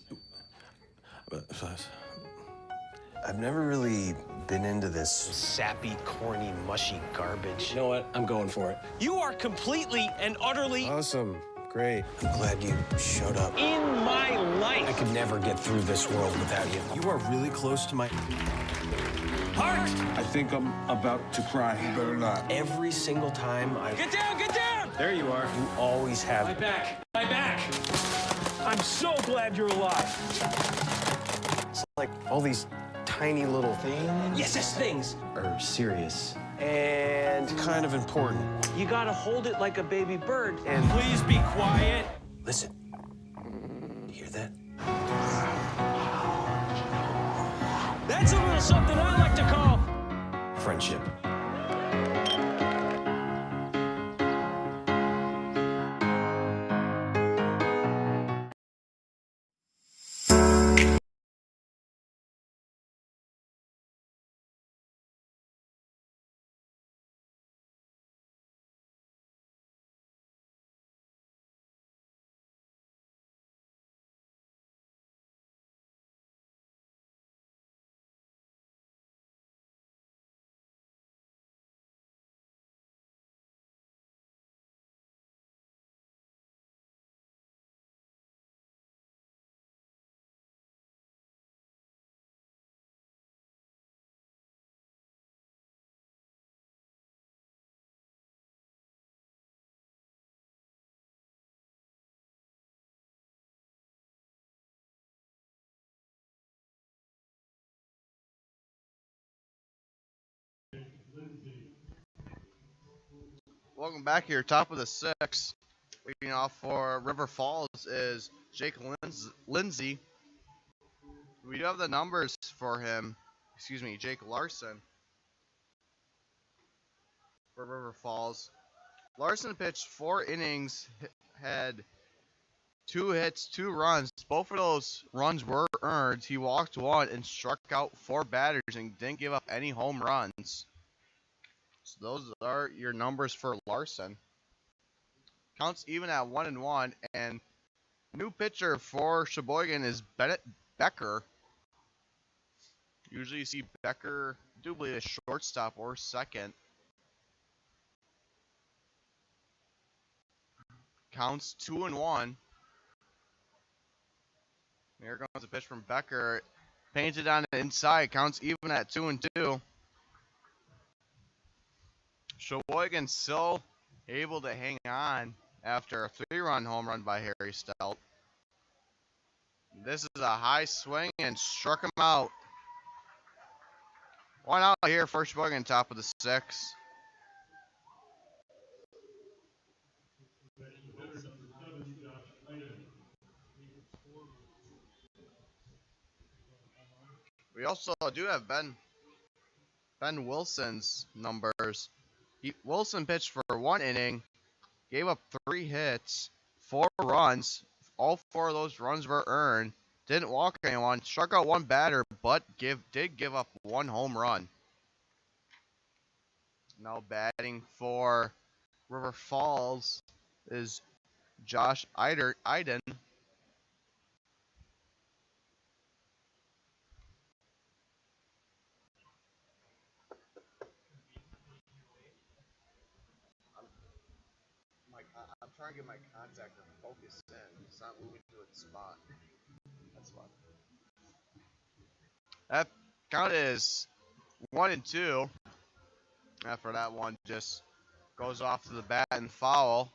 F: I've never really been into this sappy, corny, mushy garbage. You know what? I'm going for it. You are completely and utterly... Awesome. Great. I'm glad you showed up. In my life! I could never get through this world without you. You are really close to my... Heart!
G: I think I'm about to cry. You better not.
F: Every single time I...
E: Get down, get down!
F: There you are. You always have...
E: My back, my back! I'm so glad you're alive.
F: It's like all these tiny little things.
E: Yes, things.
F: Are serious and kind of important.
E: You gotta hold it like a baby bird.
F: And
E: please be quiet.
F: Listen. You hear that?
E: That's a little something I like to call
F: friendship.
J: Welcome back here, top of the 6th. Leading off for River Falls is Jake Lindsay. We do have the numbers for him. Excuse me, Jake Larson for River Falls. Larson pitched 4 innings, had 2 hits, 2 runs. Both of those runs were earned. He walked 1 and struck out 4 batters and didn't give up any home runs. So those are your numbers for Larson. Counts even at 1-1, and new pitcher for Sheboygan is Bennett Becker. Usually you see Becker do believe a shortstop or second. Counts 2-1. Here comes a pitch from Becker. Painted on the inside. Counts even at 2-2. Sheboygan still able to hang on after a 3-run home run by Harry Stout. This is a high swing and struck him out. 1 out here for Sheboygan, top of the 6th. We also do have Ben Wilson's numbers. Wilson pitched for 1 inning, gave up 3 hits, 4 runs. All 4 of those runs were earned. Didn't walk anyone, struck out 1 batter, but did give up 1 home run. Now batting for River Falls is Josh Iden. I'm trying to get my contactor focused in. It's not moving to its spot. That's why. That count is 1-2. After that one just goes off to the bat and foul.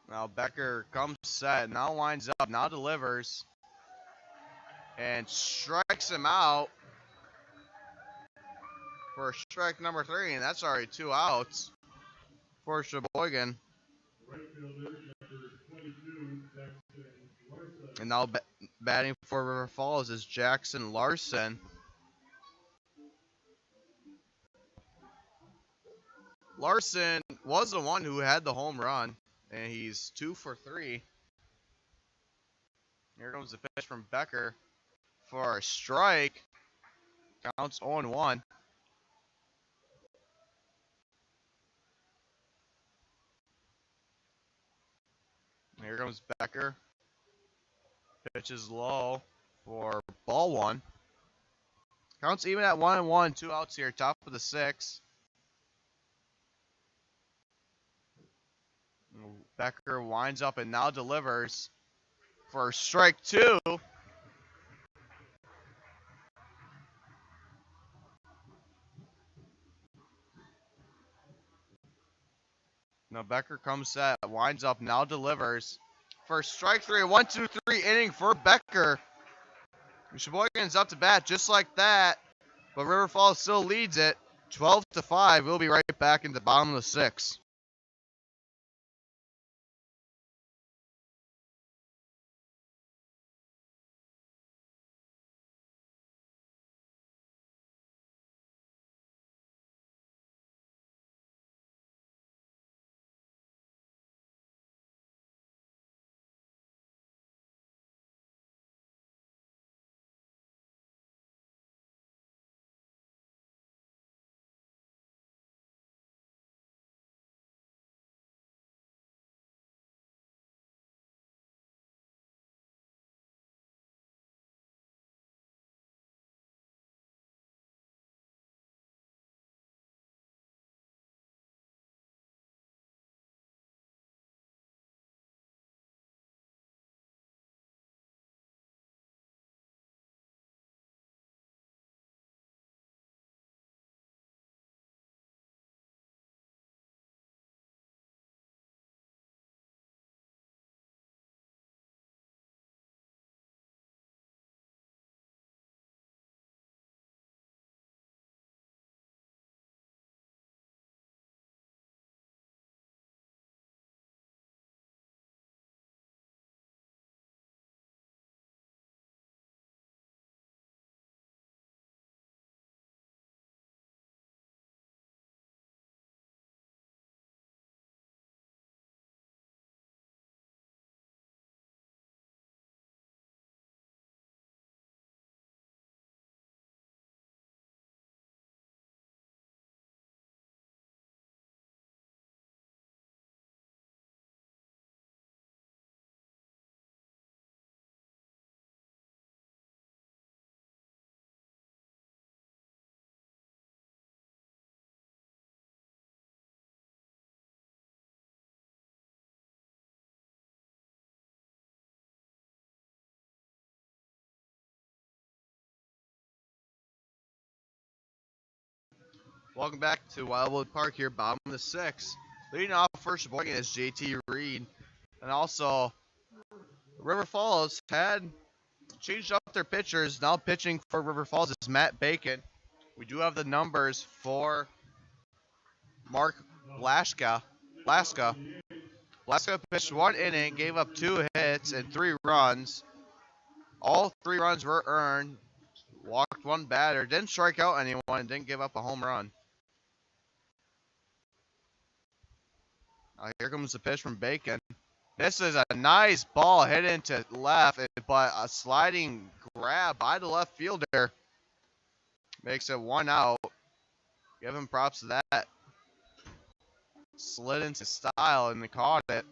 J: Now Becker comes set, now winds up, now delivers, and strikes him out for strike number 3, and that's already 2 outs for Sheboygan. And now batting for River Falls is Jackson Larson. Larson was the one who had the home run, and he's 2 for 3. Here comes the pitch from Becker for a strike. Counts 0-1. Here comes Becker. Pitch is low for ball 1. Counts even at 1-1. 2 outs here, top of the 6th. Becker winds up and now delivers for strike 2. Now Becker comes set, winds up, now delivers for strike 3. 1-2-3 inning for Becker. Sheboygan's up to bat just like that, but River Falls still leads it 12-5. We'll be right back in the bottom of the 6th. Welcome back to Wildwood Park here, bottom of the sixth. Leading off first Sheboygan is JT Reed. And also, River Falls had changed up their pitchers. Now pitching for River Falls is Matt Bacon. We do have the numbers for Mark Blaska. Blaska pitched 1 inning, gave up 2 hits and 3 runs. All 3 runs were earned. Walked 1 batter, didn't strike out anyone, and didn't give up a home run. Now here comes the pitch from Bacon. This is a nice ball hit into left, but a sliding grab by the left fielder makes it 1 out. Give him props to that. Slid into style and they caught it.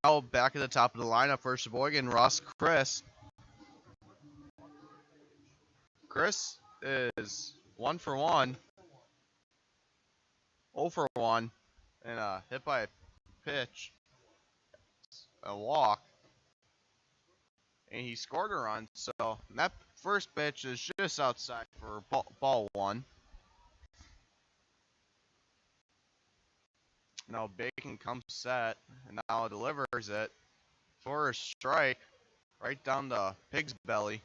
J: Now back at the top of the lineup for Sheboygan, Ross Chris. Chris is 1 for 1. 0 for 1. And hit by a pitch. A walk. And he scored a run. So that first pitch is just outside for ball 1. Now Bacon comes set and now delivers it for a strike right down the pig's belly.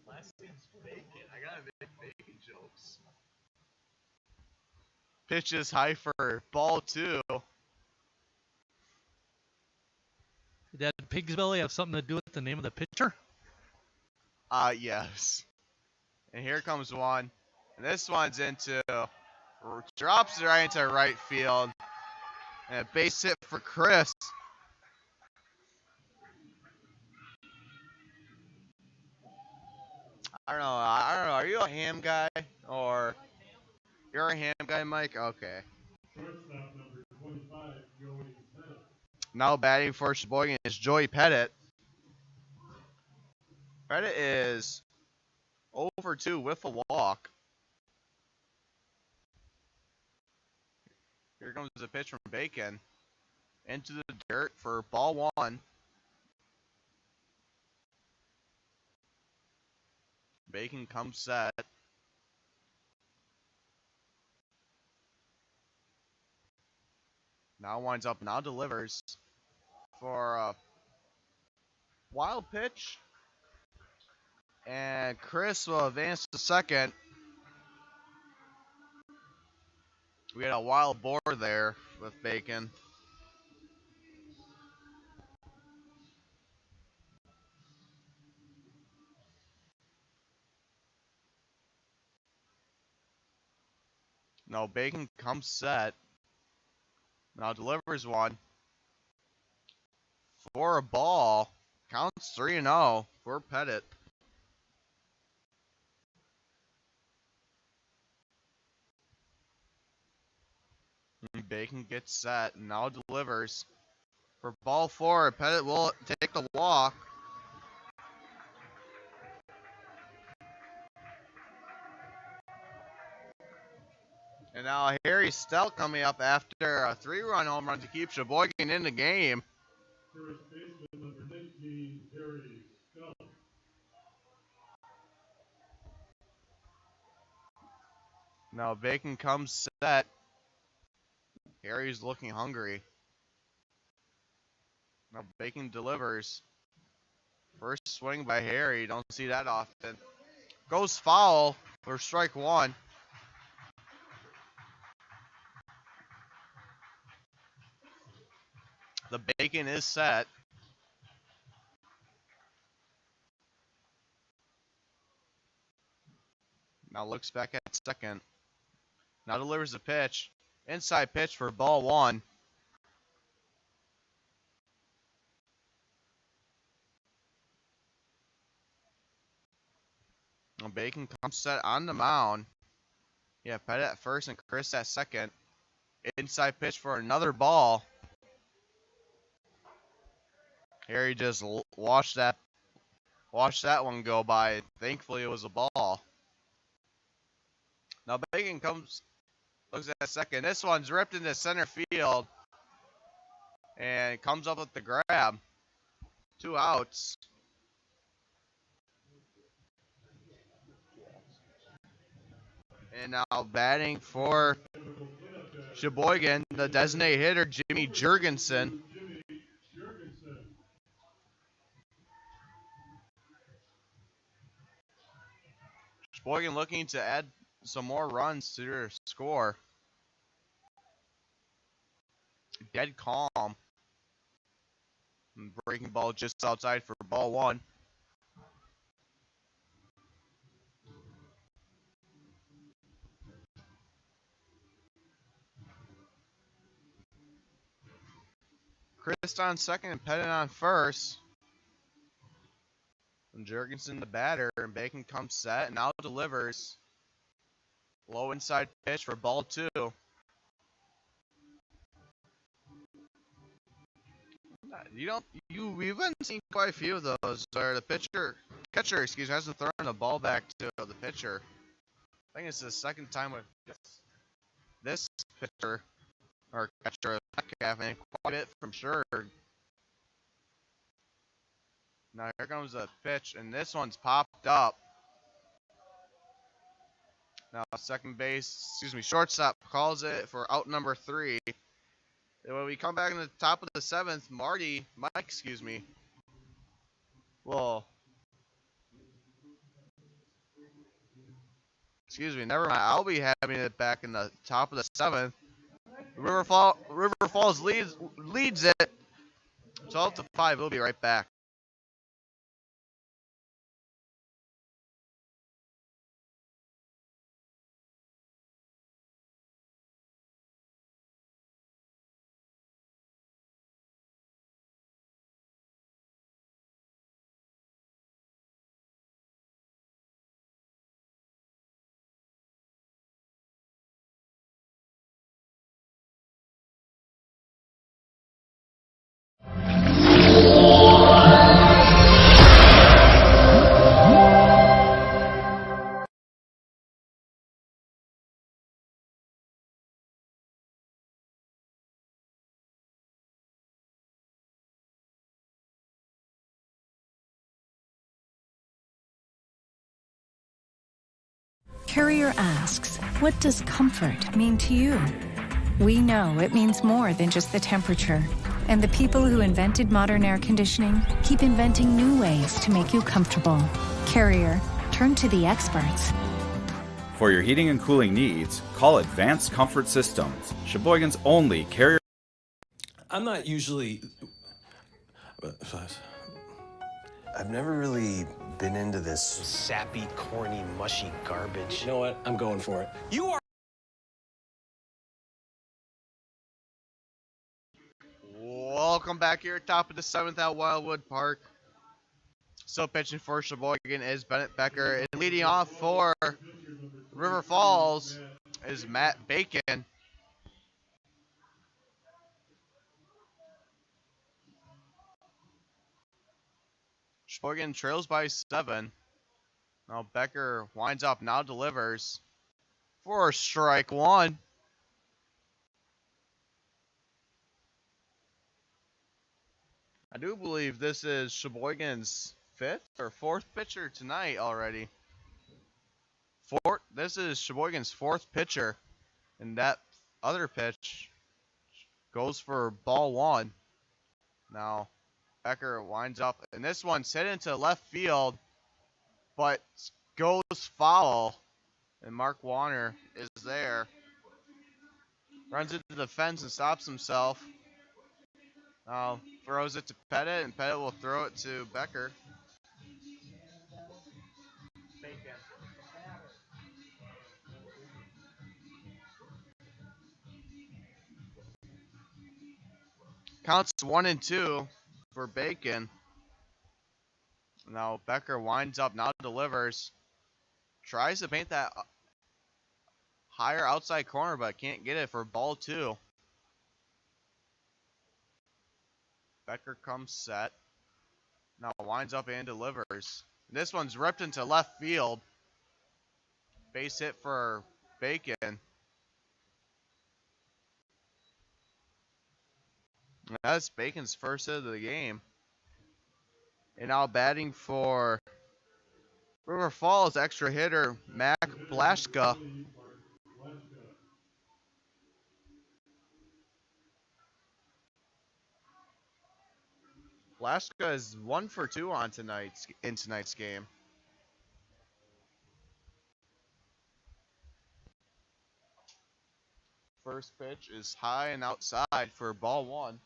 J: I gotta make bacon jokes. Pitch is high for ball 2.
A: Did that pig's belly have something to do with the name of the pitcher?
J: Yes. And here comes one. And this one's drops it right into right field. And a base hit for Chris. I don't know. Are you a ham guy? Or you're a ham guy, Mike? Okay.
B: Shortstop number 25, Joey Pettit.
J: Now batting for Sheboygan is Joey Pettit. Pettit is 0 for 2 with a walk. Here comes the pitch from Bacon. Into the dirt for ball 1. Bacon comes set. Now winds up, now delivers for a wild pitch. And Chris will advance to second. We had a wild boar there with Bacon. Now Bacon comes set. Now delivers one. For a ball. Counts 3-0 for Pettit. Bacon gets set and now delivers. For ball 4, Pettit will take the walk. And now Harry Stout coming up after a 3-run home run to keep Sheboygan in the game.
B: First baseman number 19, Harry Stout.
J: Now Bacon comes set. Harry's looking hungry. Now Bacon delivers. First swing by Harry. Don't see that often. Goes foul for strike 1. The Bacon is set. Now looks back at second. Now delivers the pitch. Inside pitch for ball 1. Now Bacon comes set on the mound. Yeah, Pettit at first and Chris at second. Inside pitch for another ball. Harry just watched that one go by. Thankfully, it was a ball. Now Bacon looks at second. This one's ripped into center field. and comes up with the grab. 2 outs. And now batting for Sheboygan, the designated hitter, Jimmy Jurgensen. Sheboygan looking to add some more runs to their score. Dead calm. Breaking ball just outside for ball 1. Chris on second and Pettit on first. And Jurgensen the batter, and Bacon comes set and now delivers. Low inside pitch for ball 2. We've been seeing quite a few of those where the catcher hasn't thrown the ball back to the pitcher. I think it's the second time with this pitcher or catcher and quite a bit from Sherg. Now here comes a pitch, and this one's popped up. Now shortstop calls it for out number 3. And when we come back in the top of the 7th, never mind. I'll be having it back in the top of the 7th. River Falls leads it 12-5. We'll be right back.
C: Carrier asks, what does comfort mean to you? We know it means more than just the temperature. And the people who invented modern air conditioning keep inventing new ways to make you comfortable. Carrier, turn to the experts.
D: For your heating and cooling needs, call Advanced Comfort Systems, Sheboygan's only Carrier.
F: I'm not usually... I've never really been into this sappy, corny, mushy garbage. You know what? I'm going for it. You are...
J: Welcome back here at top of the 7th at Wildwood Park. Still pitching for Sheboygan is Bennett Becker. And leading off for River Falls is Matt Bacon. Sheboygan trails by 7. Now Becker winds up, now delivers for strike 1. I do believe this is Sheboygan's 5th or 4th pitcher tonight already. This is Sheboygan's 4th pitcher, and that other pitch goes for ball 1. Now Becker winds up, and this one's hit into left field, but goes foul, and Mark Warner is there. Runs into the fence and stops himself. Now throws it to Pettit, and Pettit will throw it to Becker. Counts 1-2 for Bacon. Now Becker winds up, now delivers. Tries to paint that higher outside corner, but can't get it for ball 2. Becker comes set. Now winds up and delivers. This one's ripped into left field. Base hit for Bacon. That's Bacon's first hit of the game. And now batting for River Falls, extra hitter Mac Blaschka. Blaschka is 1 for 2 on tonight's game. First pitch is high and outside for ball 1.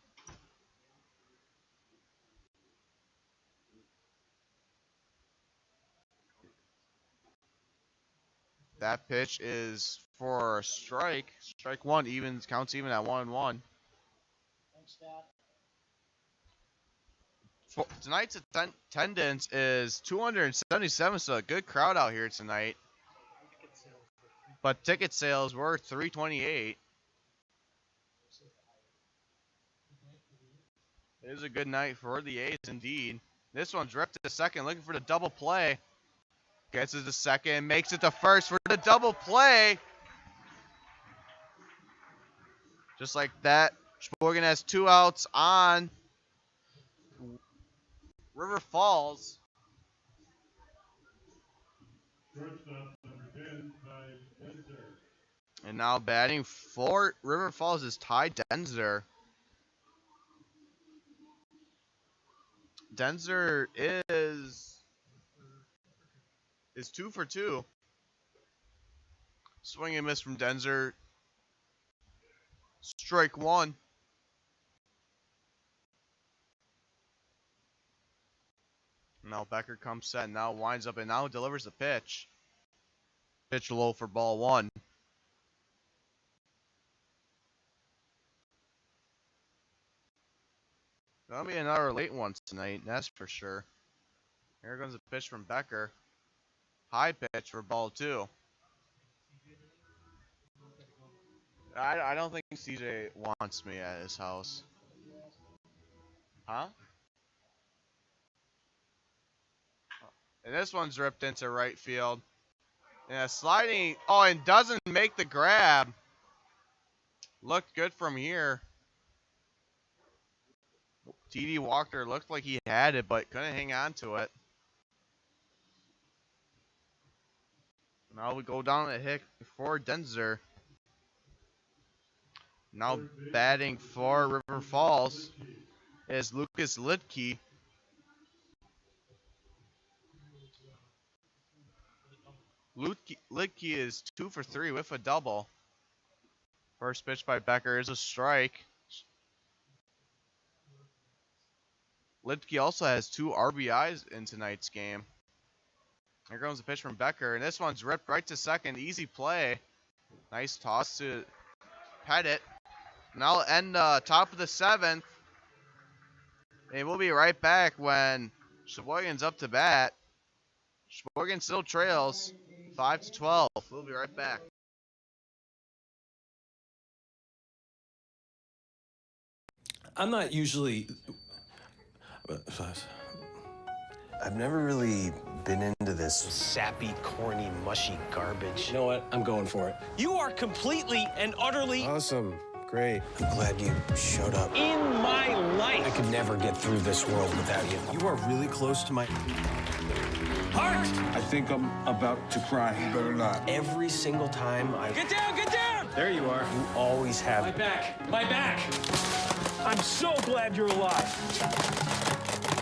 J: That pitch is for a strike. Strike 1 counts even at 1-1. Tonight's attendance is 277, so a good crowd out here tonight. But ticket sales were 328. It is a good night for the A's indeed. This one's ripped to second, looking for the double play. Gets it to second, makes it to first for the double play. Just like that, Sheboygan has 2 outs on River Falls.
B: Shortstop number 10, Ty Denzer.
J: And now batting for River Falls is Ty Denzer. Denzer is 2 for 2. Swing and miss from Denzer. Strike 1. Now Becker comes set, now winds up and now delivers the pitch. Pitch low for ball 1. Gonna be another late one tonight, that's for sure. Here comes a pitch from Becker. High pitch for ball 2. I don't think CJ wants me at his house. Huh? And this one's ripped into right field. And a sliding, and doesn't make the grab. Looked good from here. TD Walker looked like he had it, but couldn't hang on to it. Now we go down a hit for Denzer. Now batting for River Falls is Lucas Lidke. Lidke is 2 for 3 with a double. First pitch by Becker is a strike. Lidke also has 2 RBIs in tonight's game. Here comes the pitch from Becker, and this one's ripped right to second. Easy play. Nice toss to Pettit. Now we'll end top of the 7th. And we'll be right back when Sheboygan's up to bat. Sheboygan still trails 5-12. We'll be right back.
F: I'm not usually... I've never really been into this sappy, corny, mushy garbage. You know what? I'm going for it. You are completely and utterly... Awesome. Great. I'm glad you showed up. In my life. I could never get through this world without you. You are really close to my... Heart!
G: I think I'm about to cry. You better not.
F: Every single time I...
E: Get down, get down!
F: There you are. You always have...
E: My back, my back! I'm so glad you're alive.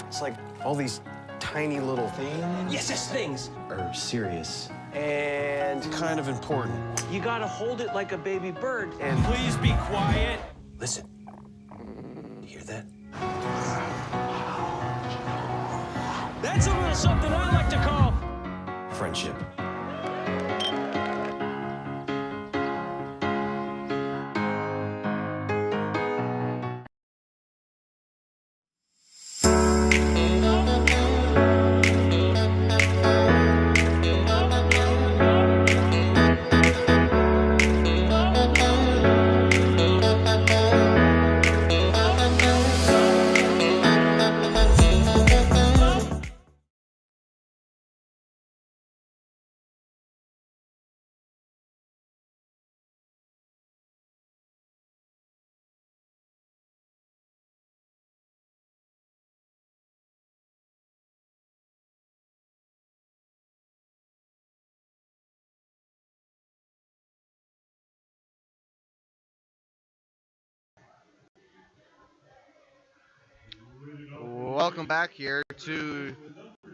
F: It's like all these tiny little things. Yes, things are serious and kind of important.
E: You gotta hold it like a baby bird.
F: And
E: please be quiet.
F: Listen, you hear that?
E: That's a little something I like to call
F: Friendship.
J: welcome back here to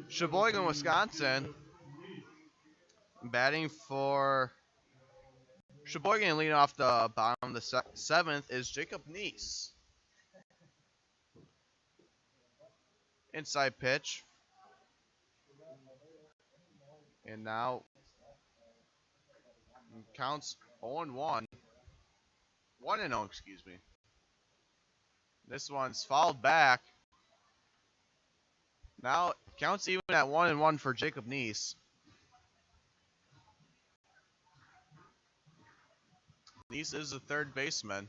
J: Sheboygan, Wisconsin. Batting for Sheboygan, leading off the bottom of the seventh, is Jacob Neese. Inside pitch. And now counts 0-1. 1-0, excuse me. This one's fouled back. Now counts even at 1-1 for Jacob Neese. Neese is the third baseman.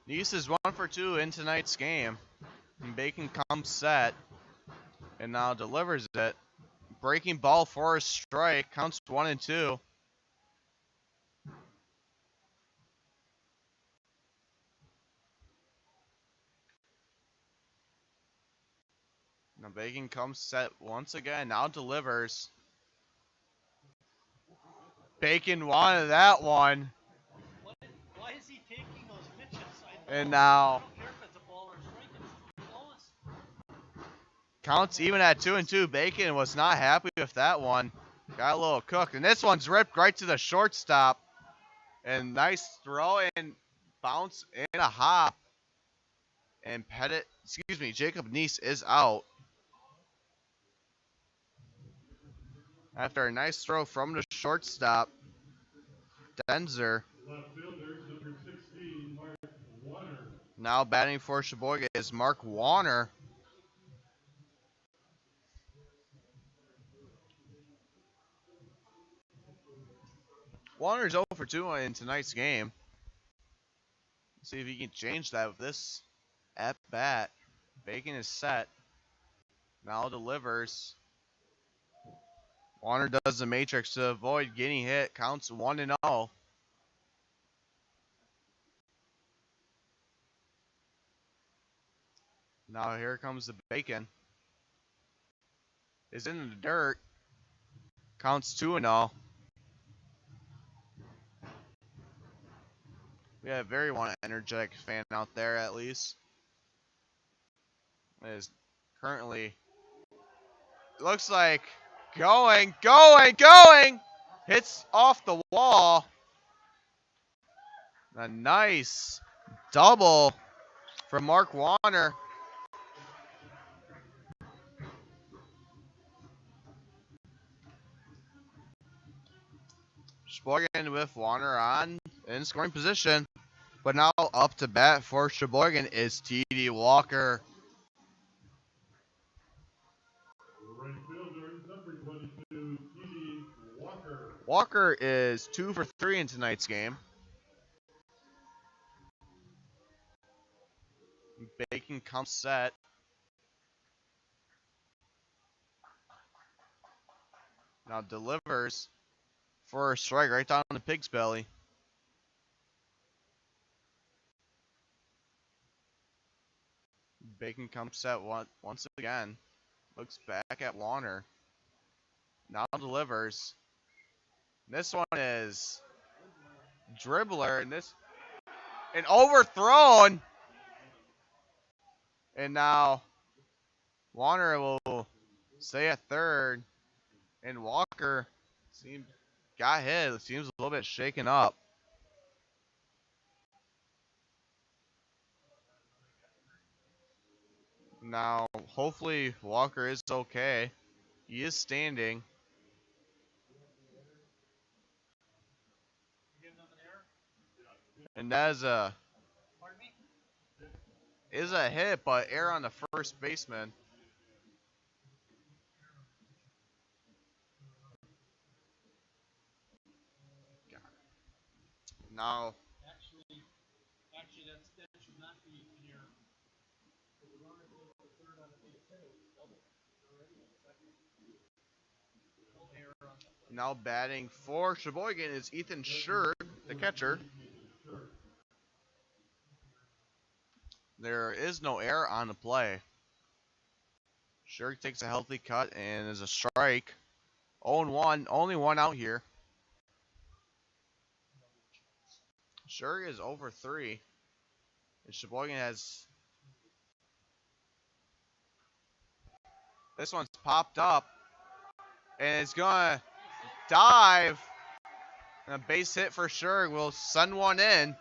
J: Neese is 1 for 2 in tonight's game. And Bacon comes set and now delivers it. Breaking ball for a strike. Counts 1-2. Now Bacon comes set once again. Now delivers. Bacon wanted that one.
A: Why is he taking those pitches?
J: And now
A: I don't care if it's a ball or a strike. It's close.
J: counts even at 2-2. Bacon was not happy with that one. Got a little cooked. And this one's ripped right to the shortstop. And nice throw and bounce and a hop. And Jacob Neese is out. After a nice throw from the shortstop, Denzer.
B: Left fielder, number 16, Mark Warner.
J: Now batting for Sheboygan is Mark Warner. Warner's 0 for 2 in tonight's game. Let's see if he can change that with this at bat. Bacon is set. Now delivers. Warner does the matrix to avoid getting hit. Counts 1-0. Now here comes the Bacon. Is in the dirt. Counts 2-0. We have very one energetic fan out there at least. It is currently, looks like going. Hits off the wall. A nice double from Mark Warner. Sheboygan with Warner on in scoring position. But now up to bat for Sheboygan is T.D. Walker.
B: Right fielder, number 22, T.D. Walker.
J: Walker is 2 for 3 in tonight's game. Bacon comes set. Now delivers for a strike right down the pig's belly. Bacon comes set once again. Looks back at Warner. Now delivers. This one is dribbler, and overthrown. And now Warner will stay at third. And Walker got hit. Seems a little bit shaken up. Now, hopefully Walker is okay. He is standing. And that is a hit, but error on the first baseman. Now,
A: Actually, that should not be here.
J: now batting for Sheboygan is Ethan Schur, the catcher. There is no error on the play. Schur takes a healthy cut and is a strike. 0-1, only one out here. Shurg is over 3. And Sheboygan has... This one's popped up. And it's going to dive. And a base hit for Shurg will send one in.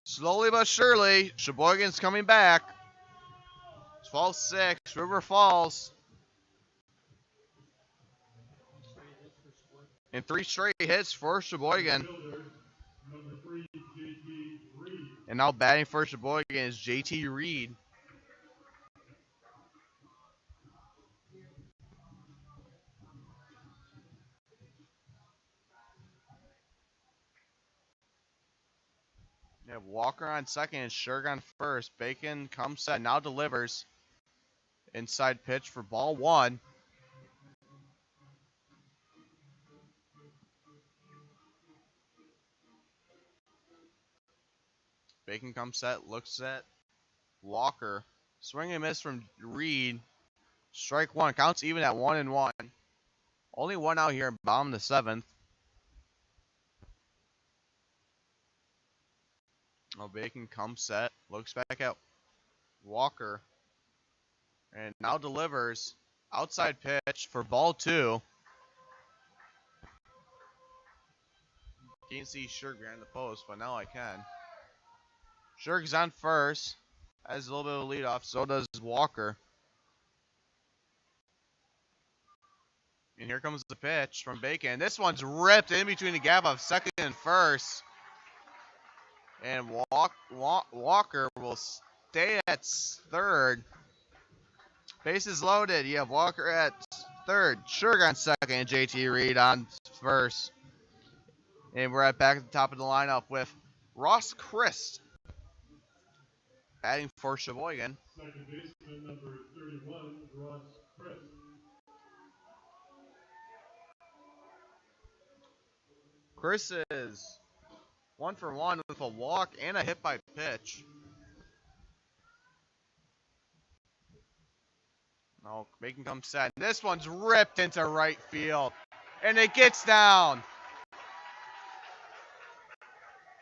J: Slowly but surely, Sheboygan's coming back. 12-6, River Falls. And 3 straight hits for Sheboygan. And now batting for Sheboygan is JT Reed. You have Walker on second and Shurg on first. Bacon comes set, now delivers. Inside pitch for ball 1. Bacon comes set, looks at Walker. Swing and miss from Reed. Strike 1. Counts even at 1-1. Only one out here, bottom of the 7th. Oh, Bacon comes set, looks back at Walker. And now delivers. Outside pitch for ball 2. Can't see Shurg behind the post, but now I can. Shurg's on first. Has a little bit of a leadoff. So does Walker. And here comes the pitch from Bacon. This one's ripped in between the gap of second and first. And Walker will stay at third. Bases loaded. You have Walker at third. Shurg on second. And JT Reed on first. And we're back at the top of the lineup with Ross Christ batting for Sheboygan.
B: Second baseman number 31, Ross Christ.
J: Chris is 1 for 1 with a walk and a hit by pitch. Oh, Bacon comes set. This one's ripped into right field. And it gets down.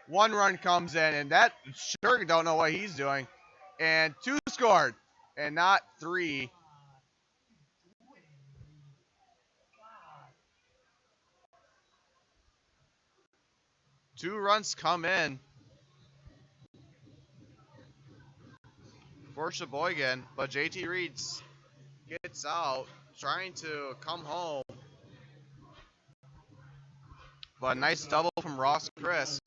J: 1 run comes in, and that sure don't know what he's doing. And 2 scored, and not 3. Two runs come in for Sheboygan, but JT Reed gets out, trying to come home. But a nice double from Ross Chris.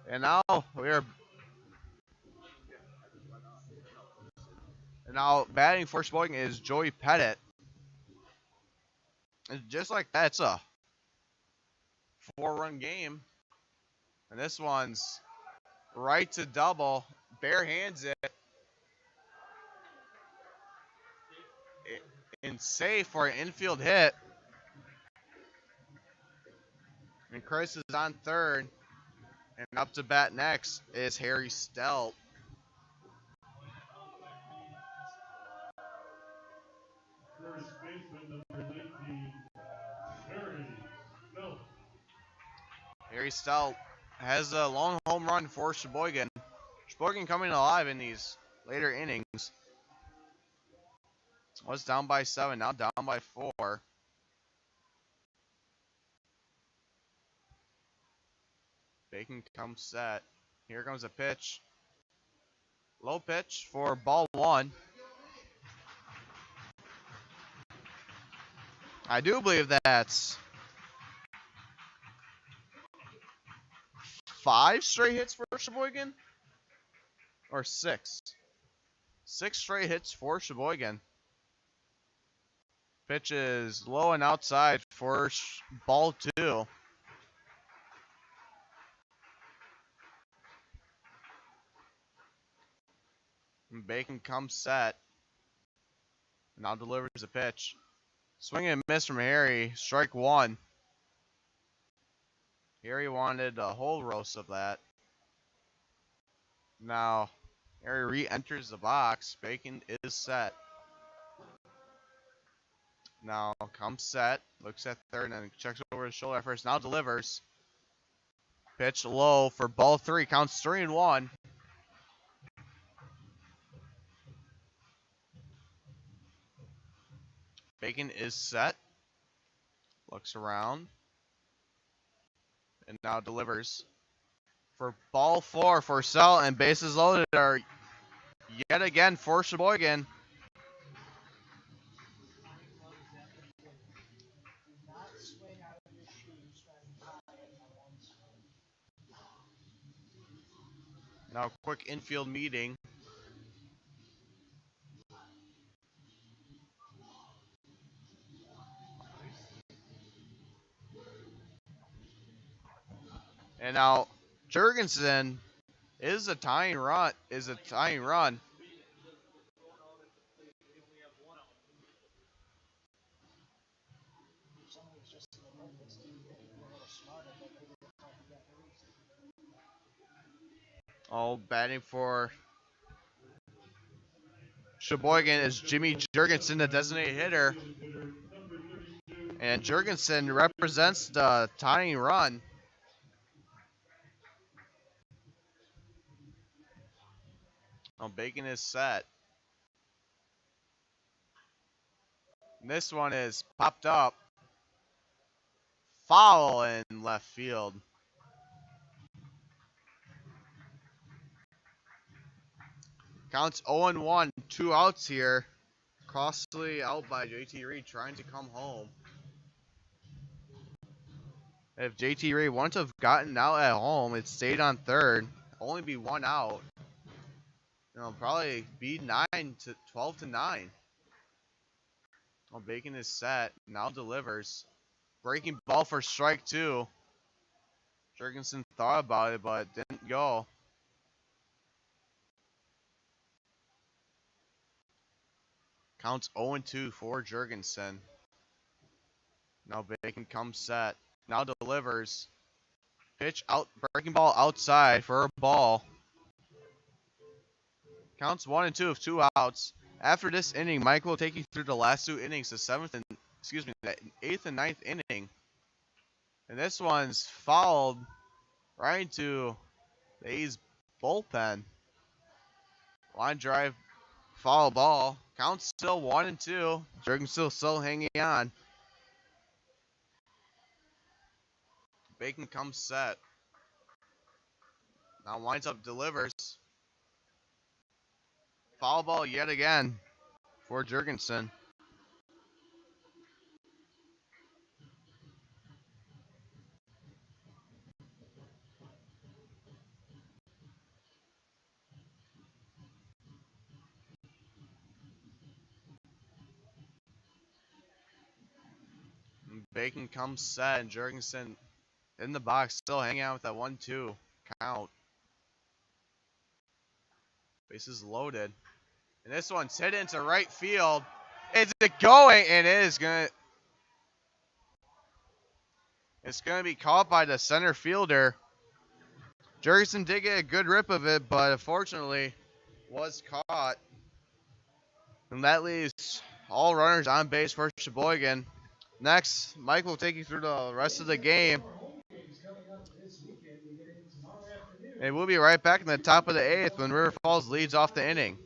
J: And now batting for Sheboygan is Joey Pettit. And just like that, it's a 4-run game. And this one's right to double. Bare hands it. And safe for an infield hit. And Chris is on third. And up to bat next is Harry Stelp.
B: First baseman number 19, Harry Stelp.
J: Harry Stelp has a long home run for Sheboygan. Sheboygan coming alive in these later innings. Was down by 7, now down by 4. Bacon comes set. Here comes a pitch. Low pitch for ball 1. I do believe that's 5 straight hits for Sheboygan? Or 6? 6 straight hits for Sheboygan. Pitch is low and outside for ball 2. And Bacon comes set. Now delivers a pitch. Swing and miss from Harry. Strike 1. Harry wanted a whole roast of that. Now, Harry re-enters the box. Bacon is set. Now comes set, looks at third, and then checks over his shoulder at first. Now delivers. Pitch low for ball 3. Counts 3-1. Bacon is set. Looks around. And now delivers. For ball 4 for Sell, and bases loaded are yet again for Sheboygan. Now quick infield meeting. And now Jurgensen is a tying run. Oh, batting for Sheboygan is Jimmy Jurgensen, the designated hitter. And Jurgensen represents the tying run. Oh, Bacon is set. And this one is popped up. Foul in left field. Counts 0-1, 2 outs here. Costly out by JT Reed trying to come home. If JT Reed wouldn't have gotten out at home, it stayed on third. Only be 1 out. It'll probably be 12-9. Well, Bacon is set. Now delivers. Breaking ball for strike 2. Jurgensen thought about it, but didn't go. Counts 0-2 for Jurgensen. Now Bacon comes set. Now delivers. Pitch out, breaking ball outside for a ball. Counts 1-2 of 2 outs. After this inning, Mike will take you through the last 2 innings, the 8th and 9th inning. And this one's fouled right into the A's bullpen. Line drive, foul ball. Counts still 1-2. Jurgensen still hanging on. Bacon comes set. Now winds up, delivers. Foul ball yet again for Jurgensen. Bacon comes set, and Jurgensen in the box, still hanging out with that 1-2 count. Bases loaded. And this one's hit into right field. Is it going? And it's gonna be caught by the center fielder. Jurgensen did get a good rip of it, but unfortunately was caught. And that leaves all runners on base for Sheboygan. Next, Mike will take you through the rest of the game. And we'll be right back in the top of the 8th when River Falls leads off the inning.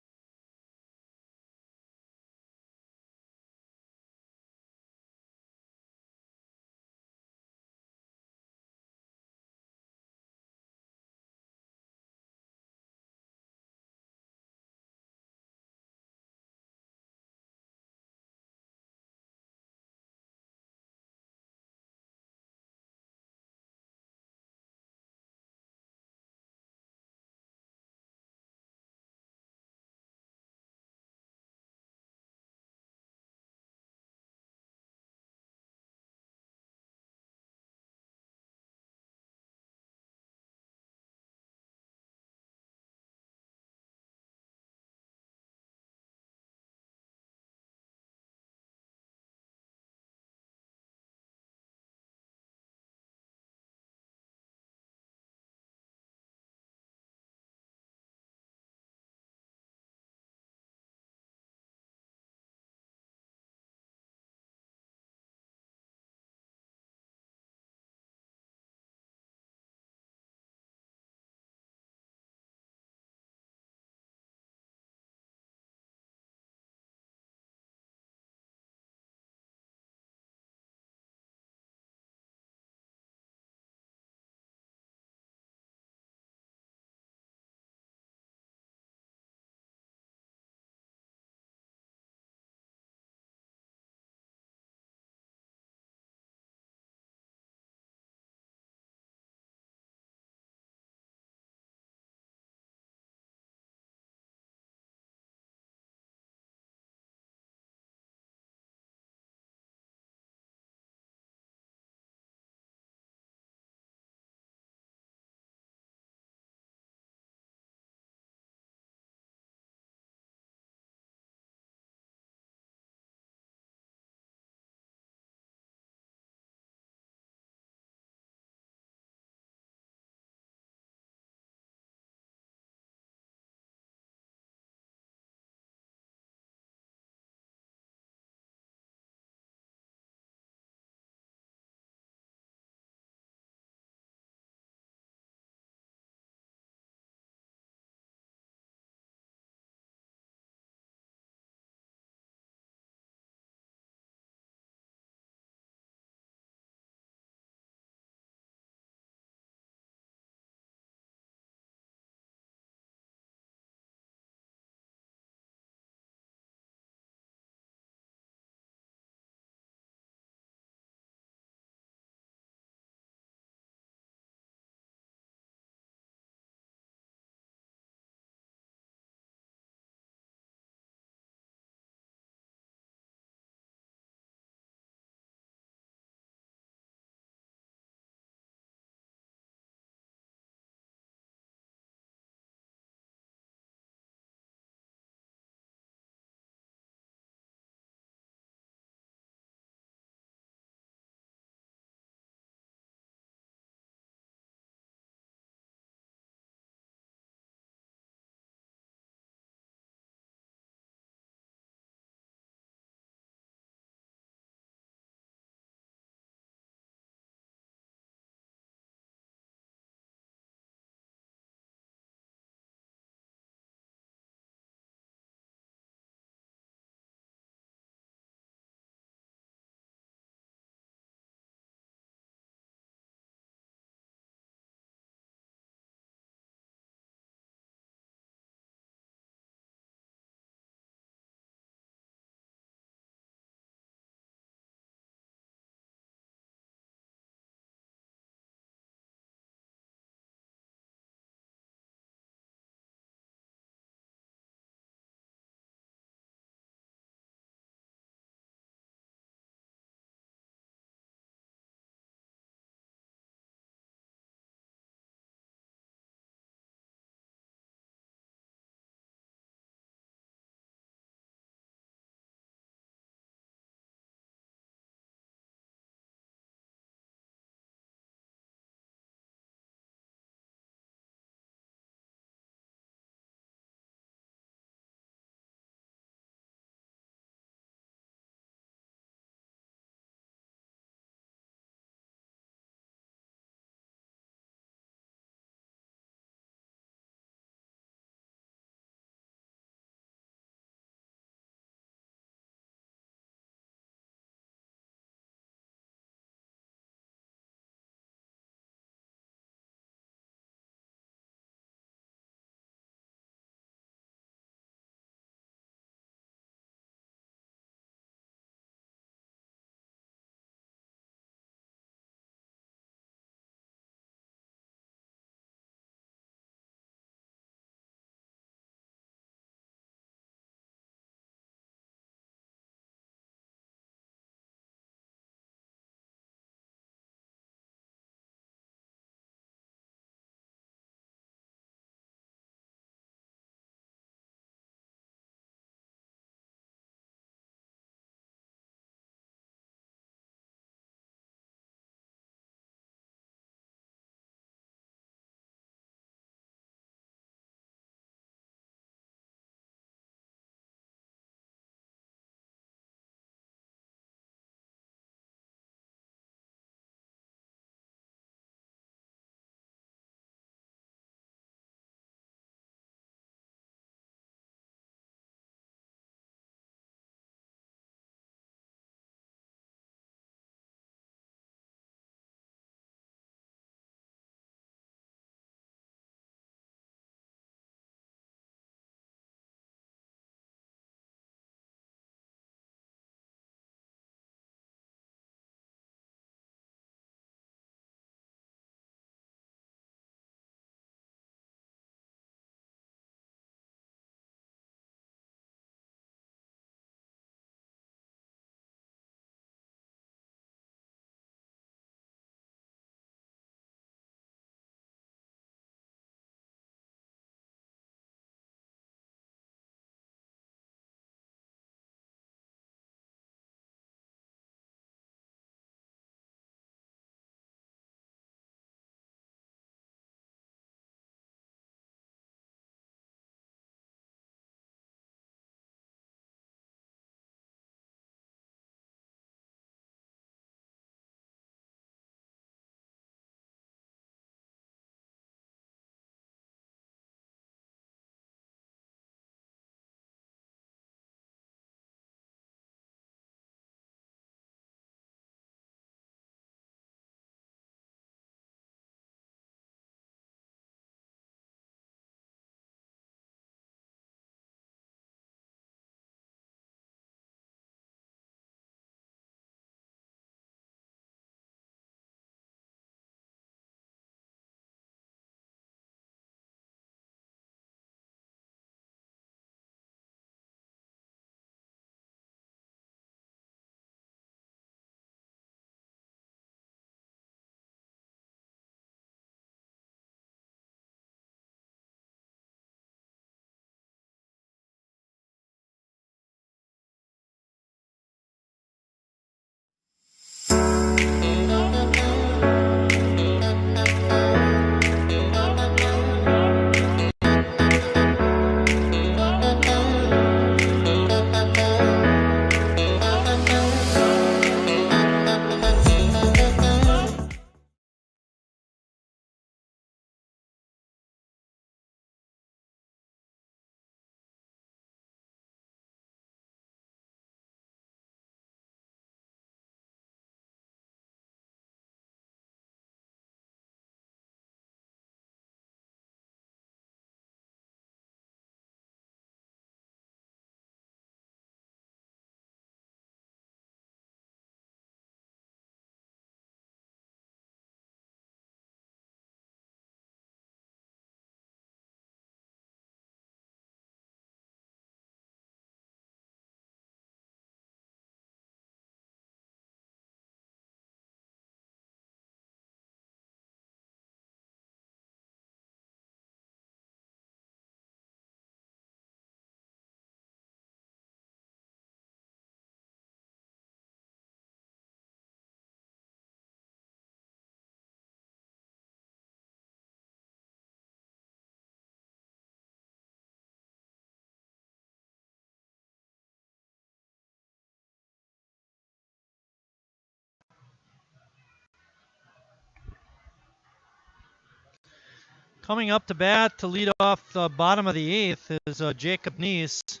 A: Coming up to bat to lead off the bottom of the eighth is Jacob Neese.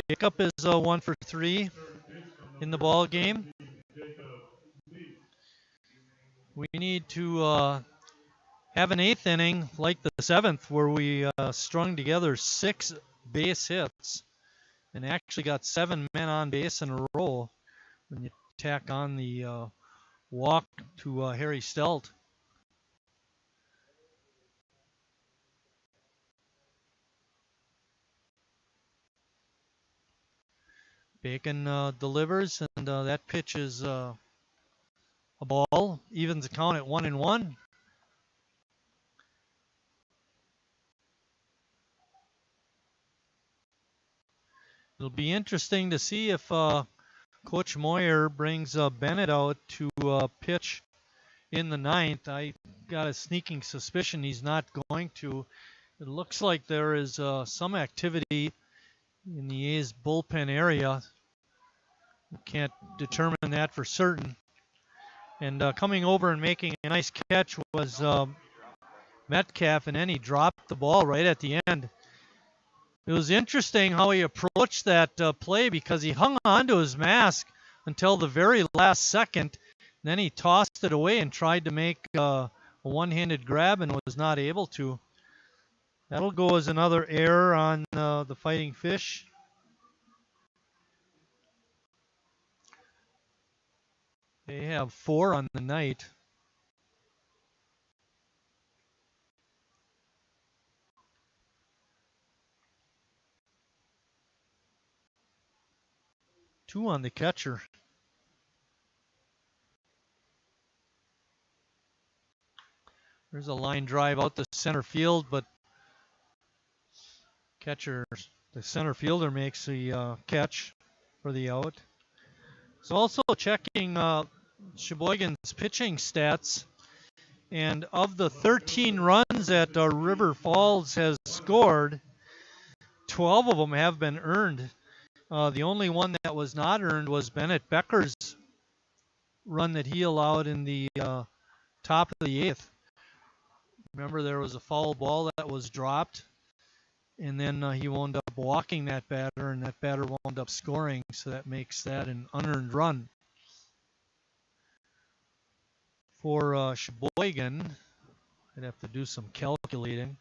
A: Jacob is 1 for 3 in the ball game. We need to have an eighth inning like the seventh where we strung together 6 base hits and actually got 7 men on base in a row when you tack on the walk to Harry Stelt. Bacon delivers, and that pitch is a ball. Evens the count at 1-1. It'll be interesting to see if Coach Moyer brings Bennett out to pitch in the ninth. I got a sneaking suspicion he's not going to. It looks like there is some activity in the A's bullpen area. We can't determine that for certain. And coming over and making a nice catch was Metcalf, and then he dropped the ball right at the end. It was interesting how he approached that play because he hung onto his mask until the very last second. Then he tossed it away and tried to make a one-handed grab and was not able to. That'll go as another error on the Fighting Fish. They have 4 on the night. Two on the catcher. There's a line drive out the center field, but catcher, the center fielder makes the catch for the out. So also checking Sheboygan's pitching stats, and of the 13 runs that River Falls has scored, 12 of them have been earned. The only one that was not earned was Bennett Becker's run that he allowed in the top of the eighth. Remember, there was a foul ball that was dropped, and then he wound up walking that batter, and that batter wound up scoring, so that makes that an unearned run. For Sheboygan, I'd have to do some calculating.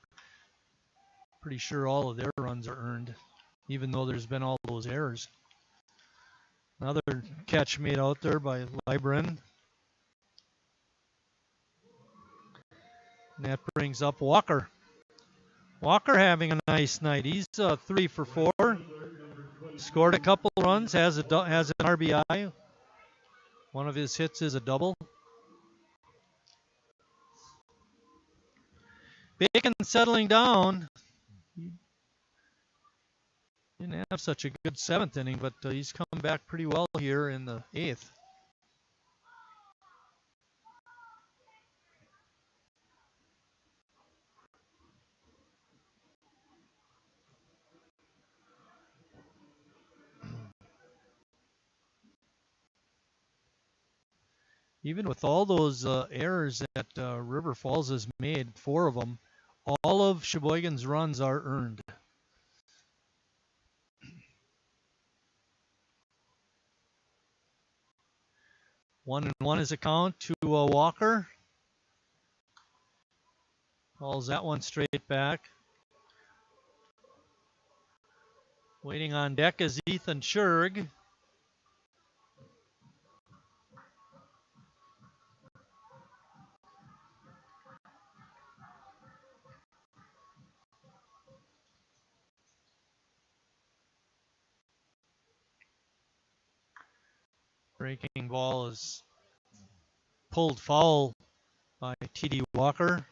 A: Pretty sure all of their runs are earned, even though there's been all those errors. Another catch made out there by Libren. And that brings up Walker. Walker having a nice night. He's 3 for 4. Scored a couple runs, has an RBI. One of his hits is a double. Bacon settling down. He didn't have such a good 7th inning, but he's come back pretty well here in the 8th. Even with all those errors that River Falls has made, 4 of them, all of Sheboygan's runs are earned. One and one is a count to Walker. Calls that one straight back. Waiting on deck is Ethan Scherg. Breaking ball is pulled foul by T.D. Walker.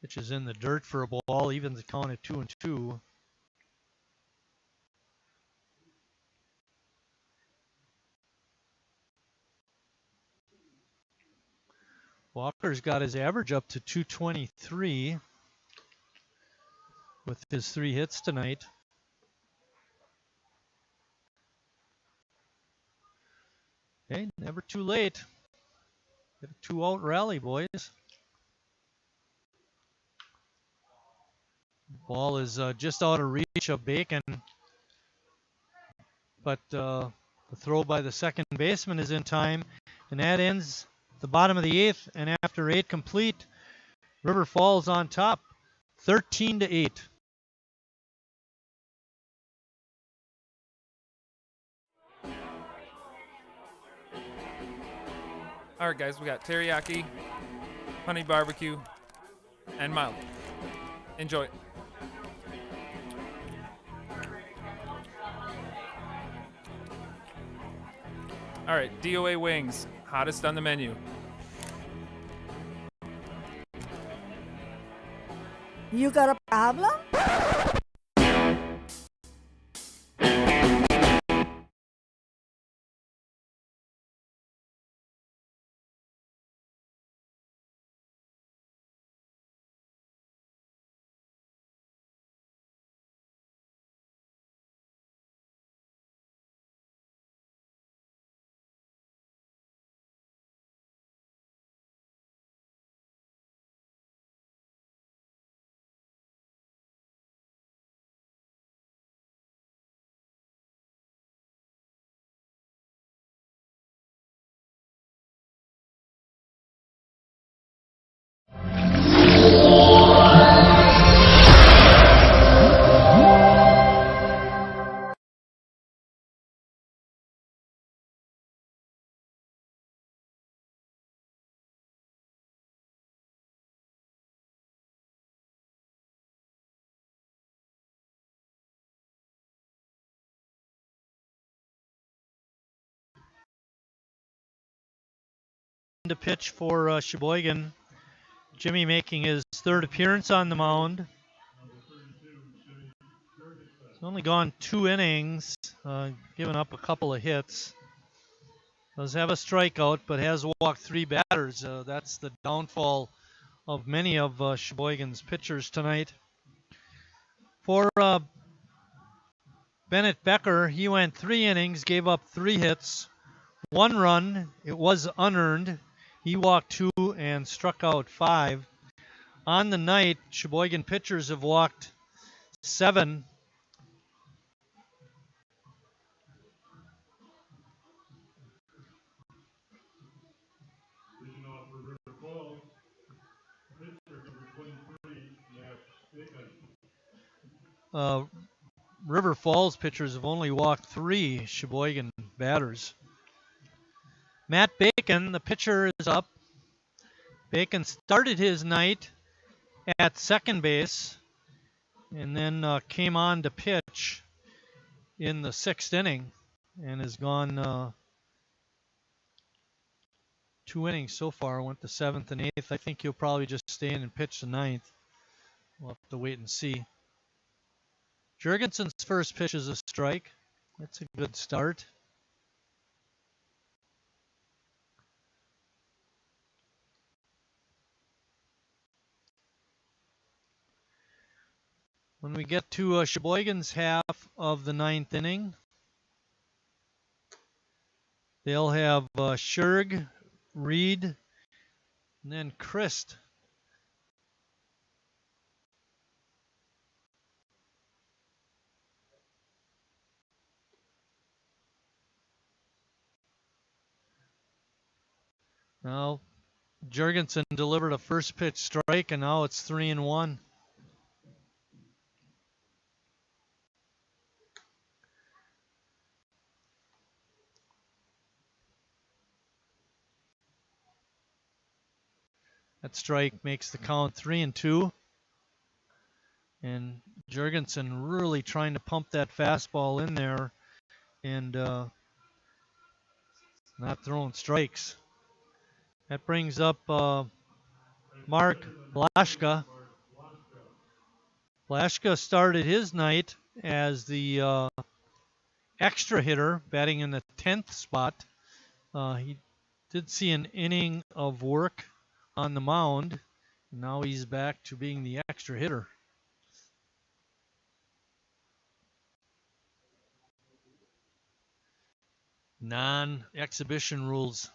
A: Pitch is in the dirt for a ball, evens the count at 2-2. Walker's got his average up to 223 with his 3 hits tonight. Okay, never too late. Get a 2-out rally, boys. Ball is just out of reach of Bacon, but the throw by the second baseman is in time, and that ends the bottom of the 8th. And after 8 complete, River Falls on top, 13-8.
H: All right, guys, we got teriyaki, honey barbecue, and mild. Enjoy. All right, DOA wings, hottest on the menu.
I: You got a problem?
A: To pitch for Sheboygan. Jimmy making his 3rd appearance on the mound. He's only gone 2 innings, given up a couple of hits. Does have a strikeout, but has walked 3 batters. That's the downfall of many of Sheboygan's pitchers tonight. For Bennett Becker, he went 3 innings, gave up 3 hits, 1 run. It was unearned. He walked 2 and struck out 5. On the night, Sheboygan pitchers have walked 7.
B: Leading off for River Falls, pitcher number 23, Matt Bacon.
A: River Falls pitchers have only walked 3 Sheboygan batters. Matt Bacon, the pitcher, is up. Bacon started his night at second base and then came on to pitch in the 6th inning and has gone 2 innings so far. Went the 7th and 8th. I think he'll probably just stay in and pitch the 9th. We'll have to wait and see. Jurgensen's first pitch is a strike. That's a good start. When we get to Sheboygan's half of the 9th inning, they'll have Scherg, Reed, and then Christ. Now, Jurgensen delivered a first pitch strike, and now it's 3-1. That strike makes the count 3-2. And Jurgensen really trying to pump that fastball in there and not throwing strikes. That brings up Mark Blaschka. Blaschka started his night as the extra hitter, batting in the 10th spot. He did see an inning of work on the mound. Now he's back to being the extra hitter. Non-exhibition rules.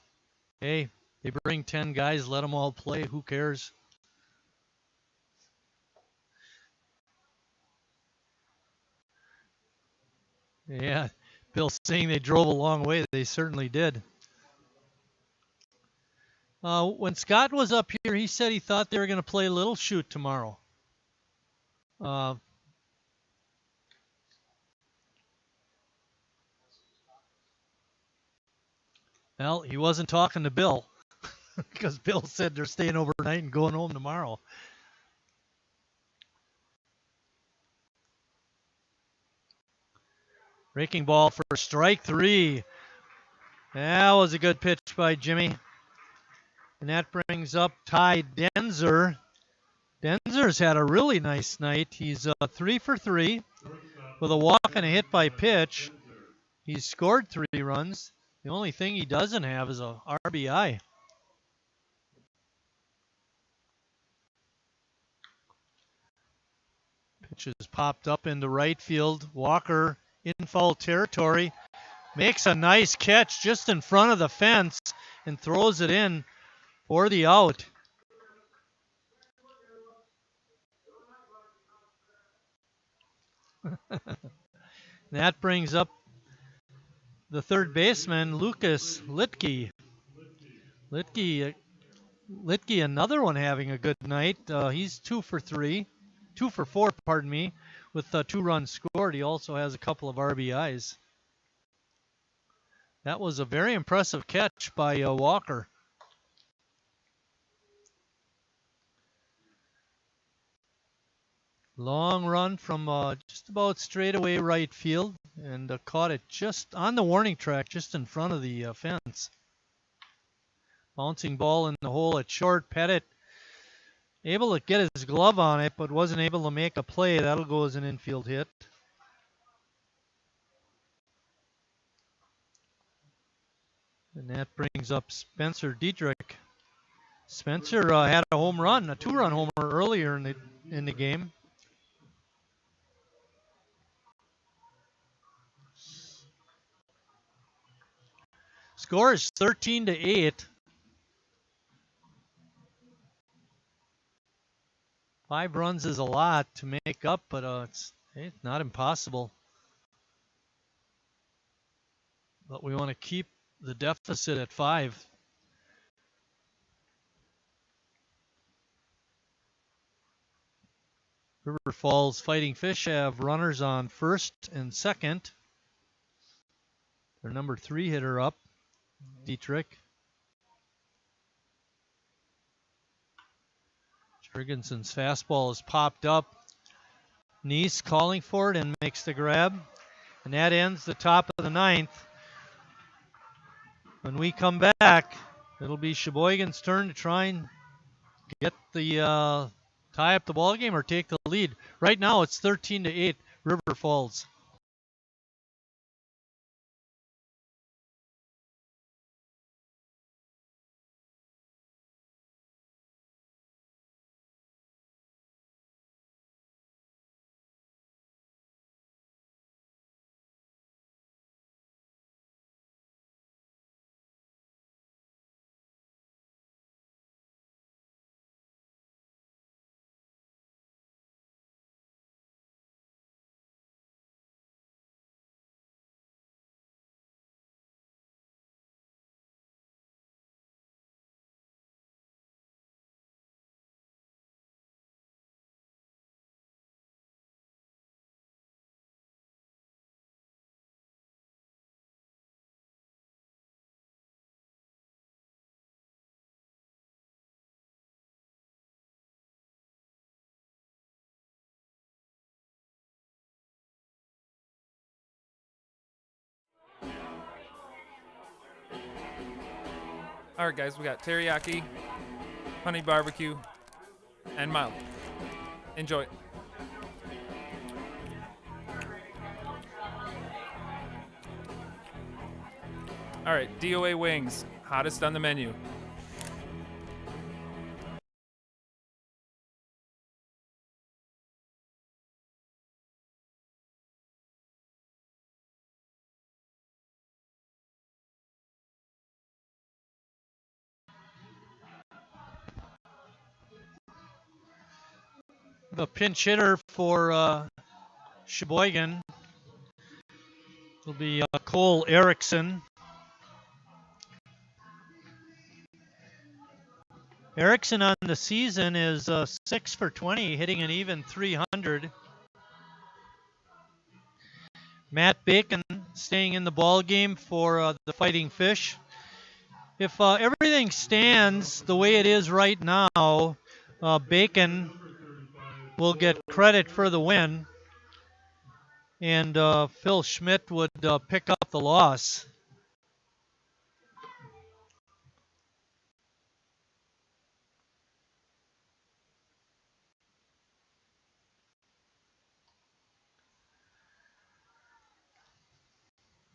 A: Hey, they bring 10 guys, let them all play. Who cares? Yeah, Bill's saying they drove a long way. They certainly did. When Scott was up here, he said he thought they were going to play Little Shoot tomorrow. Well, he wasn't talking to Bill because Bill said they're staying overnight and going home tomorrow. Breaking ball for strike 3. That was a good pitch by Jimmy. And that brings up Ty Denzer. Denzer's had a really nice night. He's 3 for 3 with a walk and a hit by pitch. He's scored 3 runs. The only thing he doesn't have is a RBI. Pitch is popped up into right field. Walker in foul territory. Makes a nice catch just in front of the fence and throws it in for the out. That brings up the third baseman, Lucas Litke. Litke, another one having a good night. He's 2 for 4, pardon me, with 2 runs scored. He also has a couple of RBIs. That was a very impressive catch by Walker. Long run from just about straightaway right field, and caught it just on the warning track, just in front of the fence. Bouncing ball in the hole at short. Pettit able to get his glove on it, but wasn't able to make a play. That'll go as an infield hit. And that brings up Spencer Dietrich. Spencer had a home run, a 2-run homer earlier in the game. Score is 13-8. 5 runs is a lot to make up, but it's not impossible. But we want to keep the deficit at 5. River Falls Fighting Fish have runners on first and second. Their number 3 hitter up, Dietrich. Jurgensen's fastball is popped up. Neese calling for it and makes the grab. And that ends the top of the 9th. When we come back, it'll be Sheboygan's turn to try and get the tie up the ball game or take the lead. Right now it's 13-8 River Falls.
H: All right, guys, we got teriyaki, honey barbecue, and mild. Enjoy. All right, DOA wings, hottest on the menu.
A: a pinch hitter for Sheboygan. It'll be Cole Erickson. Erickson on the season is 6 for 20, hitting an even 300. Matt Bacon staying in the ball game for the Fighting Fish. If everything stands the way it is right now, Bacon will get credit for the win, and Phil Schmidt would pick up the loss.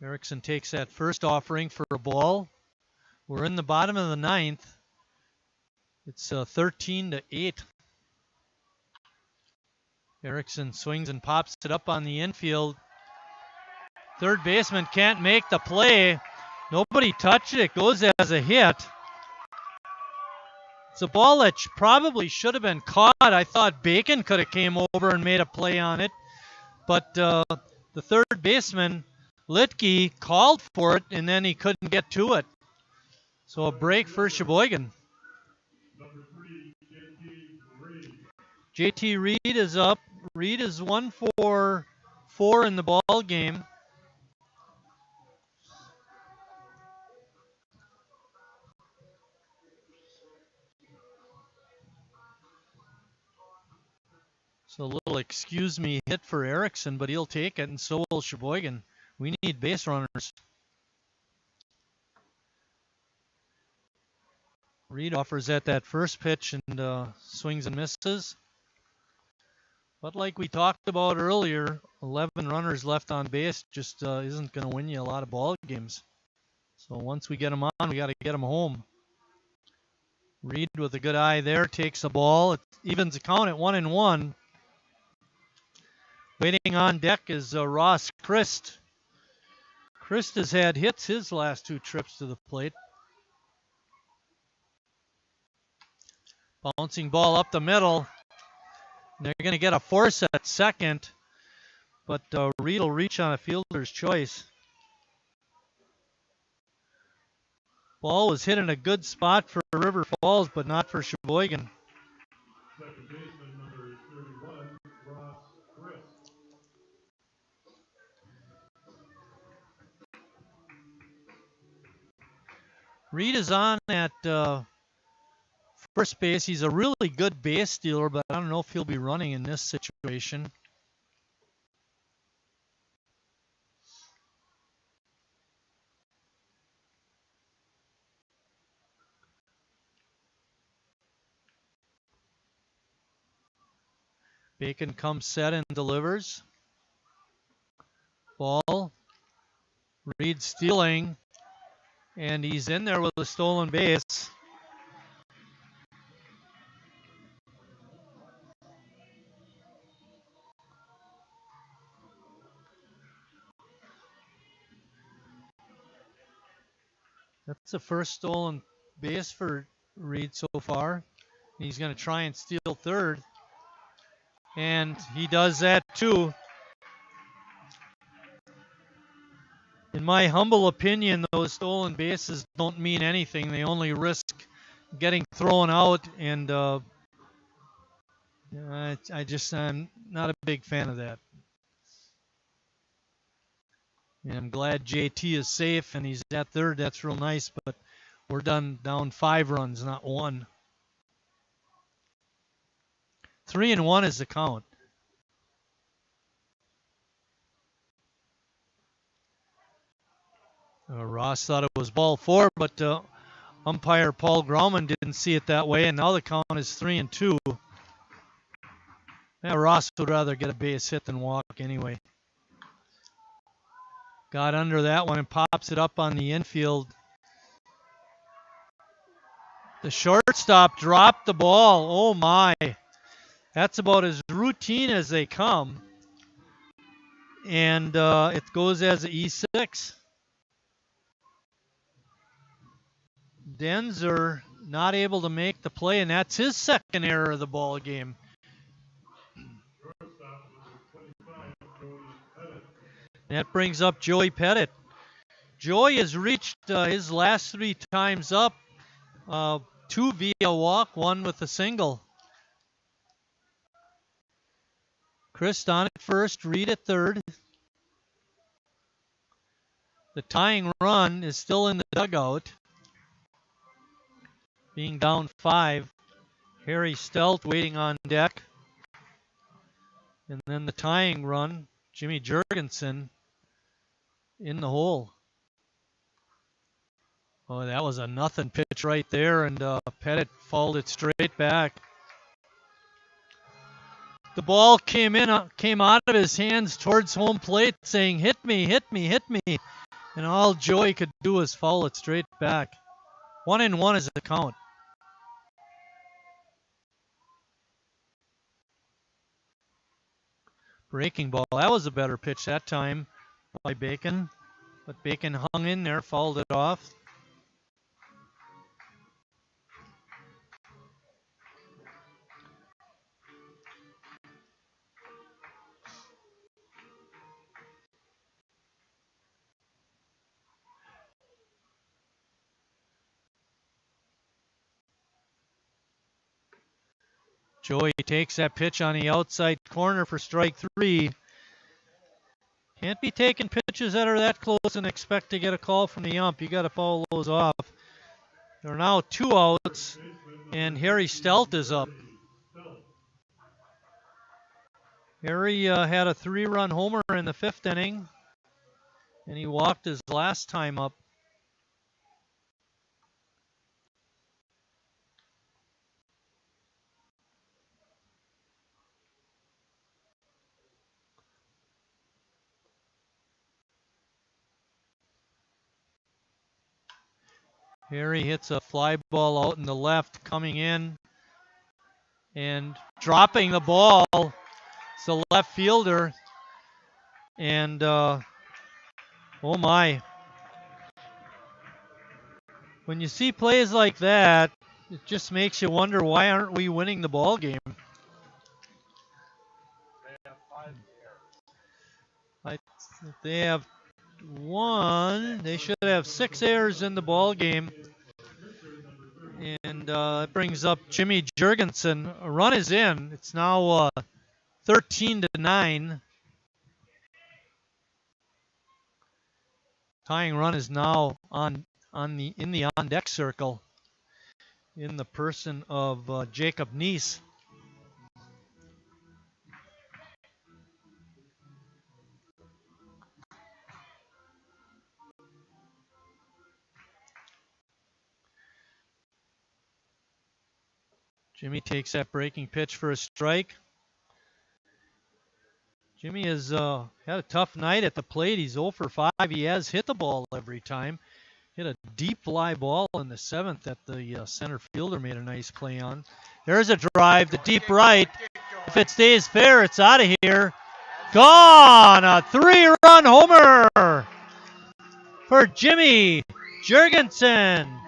A: Erickson takes that first offering for a ball. We're in the bottom of the ninth. It's 13-8. Erickson swings and pops it up on the infield. Third baseman can't make the play. Nobody touched it. It goes as a hit. It's a ball that probably should have been caught. I thought Bacon could have came over and made a play on it. But the third baseman, Litke, called for it, and then he couldn't get to it. So a break for Sheboygan. JT Reed is up. Reed is 1 for 4 in the ball game. So a little excuse me hit for Erickson, but he'll take it, and so will Sheboygan. We need base runners. Reed offers at that first pitch and swings and misses. But like we talked about earlier, 11 runners left on base just isn't going to win you a lot of ball games. So once we get them on, we got to get them home. Reed with a good eye there takes a ball. It evens the count at 1-1. Waiting on deck is Ross Christ. Christ has had hits his last 2 trips to the plate. Bouncing ball up the middle. They're going to get a force at second, but Reed will reach on a fielder's choice. Ball was hit in a good spot for River Falls, but not for Sheboygan.
B: Second baseman number 31, Ross Christ.
A: Reed is on at first base. He's a really good base stealer, but I don't know if he'll be running in this situation. Bacon comes set and delivers. Ball. Reed stealing. And he's in there with a stolen base. That's the first stolen base for Reed so far. He's going to try and steal third. And he does that too. In my humble opinion, those stolen bases don't mean anything. They only risk getting thrown out, and I'm not a big fan of that. And I'm glad JT is safe and he's at third. That's real nice, but we're down 5 runs, not 1. 3-1 is the count. Ross thought it was ball 4, but umpire Paul Grauman didn't see it that way, and now the count is 3-2. Yeah, Ross would rather get a base hit than walk anyway. Got under that one and pops it up on the infield. The shortstop dropped the ball. Oh my. That's about as routine as they come. And it goes as an E6. Denzer not able to make the play, and that's his second error of the ball game. That brings up Joey Pettit. Joey has reached his last 3 times up, 2 via walk, 1 with a single. Chris on at first, Reed at third. The tying run is still in the dugout. Being down 5. Harry Stelt waiting on deck. And then the tying run, Jimmy Jurgensen in the hole. Oh, that was a nothing pitch right there, and Pettit fouled it straight back. The ball came out of his hands towards home plate, saying, "Hit me, hit me, hit me," and all Joey could do was foul it straight back. 1-1 is the count. Breaking ball. That was a better pitch that time by Bacon, but Bacon hung in there, fouled it off. Joey takes that pitch on the outside corner for strike 3. Can't be taking pitches that are that close and expect to get a call from the ump. You got to foul those off. There are now 2 outs, and Harry Stelt is up. Harry had a 3-run homer in the 5th inning, and he walked his last time up. Harry hits a fly ball out in the left, coming in and dropping the ball. It's the left fielder, and oh my. When you see plays like that, it just makes you wonder, why aren't we winning the ball game? They have 1. They should have 6 errors in the ball game. And it brings up Jimmy Jurgensen. A run is in. It's now 13-9. Tying run is now in the on deck circle in the person of Jacob Neese. Jimmy takes that breaking pitch for a strike. Jimmy has had a tough night at the plate. He's 0 for 5. He has hit the ball every time. Hit a deep fly ball in the 7th that the center fielder made a nice play on. There's a drive to deep right. If it stays fair, it's out of here. Gone! A 3-run homer for Jimmy Jurgensen.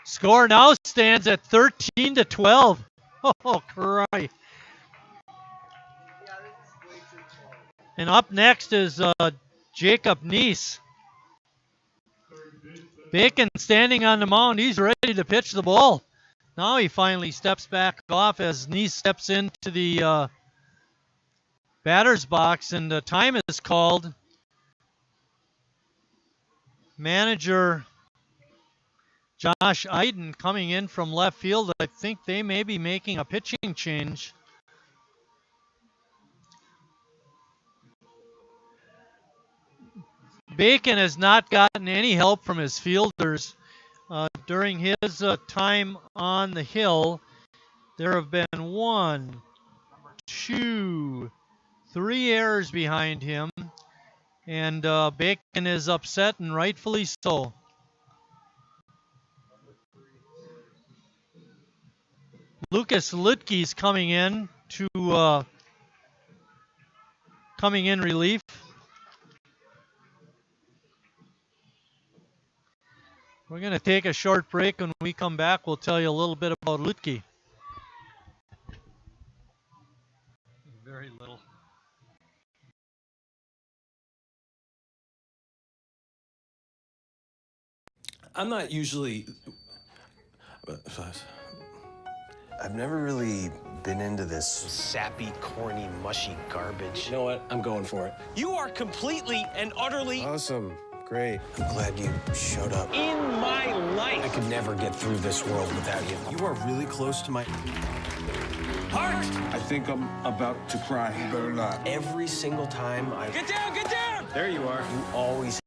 A: Score now stands at 13-12. Oh, cry. And up next is Jacob Neese. Bacon standing on the mound. He's ready to pitch the ball. Now he finally steps back off as Neese steps into the batter's box, and the time is called. Manager Josh Iden coming in from left field. I think they may be making a pitching change. Bacon has not gotten any help from his fielders during his time on the hill. There have been 1, 2, 3 errors behind him, and Bacon is upset, and rightfully so. Lucas Lutke's coming in to coming in relief. We're going to take a short break. When we come back, we'll tell you a little bit about Lutke. Very little.
F: I'm not usually... I've never really been into this sappy, corny, mushy garbage. You know what? I'm going for it. You are completely and utterly... Awesome. Great. I'm glad you showed up. In my life. I could never get through this world without you. You are really close to my... Heart!
G: I think I'm about to cry. You better not.
F: Every single time I...
E: Get down! Get down!
F: There you are. You always